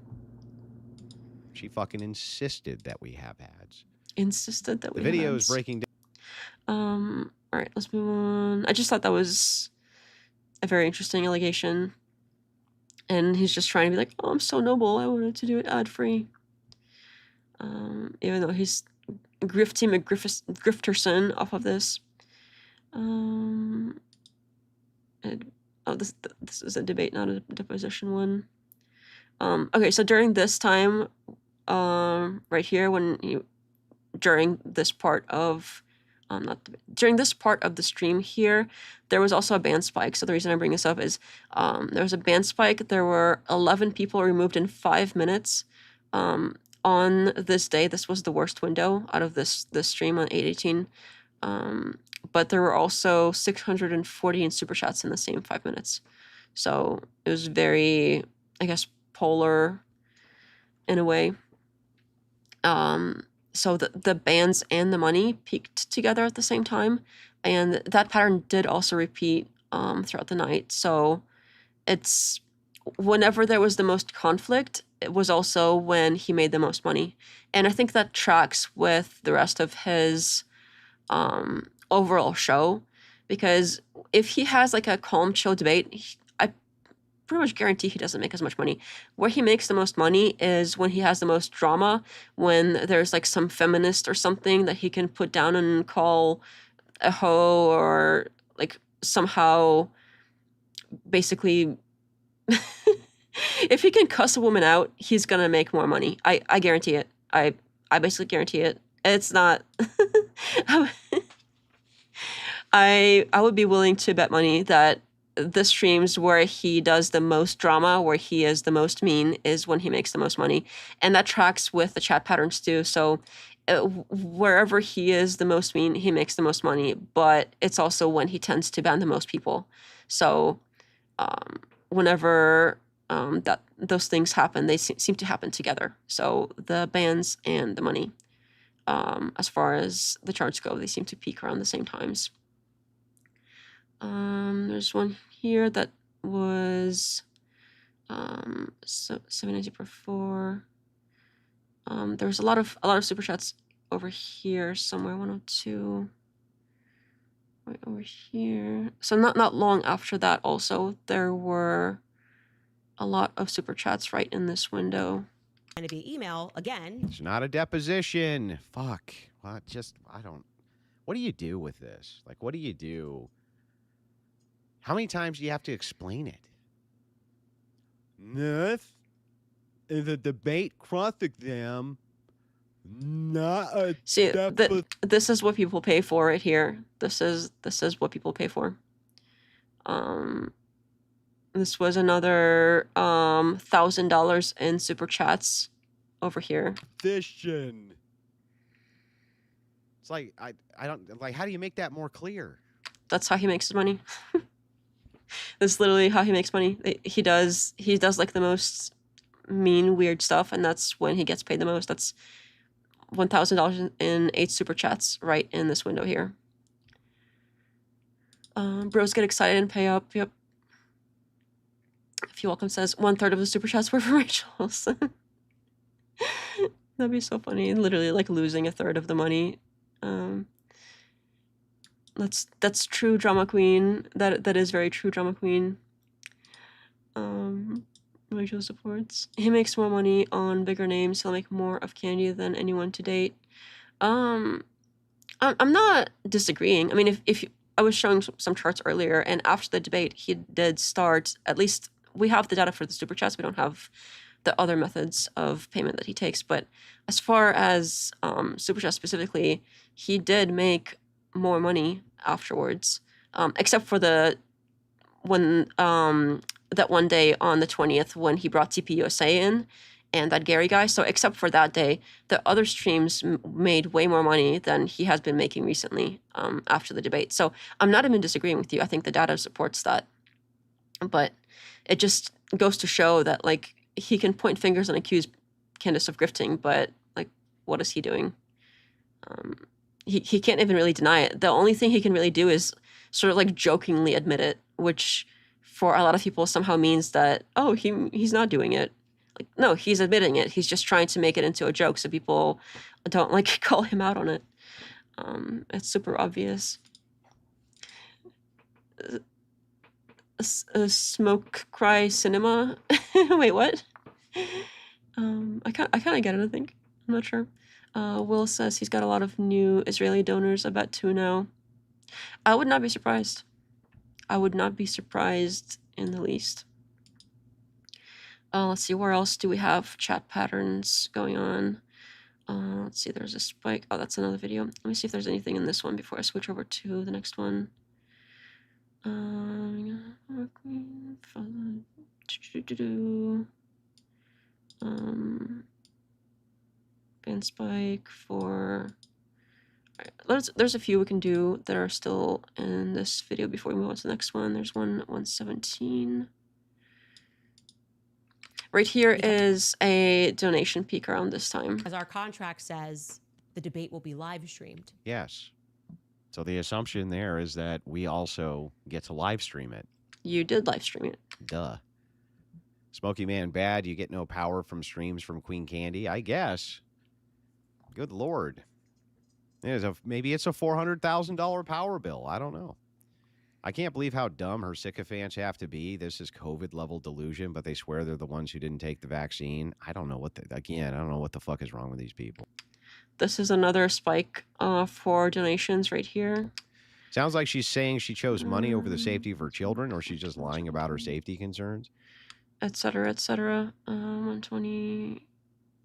She fucking insisted that we have ads. Insisted that we The have video ads. is breaking down. All right, let's move on. I just thought that was a very interesting allegation. And he's just trying to be like, oh, I'm so noble. I wanted to do it ad-free. Even though he's Grifty McGrifterson off of this. This is a debate, not a deposition one. Okay, so during this time, right here, during this part of the stream here, there was also a band spike. So the reason I bring this up is there was a band spike. There were 11 people removed in 5 minutes. On this day, this was the worst window out of this stream on 8/18. But there were also 640 in super chats in the same 5 minutes. So it was very, I guess, polar in a way. So the bans and the money peaked together at the same time. And that pattern did also repeat throughout the night. So it's whenever there was the most conflict, it was also when he made the most money. And I think that tracks with the rest of his overall show, because if he has, like, a calm, chill debate, I pretty much guarantee he doesn't make as much money. Where he makes the most money is when he has the most drama, when there's, like, some feminist or something that he can put down and call a hoe, or, like, somehow basically if he can cuss a woman out, he's gonna make more money. I guarantee it. I basically guarantee it. It's not I would be willing to bet money that the streams where he does the most drama, where he is the most mean, is when he makes the most money. And that tracks with the chat patterns too. So wherever he is the most mean, he makes the most money, but it's also when he tends to ban the most people. So whenever those things happen, they seem to happen together. So the bans and the money, as far as the charts go, they seem to peak around the same times. There's one here that was 790 per 4. There was a lot of super chats over here somewhere. 102 right over here. So not long after that, also there were a lot of super chats right in this window. Going to be email again. It's not a deposition. Fuck. Well, what do you do with this? Like, what do you do? How many times do you have to explain it? Neff is a debate cross-exam, not a See, this is what people pay for right here. This is what people pay for. This was another $1,000 in super chats over here. Vision. It's like I don't like. How do you make that more clear? That's how he makes his money. That's literally how he makes money. He does like the most mean, weird stuff, and that's when he gets paid the most. That's $1,000 in 8 super chats right in this window here. Bros get excited and pay up. Yep. If you welcome says 1/3 of the super chats were for Rachel's. That'd be so funny. Literally like losing 1/3 of the money. That's true, drama queen. That is very true, drama queen. Rachel supports. He makes more money on bigger names. He'll make more of Candy than anyone to date. I'm not disagreeing. I mean, if I was showing some charts earlier, and after the debate, he did start. At least we have the data for the super chats. We don't have the other methods of payment that he takes. But as far as super chats specifically, he did make more money afterwards, except for that one day on the 20th when he brought TPUSA in and that Gary guy. So except for that day, the other streams made way more money than he has been making recently after the debate. So I'm not even disagreeing with you. I think the data supports that. But it just goes to show that, like, he can point fingers and accuse Candace of grifting, but, like, what is he doing? He can't even really deny it. The only thing he can really do is sort of, like, jokingly admit it, which for a lot of people somehow means that, oh, he's not doing it. Like, no, he's admitting it. He's just trying to make it into a joke so people don't, like, call him out on it. It's super obvious. A smoke cry cinema. Wait, what? I kind of get it, I think. I'm not sure. Will says he's got a lot of new Israeli donors, I bet too now. I would not be surprised. I would not be surprised in the least. Let's see, where else do we have chat patterns going on? Let's see, there's a spike. Oh, that's another video. Let me see if there's anything in this one before I switch over to the next one. Band spike for... Alright, there's a few we can do that are still in this video before we move on to the next one. There's one at 117. Right here is a donation peak around this time. As our contract says, the debate will be live streamed. Yes. So the assumption there is that we also get to live stream it. You did live stream it. Duh. Smoky Man bad, you get no power from streams from Queen Candy? I guess. Good Lord. Maybe it's a $400,000 power bill. I don't know. I can't believe how dumb her sycophants have to be. This is COVID level delusion, but they swear they're the ones who didn't take the vaccine. I don't know what the fuck is wrong with these people. This is another spike for donations right here. Sounds like she's saying she chose money over the safety of her children, or she's just lying about her safety concerns. Etc. etc. 120.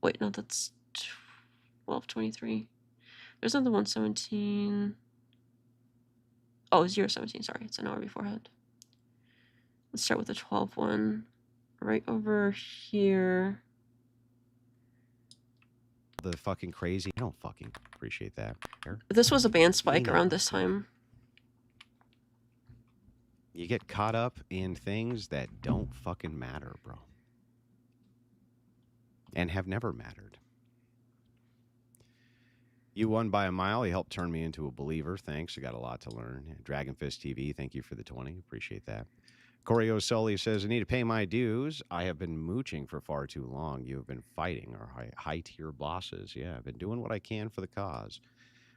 Wait, no, that's 1223. There's another 117. Oh, 017. Sorry, it's an hour beforehand. Let's start with the 12 one. Right over here. The fucking crazy. I don't fucking appreciate that. This was a band spike around this time. You get caught up in things that don't fucking matter, bro. And have never mattered. You won by a mile. You helped turn me into a believer. Thanks. I got a lot to learn. Dragon Fist TV, thank you for the 20. Appreciate that. Corey O'Sully says, I need to pay my dues. I have been mooching for far too long. You have been fighting our high-tier bosses. Yeah, I've been doing what I can for the cause.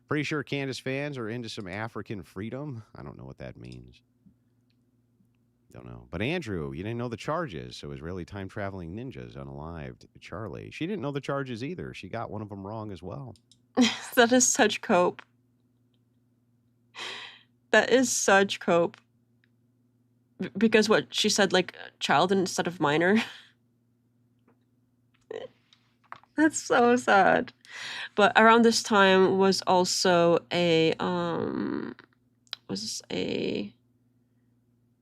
Pretty sure Candace fans are into some African freedom. I don't know what that means. Don't know. But Andrew, you didn't know the charges. So Israeli time-traveling ninjas unalived Charlie. She didn't know the charges either. She got one of them wrong as well. That is such cope. That is such cope. Because what she said, like, child instead of minor. That's so sad. But around this time was also a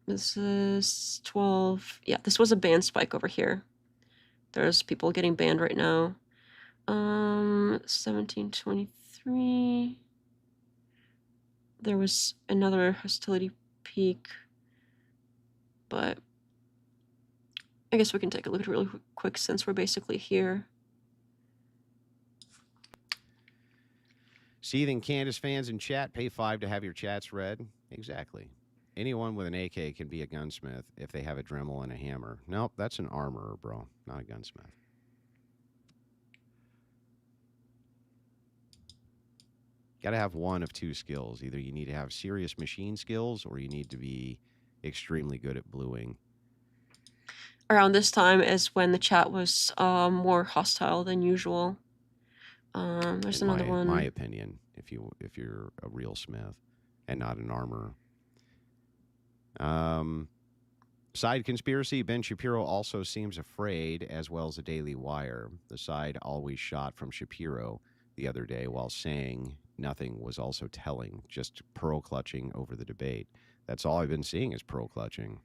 This is 12. Yeah, this was a ban spike over here. There's people getting banned right now. 1723. There was another hostility peak, but I guess we can take a look at it really quick since we're basically here. Seething Candace fans in chat, pay $5 to have your chats read. Exactly. Anyone with an AK can be a gunsmith if they have a Dremel and a hammer. Nope, that's an armorer, bro, not a gunsmith. Got to have one of two skills. Either you need to have serious machine skills or you need to be extremely good at bluing. Around this time is when the chat was more hostile than usual. There's in another one. My opinion, if you're a real smith and not an armorer. Side conspiracy, Ben Shapiro also seems afraid, as well as the Daily Wire. The side always shot from Shapiro the other day while saying nothing was also telling, just pearl clutching over the debate. That's all I've been seeing is pearl clutching.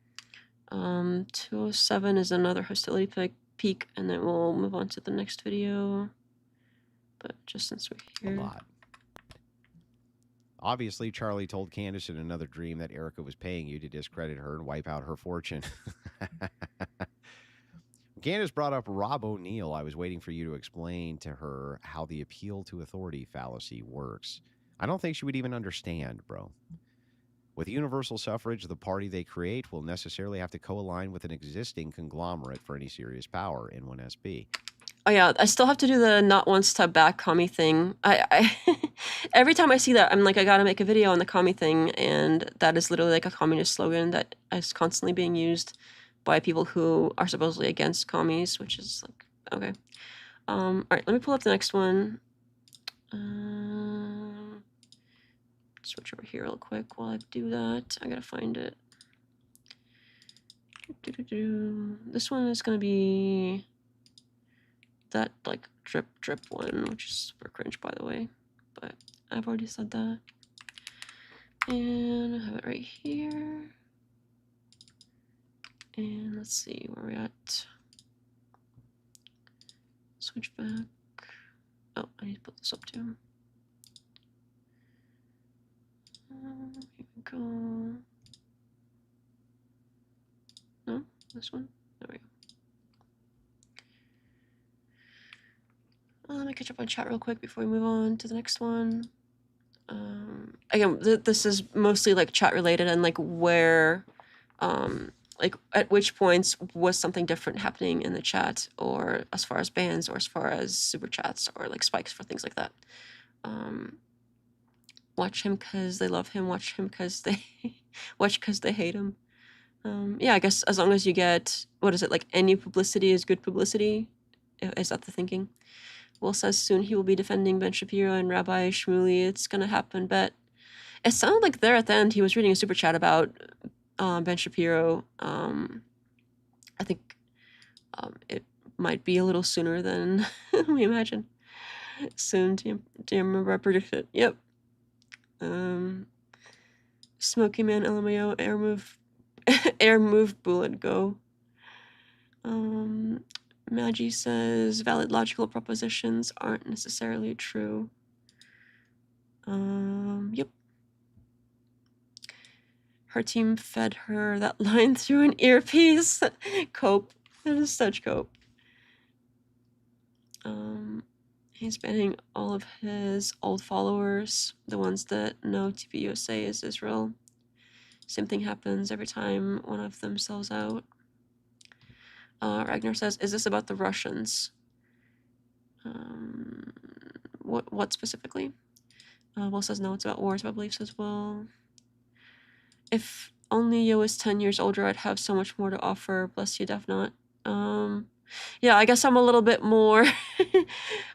207 is another hostility peak, and then we'll move on to the next video. But just since we're here. A lot. Obviously, Charlie told Candace in another dream that Erica was paying you to discredit her and wipe out her fortune. Candace brought up Rob O'Neill. I was waiting for you to explain to her how the appeal to authority fallacy works. I don't think she would even understand, bro. With universal suffrage, the party they create will necessarily have to co-align with an existing conglomerate for any serious power in 1SB. Oh yeah, I still have to do the not one step back commie thing. I every time I see that, I'm like, I gotta make a video on the commie thing, and that is literally like a communist slogan that is constantly being used by people who are supposedly against commies, which is like, okay. All right, let me pull up the next one. Switch over here real quick while I do that. I gotta find it. This one is gonna be that like drip one, which is super cringe, by the way, but I've already said that. And I have it right here. And let's see where we're at. Switch back. Oh, I need to put this up too. Here we go. No, this one. There we go. Let me catch up on chat real quick before we move on to the next one. Again, this is mostly like chat related and like where, like at which points was something different happening in the chat, or as far as bans, or as far as super chats, or like spikes for things like that. Watch him because they love him. Watch him because they watch because they hate him. Yeah, I guess as long as you get, what is it, like any publicity is good publicity. Is that the thinking? Will says soon he will be defending Ben Shapiro and Rabbi Shmuley. It's gonna happen, but it sounded like there at the end he was reading a super chat about Ben Shapiro. I think it might be a little sooner than we imagine. Soon, do you remember I predicted? Yep. Smoky Man, LMAO, air move, bullet, go. Maggie says valid logical propositions aren't necessarily true. Yep. Her team fed her that line through an earpiece. Cope. That is such cope. He's banning all of his old followers, the ones that know TPUSA is Israel. Same thing happens every time one of them sells out. Ragnar says, is this about the Russians? What specifically? Will says, no, it's about wars, about beliefs as well. If only Yo was 10 years older, I'd have so much more to offer. Bless you, Def Not. Yeah, I guess I'm a little bit more...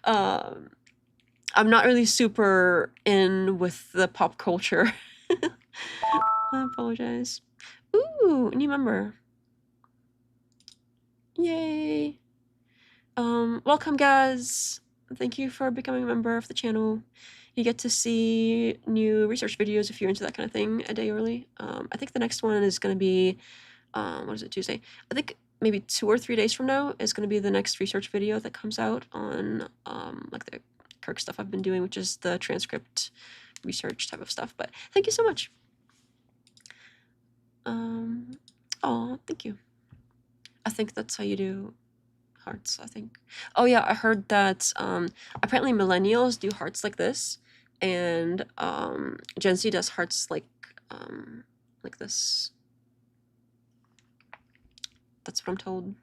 I'm not really super in with the pop culture. I apologize. Ooh, new member. Yay. Welcome, guys. Thank you for becoming a member of the channel. you get to see new research videos if you're into that kind of thing a day early. I think the next one is going to be, what is it, Tuesday? I think maybe 2 or 3 days from now is going to be the next research video that comes out on like the Kirk stuff I've been doing, which is the transcript research type of stuff. But thank you so much. Oh, thank you. I think that's how you do hearts, I think. Oh yeah, I heard that apparently millennials do hearts like this, and Gen Z does hearts like this. That's what I'm told.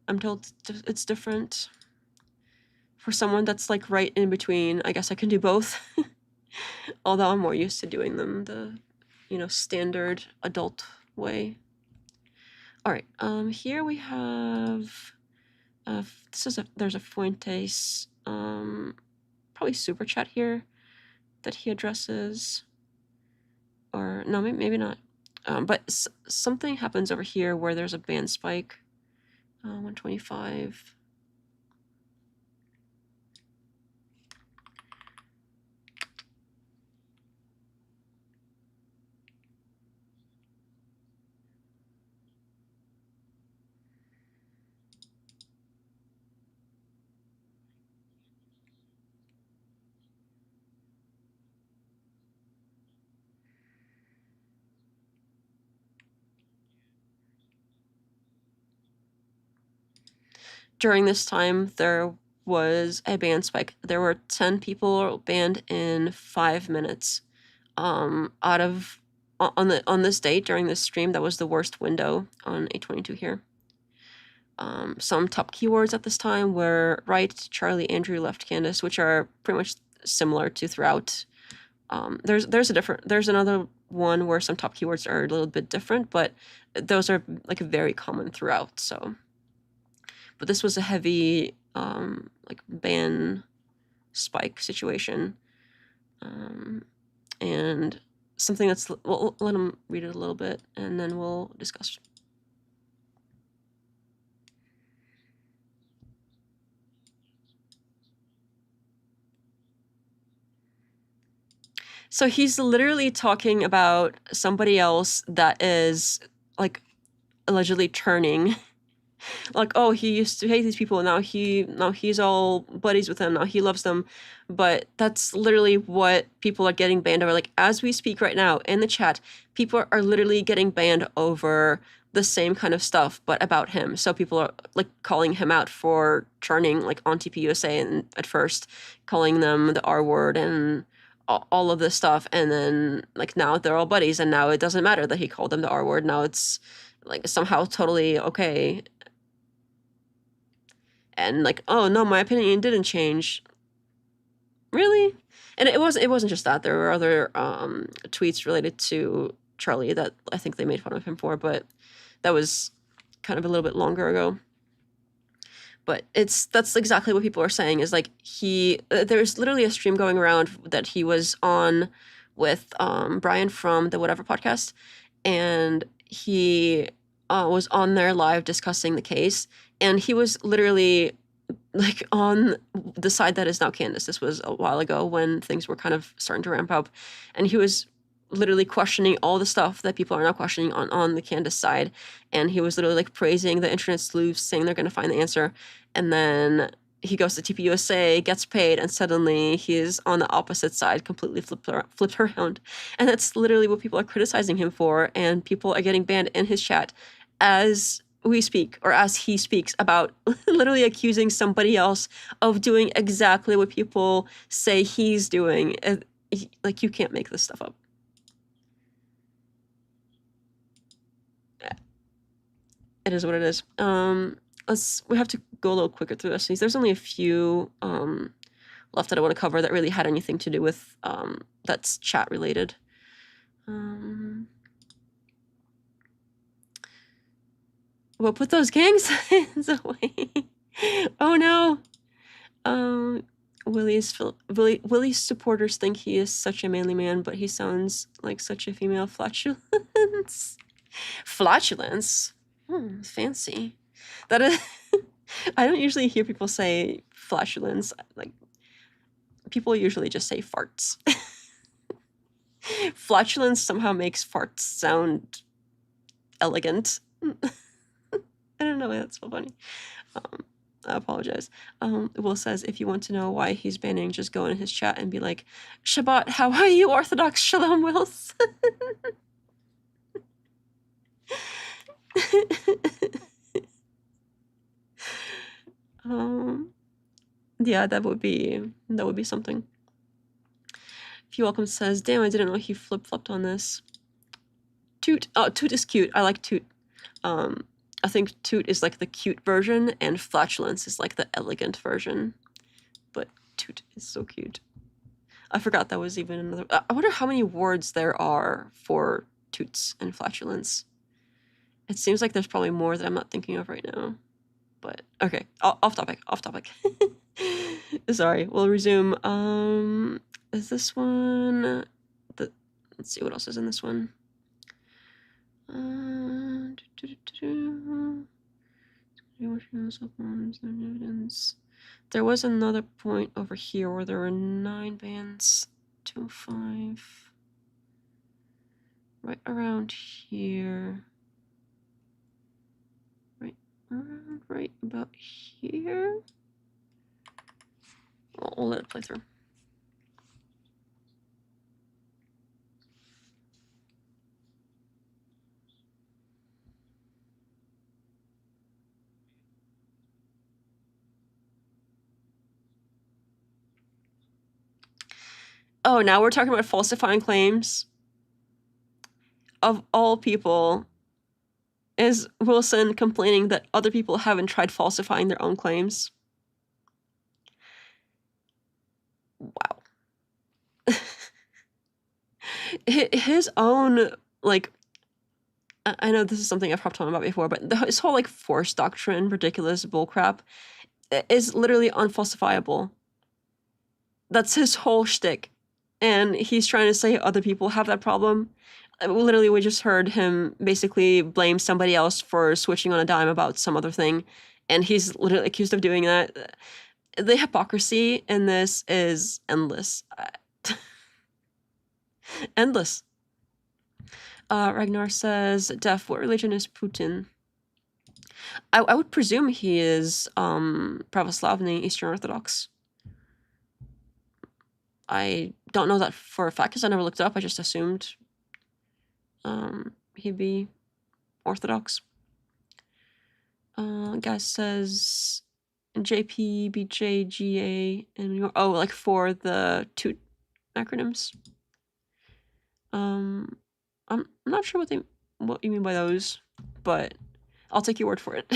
I'm told it's different. For someone that's like right in between, I guess I can do both. Although I'm more used to doing them the, standard adult way. All right, here we have, there's a Fuentes, probably super chat here that he addresses, or no, maybe not. But something happens over here where there's a band spike, 125. During this time, there was a ban spike. There were 10 people banned in 5 minutes. On this date during this stream, that was the worst window on 822 here. Some top keywords at this time were right, Charlie, Andrew, left, Candace, which are pretty much similar to throughout. There's another one where some top keywords are a little bit different, but those are like very common throughout. So, but this was a heavy like ban spike situation, and something that's, we'll let him read it a little bit and then we'll discuss. So he's literally talking about somebody else that is like allegedly turning. Like, oh, he used to hate these people, now he's all buddies with them, now he loves them. But that's literally what people are getting banned over. Like, as we speak right now in the chat, people are literally getting banned over the same kind of stuff, but about him. So people are like calling him out for turning, like on TPUSA, and at first calling them the R word and all of this stuff, and then like now they're all buddies, and now it doesn't matter that he called them the R word. Now it's like somehow totally okay. And like, oh no, my opinion didn't change. Really? And it wasn't just that. There were other tweets related to Charlie that I think they made fun of him for, but that was kind of a little bit longer ago. But that's exactly what people are saying, is like there's literally a stream going around that he was on with Brian from the Whatever podcast, and he was on there live discussing the case, and he was literally like on the side that is now Candace. This was a while ago when things were kind of starting to ramp up, and he was literally questioning all the stuff that people are now questioning on the Candace side, and he was literally like praising the internet sleuths, saying they're going to find the answer, and then he goes to TPUSA, gets paid, and suddenly he's on the opposite side, completely flipped around. And that's literally what people are criticizing him for, and people are getting banned in his chat as we speak, or as he speaks about literally accusing somebody else of doing exactly what people say he's doing. Like, you can't make this stuff up. It is what it is. We have to go a little quicker through this. There's only a few left that I want to cover that really had anything to do with that's chat related. Well, put those gang signs away. Oh no. Willie's supporters think he is such a manly man, but he sounds like such a female flatulence. Flatulence? Fancy. That is, I don't usually hear people say flatulence. Like, people usually just say farts. Flatulence somehow makes farts sound elegant. I don't know why that's so funny. I apologize. Will says, if you want to know why he's banning, just go in his chat and be like, Shabbat, how are you, Orthodox Shalom Wills? Yeah, that would be something. If you welcome says, damn, I didn't know he flip-flopped on this. Toot. Oh, Toot is cute. I like Toot. I think Toot is like the cute version, and Flatulence is like the elegant version. But Toot is so cute. I forgot that was even another. I wonder how many words there are for Toots and Flatulence. It seems like there's probably more that I'm not thinking of right now. But okay, off topic. Sorry, we'll resume. Is this one? Let's see what else is in this one. There was another point over here where there were 9 bands, 2, 5, right around here, right about here. We'll let it play through. Oh, now we're talking about falsifying claims. Of all people, is Wilson complaining that other people haven't tried falsifying their own claims? Wow. His own, like, I know this is something I've talked about before, but his whole, like, force doctrine, ridiculous bullcrap, is literally unfalsifiable. That's his whole shtick. And he's trying to say other people have that problem. Literally, we just heard him basically blame somebody else for switching on a dime about some other thing. And he's literally accused of doing that. The hypocrisy in this is endless. Endless. Ragnar says, Def, what religion is Putin? I would presume he is Pravoslavny, Eastern Orthodox. I don't know that for a fact because I never looked it up. I just assumed he'd be Orthodox. Guy says JPBJGA and like for the two acronyms. I'm not sure what you mean by those, but I'll take your word for it.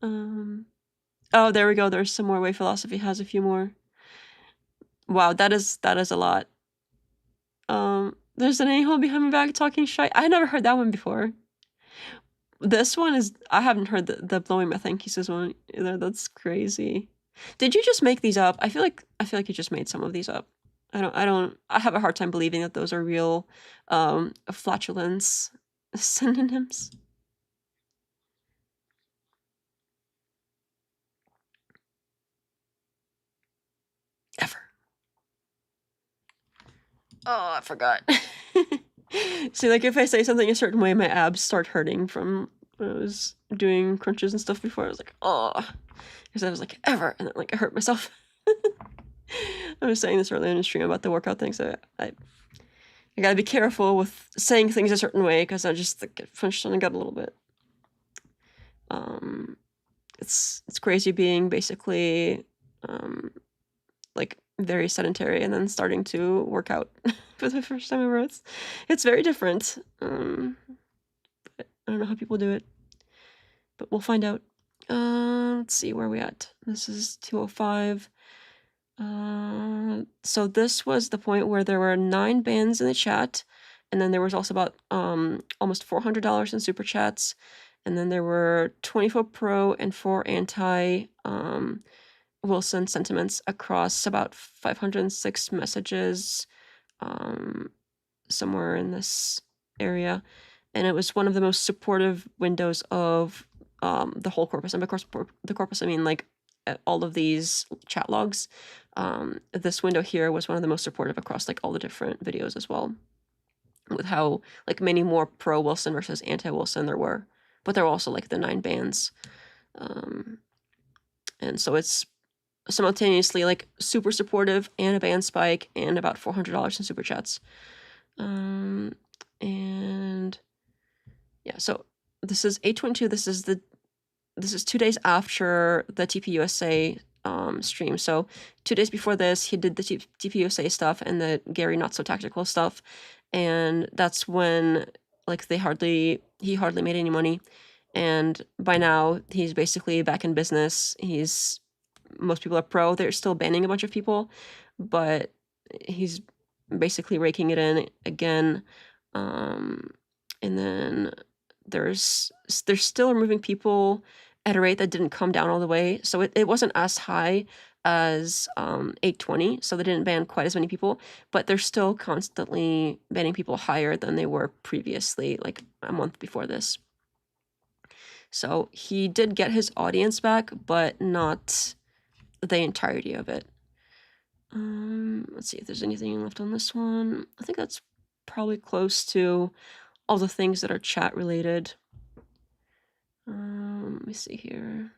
Oh, there we go. There's some more. Way Philosophy has a few more. Wow, that is a lot. There's an a-hole behind my back talking shite. I never heard that one before. This one is, I haven't heard the blowing my thank yous one either. That's crazy. Did you just make these up? I feel like you just made some of these up. I have a hard time believing that those are real flatulence synonyms. Ever. Oh, I forgot. See, like if I say something a certain way, my abs start hurting from when I was doing crunches and stuff before. I was like, oh, because I was like, ever, and then like I hurt myself. I was saying this earlier in the stream about the workout thing, so I gotta be careful with saying things a certain way because I just get punched on the gut a little bit. It's crazy being basically like very sedentary and then starting to work out for the first time ever. It's very different. But I don't know how people do it, but we'll find out. Let's see where we at. This is 205. So this was the point where there were 9 bans in the chat, and then there was also about almost $400 in super chats, and then there were 24 pro and 4 anti Wilson sentiments across about 506 messages somewhere in this area, and it was one of the most supportive windows of the whole corpus. And of course, the corpus, I mean like at all of these chat logs, this window here was one of the most supportive across like all the different videos as well, with how like many more pro Wilson versus anti Wilson there were, but there were also like the 9 bans, and so it's simultaneously like super supportive and a ban spike and about $400 in super chats, and yeah, so this is 8/22. This is 2 days after the TPUSA stream. So 2 days before this, he did the TPUSA stuff and the Gary not so tactical stuff, and that's when like he hardly made any money, and by now he's basically back in business. Most people are pro. They're still banning a bunch of people, but he's basically raking it in again, and then there's still removing people at a rate that didn't come down all the way. So it wasn't as high as 8/20, so they didn't ban quite as many people, but they're still constantly banning people higher than they were previously, like a month before this. So he did get his audience back, but not the entirety of it. Let's see if there's anything left on this one. I think that's probably close to all the things that are chat related. Let me see here.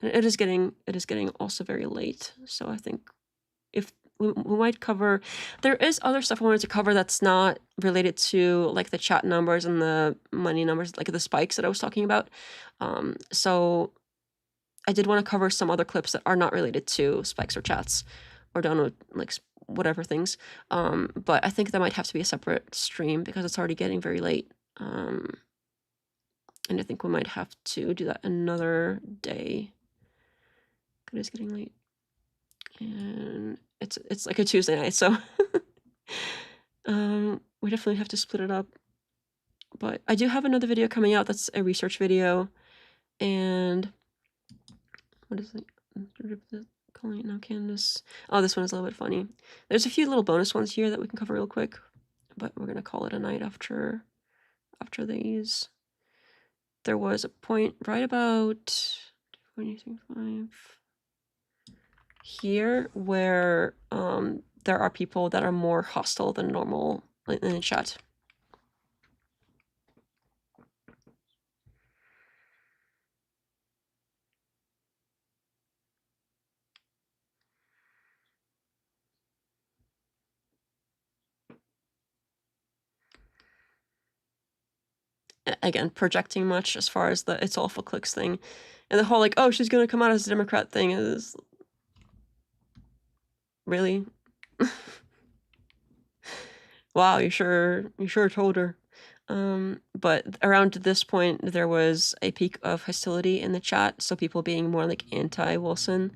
It is getting also very late, so I think if we might cover, there is other stuff I wanted to cover that's not related to like the chat numbers and the money numbers, like the spikes that I was talking about. So I did want to cover some other clips that are not related to spikes or chats or download like whatever things. But I think that might have to be a separate stream because it's already getting very late. And I think we might have to do that another day. It is getting late. And it's like a Tuesday night, so we definitely have to split it up. But I do have another video coming out that's a research video, and what is it? Calling it now, Candace. Oh, this one is a little bit funny. There's a few little bonus ones here that we can cover real quick, but we're gonna call it a night after these. There was a point right about 2025 here where there are people that are more hostile than normal in the chat. Again, projecting much as far as the it's all for clicks thing, and the whole like, oh, she's gonna come out as a Democrat thing is really wow, you sure told her. But around this point there was a peak of hostility in the chat, so people being more like anti-Wilson.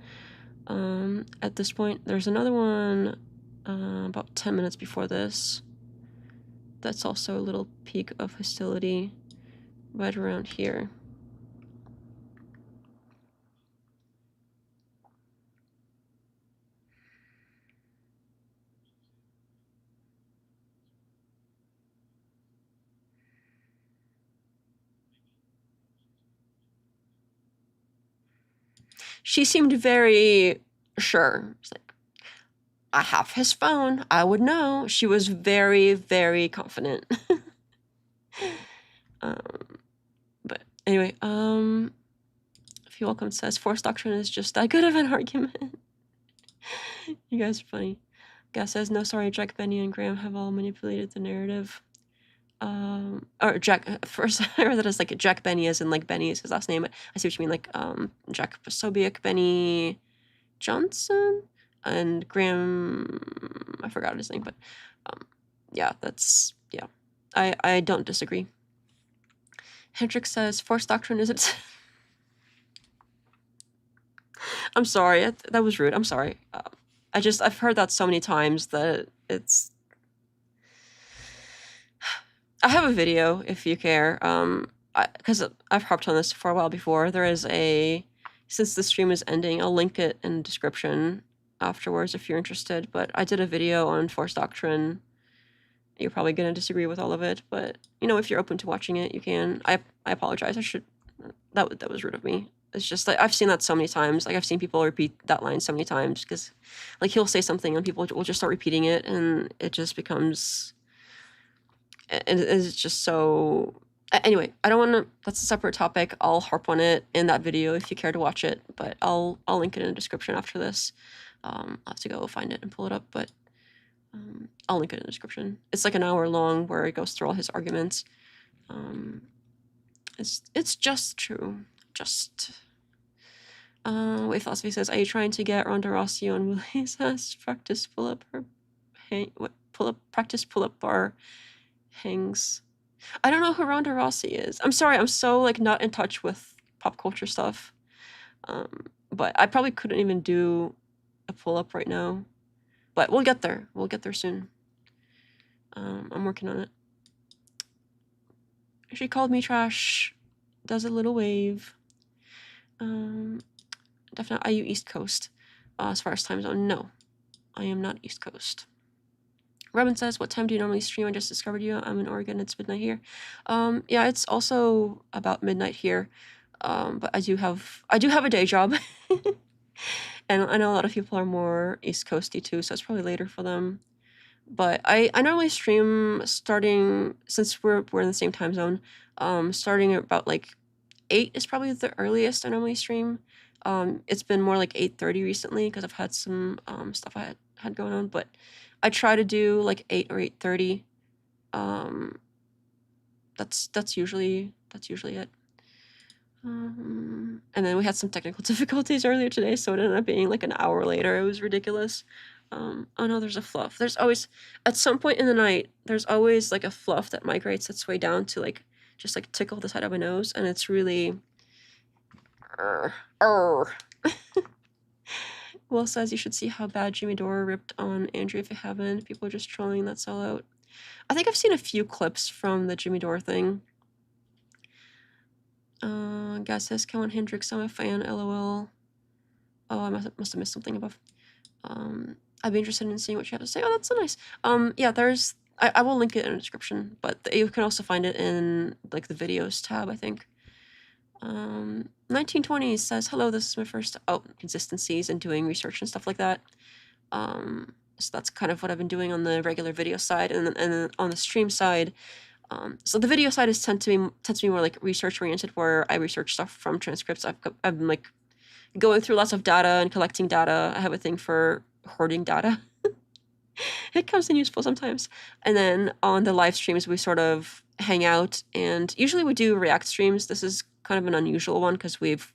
At this point there's another one about 10 minutes before this that's also a little peak of hostility right around here. She seemed very sure. She's like, I have his phone. I would know. She was very, very confident. But anyway, if you welcome says forced doctrine is just that good of an argument. You guys are funny. Gas says no, sorry, Jack, Benny, and Graham have all manipulated the narrative. Or Jack, first I read that as like Jack Benny, as in like Benny is his last name. I see what you mean, like Jack Posobiec, Benny Johnson, and Graham, I forgot his name, but yeah, that's, yeah. I don't disagree. Hendrix says forced doctrine is it. I'm sorry, that was rude. I'm sorry. I've heard that so many times that it's. I have a video if you care, because I've harped on this for a while before. There is since the stream is ending, I'll link it in the description afterwards if you're interested. But I did a video on forced doctrine. You're probably gonna disagree with all of it, but if you're open to watching it, you can. I apologize. That was rude of me. It's just like I've seen that so many times. Like I've seen people repeat that line so many times because, like, he'll say something and people will just start repeating it, and it just becomes. And it's just so. Anyway, I don't want to. That's a separate topic. I'll harp on it in that video if you care to watch it. But I'll link it in the description after this. I'll have to go find it and pull it up, but I'll link it in the description. It's like an hour long where it goes through all his arguments. It's just true. Just. Wait, Philosophy says, are you trying to get Ronda Rousey on Willie's ass? Practice pull up bar hangs. I don't know who Ronda Rousey is. I'm sorry, I'm so like not in touch with pop culture stuff. But I probably couldn't even do a pull up right now. But we'll get there. We'll get there soon. I'm working on it. She called me trash. Does a little wave. Definitely. Are you East Coast? As far as time zone, no. I am not East Coast. Robin says, what time do you normally stream? I just discovered you. I'm in Oregon. It's midnight here. Yeah, it's also about midnight here. But I do have a day job. And I know a lot of people are more East Coasty too, so it's probably later for them. But I normally stream starting, since we're in the same time zone, starting at about like 8 is probably the earliest I normally stream. It's been more like 8:30 recently because I've had some stuff I had going on, but I try to do like 8 or 8:30. That's usually it. And then we had some technical difficulties earlier today, so it ended up being like an hour later. It was ridiculous. Oh no, there's a fluff. There's always, at some point in the night, there's always like a fluff that migrates its way down to like just like tickle the side of my nose, and it's really. Will says you should see how bad Jimmy Dore ripped on Andrew if you haven't. People are just trolling that sellout. I think I've seen a few clips from the Jimmy Dore thing. Guy says, come on, Hendrix, I'm a fan, lol. Oh, I must have missed something above. I'd be interested in seeing what you have to say. Oh, that's so nice. Yeah, there's, I will link it in the description, but you can also find it in like the videos tab, I think. 1920 says, hello, this is my first, consistencies and doing research and stuff like that. So that's kind of what I've been doing on the regular video side, and then on the stream side. So the video side tends to be more like research oriented, where I research stuff from transcripts. I've been like going through lots of data and collecting data. I have a thing for hoarding data. It comes in useful sometimes. And then on the live streams, we sort of hang out, and usually we do React streams. This is kind of an unusual one because we've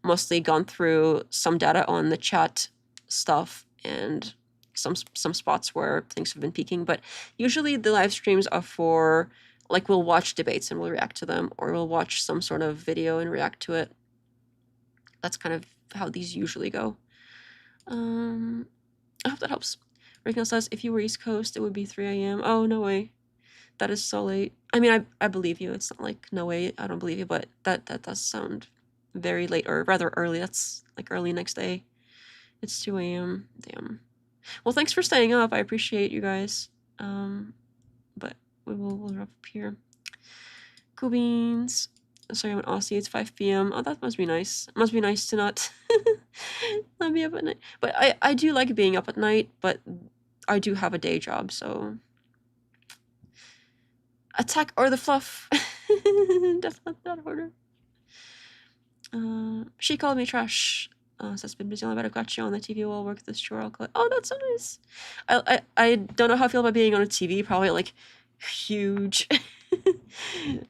mostly gone through some data on the chat stuff and some spots where things have been peaking. But usually the live streams are for, like, we'll watch debates and we'll react to them, or we'll watch some sort of video and react to it. That's kind of how these usually go. I hope that helps. Rickno says, if you were East Coast, it would be 3 a.m. Oh, no way. That is so late. I mean, I believe you. It's not like, no way, I don't believe you, but that does sound very late, or rather early. That's like early next day. It's 2 a.m. Damn. Well, thanks for staying up. I appreciate you guys. But we'll wrap up here. Cool beans. Sorry, I'm in Aussie. It's 5 p.m. Oh, that must be nice. It must be nice to not be up at night. But I do like being up at night, but I do have a day job, so... Attack or the fluff. Definitely not order. She called me trash. Says been busy. I bet I've got you on the TV while I work this chore. Oh, that's so nice. I don't know how I feel about being on a TV. Probably like huge.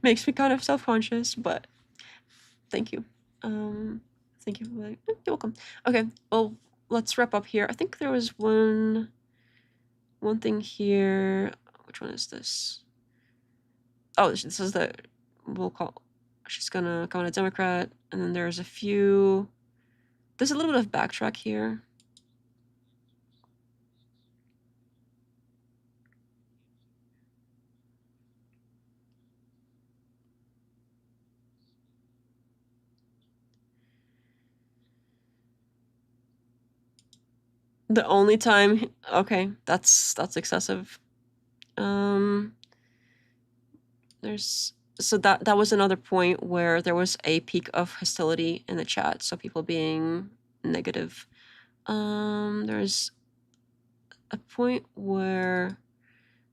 Makes me kind of self-conscious, but thank you. Thank you. You're welcome. Okay, well, let's wrap up here. I think there was one thing here. Which one is this? Oh, this is the, we'll call, she's gonna come on a Democrat, and then there's a little bit of backtrack here. The only time, okay, that's excessive. There's so that was another point where there was a peak of hostility in the chat, so people being negative. There's a point where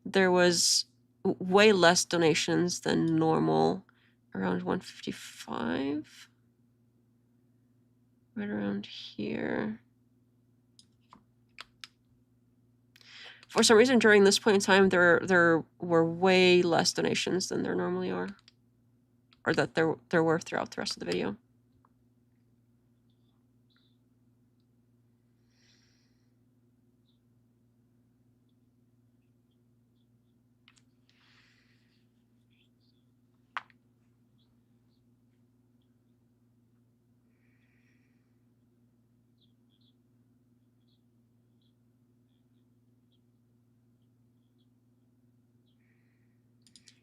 there was way less donations than normal, around 155, right around here. For some reason, during this point in time, there were way less donations than there normally are, or that there were throughout the rest of the video.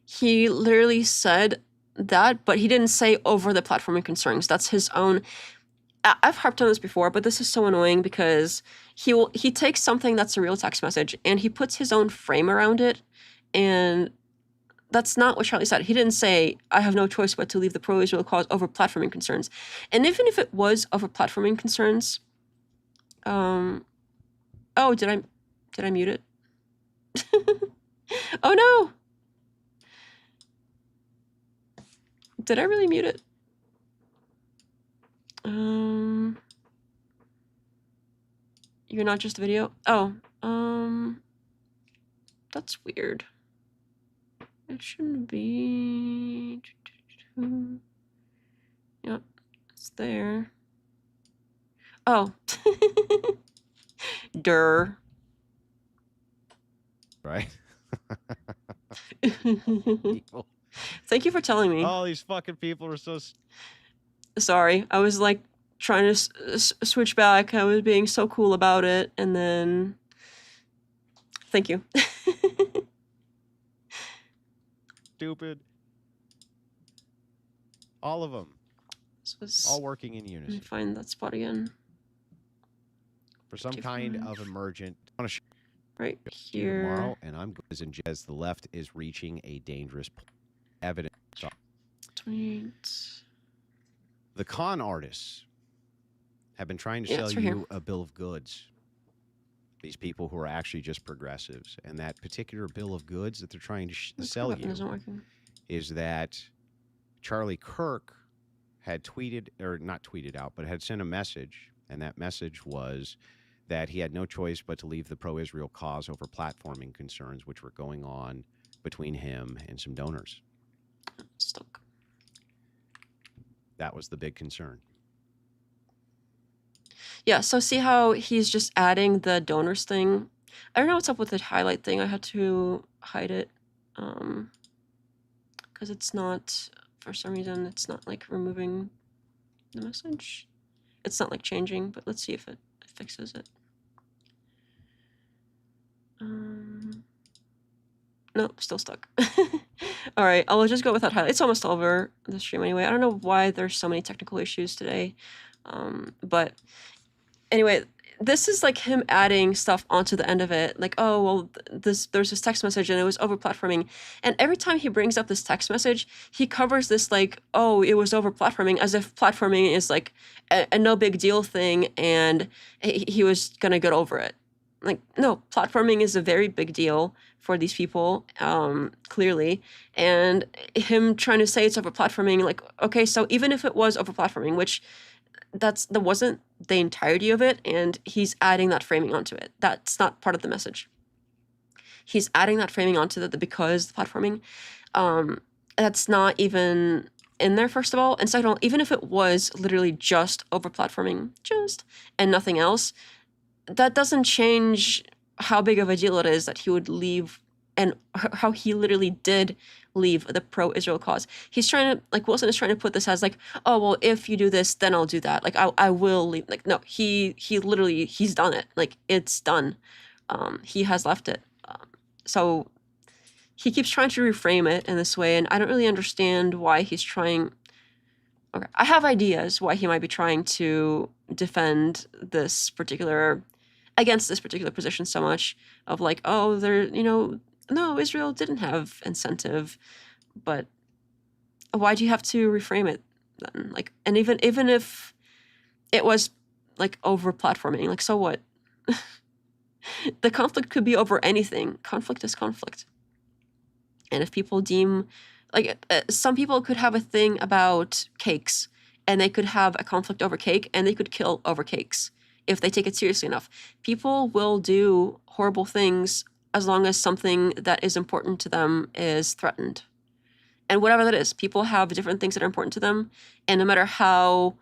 He literally said that, but he didn't say over the platforming concerns. That's his own. I've harped on this before, but this is so annoying because he takes something that's a real text message and he puts his own frame around it, and that's not what Charlie said. He didn't say, I have no choice but to leave the pro-Israel cause over platforming concerns. And even if it was over platforming concerns, oh, did I mute it? Oh no! Did I really mute it? You're not just a video? Oh, that's weird. It shouldn't be. Yep, it's there. Oh. Durr. Right? People. Thank you for telling me. All these fucking people are so. Sorry, I was like trying to switch back. I was being so cool about it, and then. Thank you. Stupid. All of them. This was, all working in let me unison find that spot again. for some kind of emergent. I want to show Right you here. tomorrow, and I'm going as the left is reaching a dangerous point. Evidence. 28. The con artists have been trying to Yeah, sell it's you right here. a bill of goods. These people who are actually just progressives, and that particular bill of goods that they're trying to This sell button you isn't working. is that Charlie Kirk had tweeted, or not tweeted out, but had sent a message, and that message was that he had no choice but to leave the pro-Israel cause over platforming concerns which were going on between him and some donors. Stuck. That was the big concern. Yeah, so see how he's just adding the donors thing? I don't know what's up with the highlight thing. I had to hide it. Because it's not, for some reason, it's not like removing the message. It's not like changing, but let's see if it fixes it. Nope, still stuck. All right, I'll just go with that highlight. It's almost over the stream anyway. I don't know why there's so many technical issues today. But anyway, this is like him adding stuff onto the end of it. Like, oh, well, there's this text message and it was over platforming. And every time he brings up this text message, he covers this like, oh, it was over platforming, as if platforming is like a no big deal thing and he was going to get over it. Like, no, platforming is a very big deal for these people, clearly. And him trying to say it's over platforming, like, okay, so even if it was over platforming, which that wasn't the entirety of it, and he's adding that framing onto it. That's not part of the message. He's adding that framing onto the because the platforming. That's not even in there, first of all. And second of all, even if it was literally just over platforming, and nothing else, that doesn't change how big of a deal it is that he would leave, and how he literally did leave the pro-Israel cause. He's trying to, like, Wilson is trying to put this as like, oh, well, if you do this, then I'll do that. Like, I will leave. Like, no, he literally, he's done it. Like, it's done. He has left it. So he keeps trying to reframe it in this way, and I don't really understand why he's trying. Okay, I have ideas why he might be trying to defend this particular, against this particular position so much of like, oh, there, no, Israel didn't have incentive, but why do you have to reframe it then? Like, and even if it was like over platforming, like, so what? The conflict could be over anything. Conflict is conflict. And if people deem, like, some people could have a thing about cakes, and they could have a conflict over cake, and they could kill over cakes if they take it seriously enough. People will do horrible things as long as something that is important to them is threatened. And whatever that is, people have different things that are important to them. And no matter how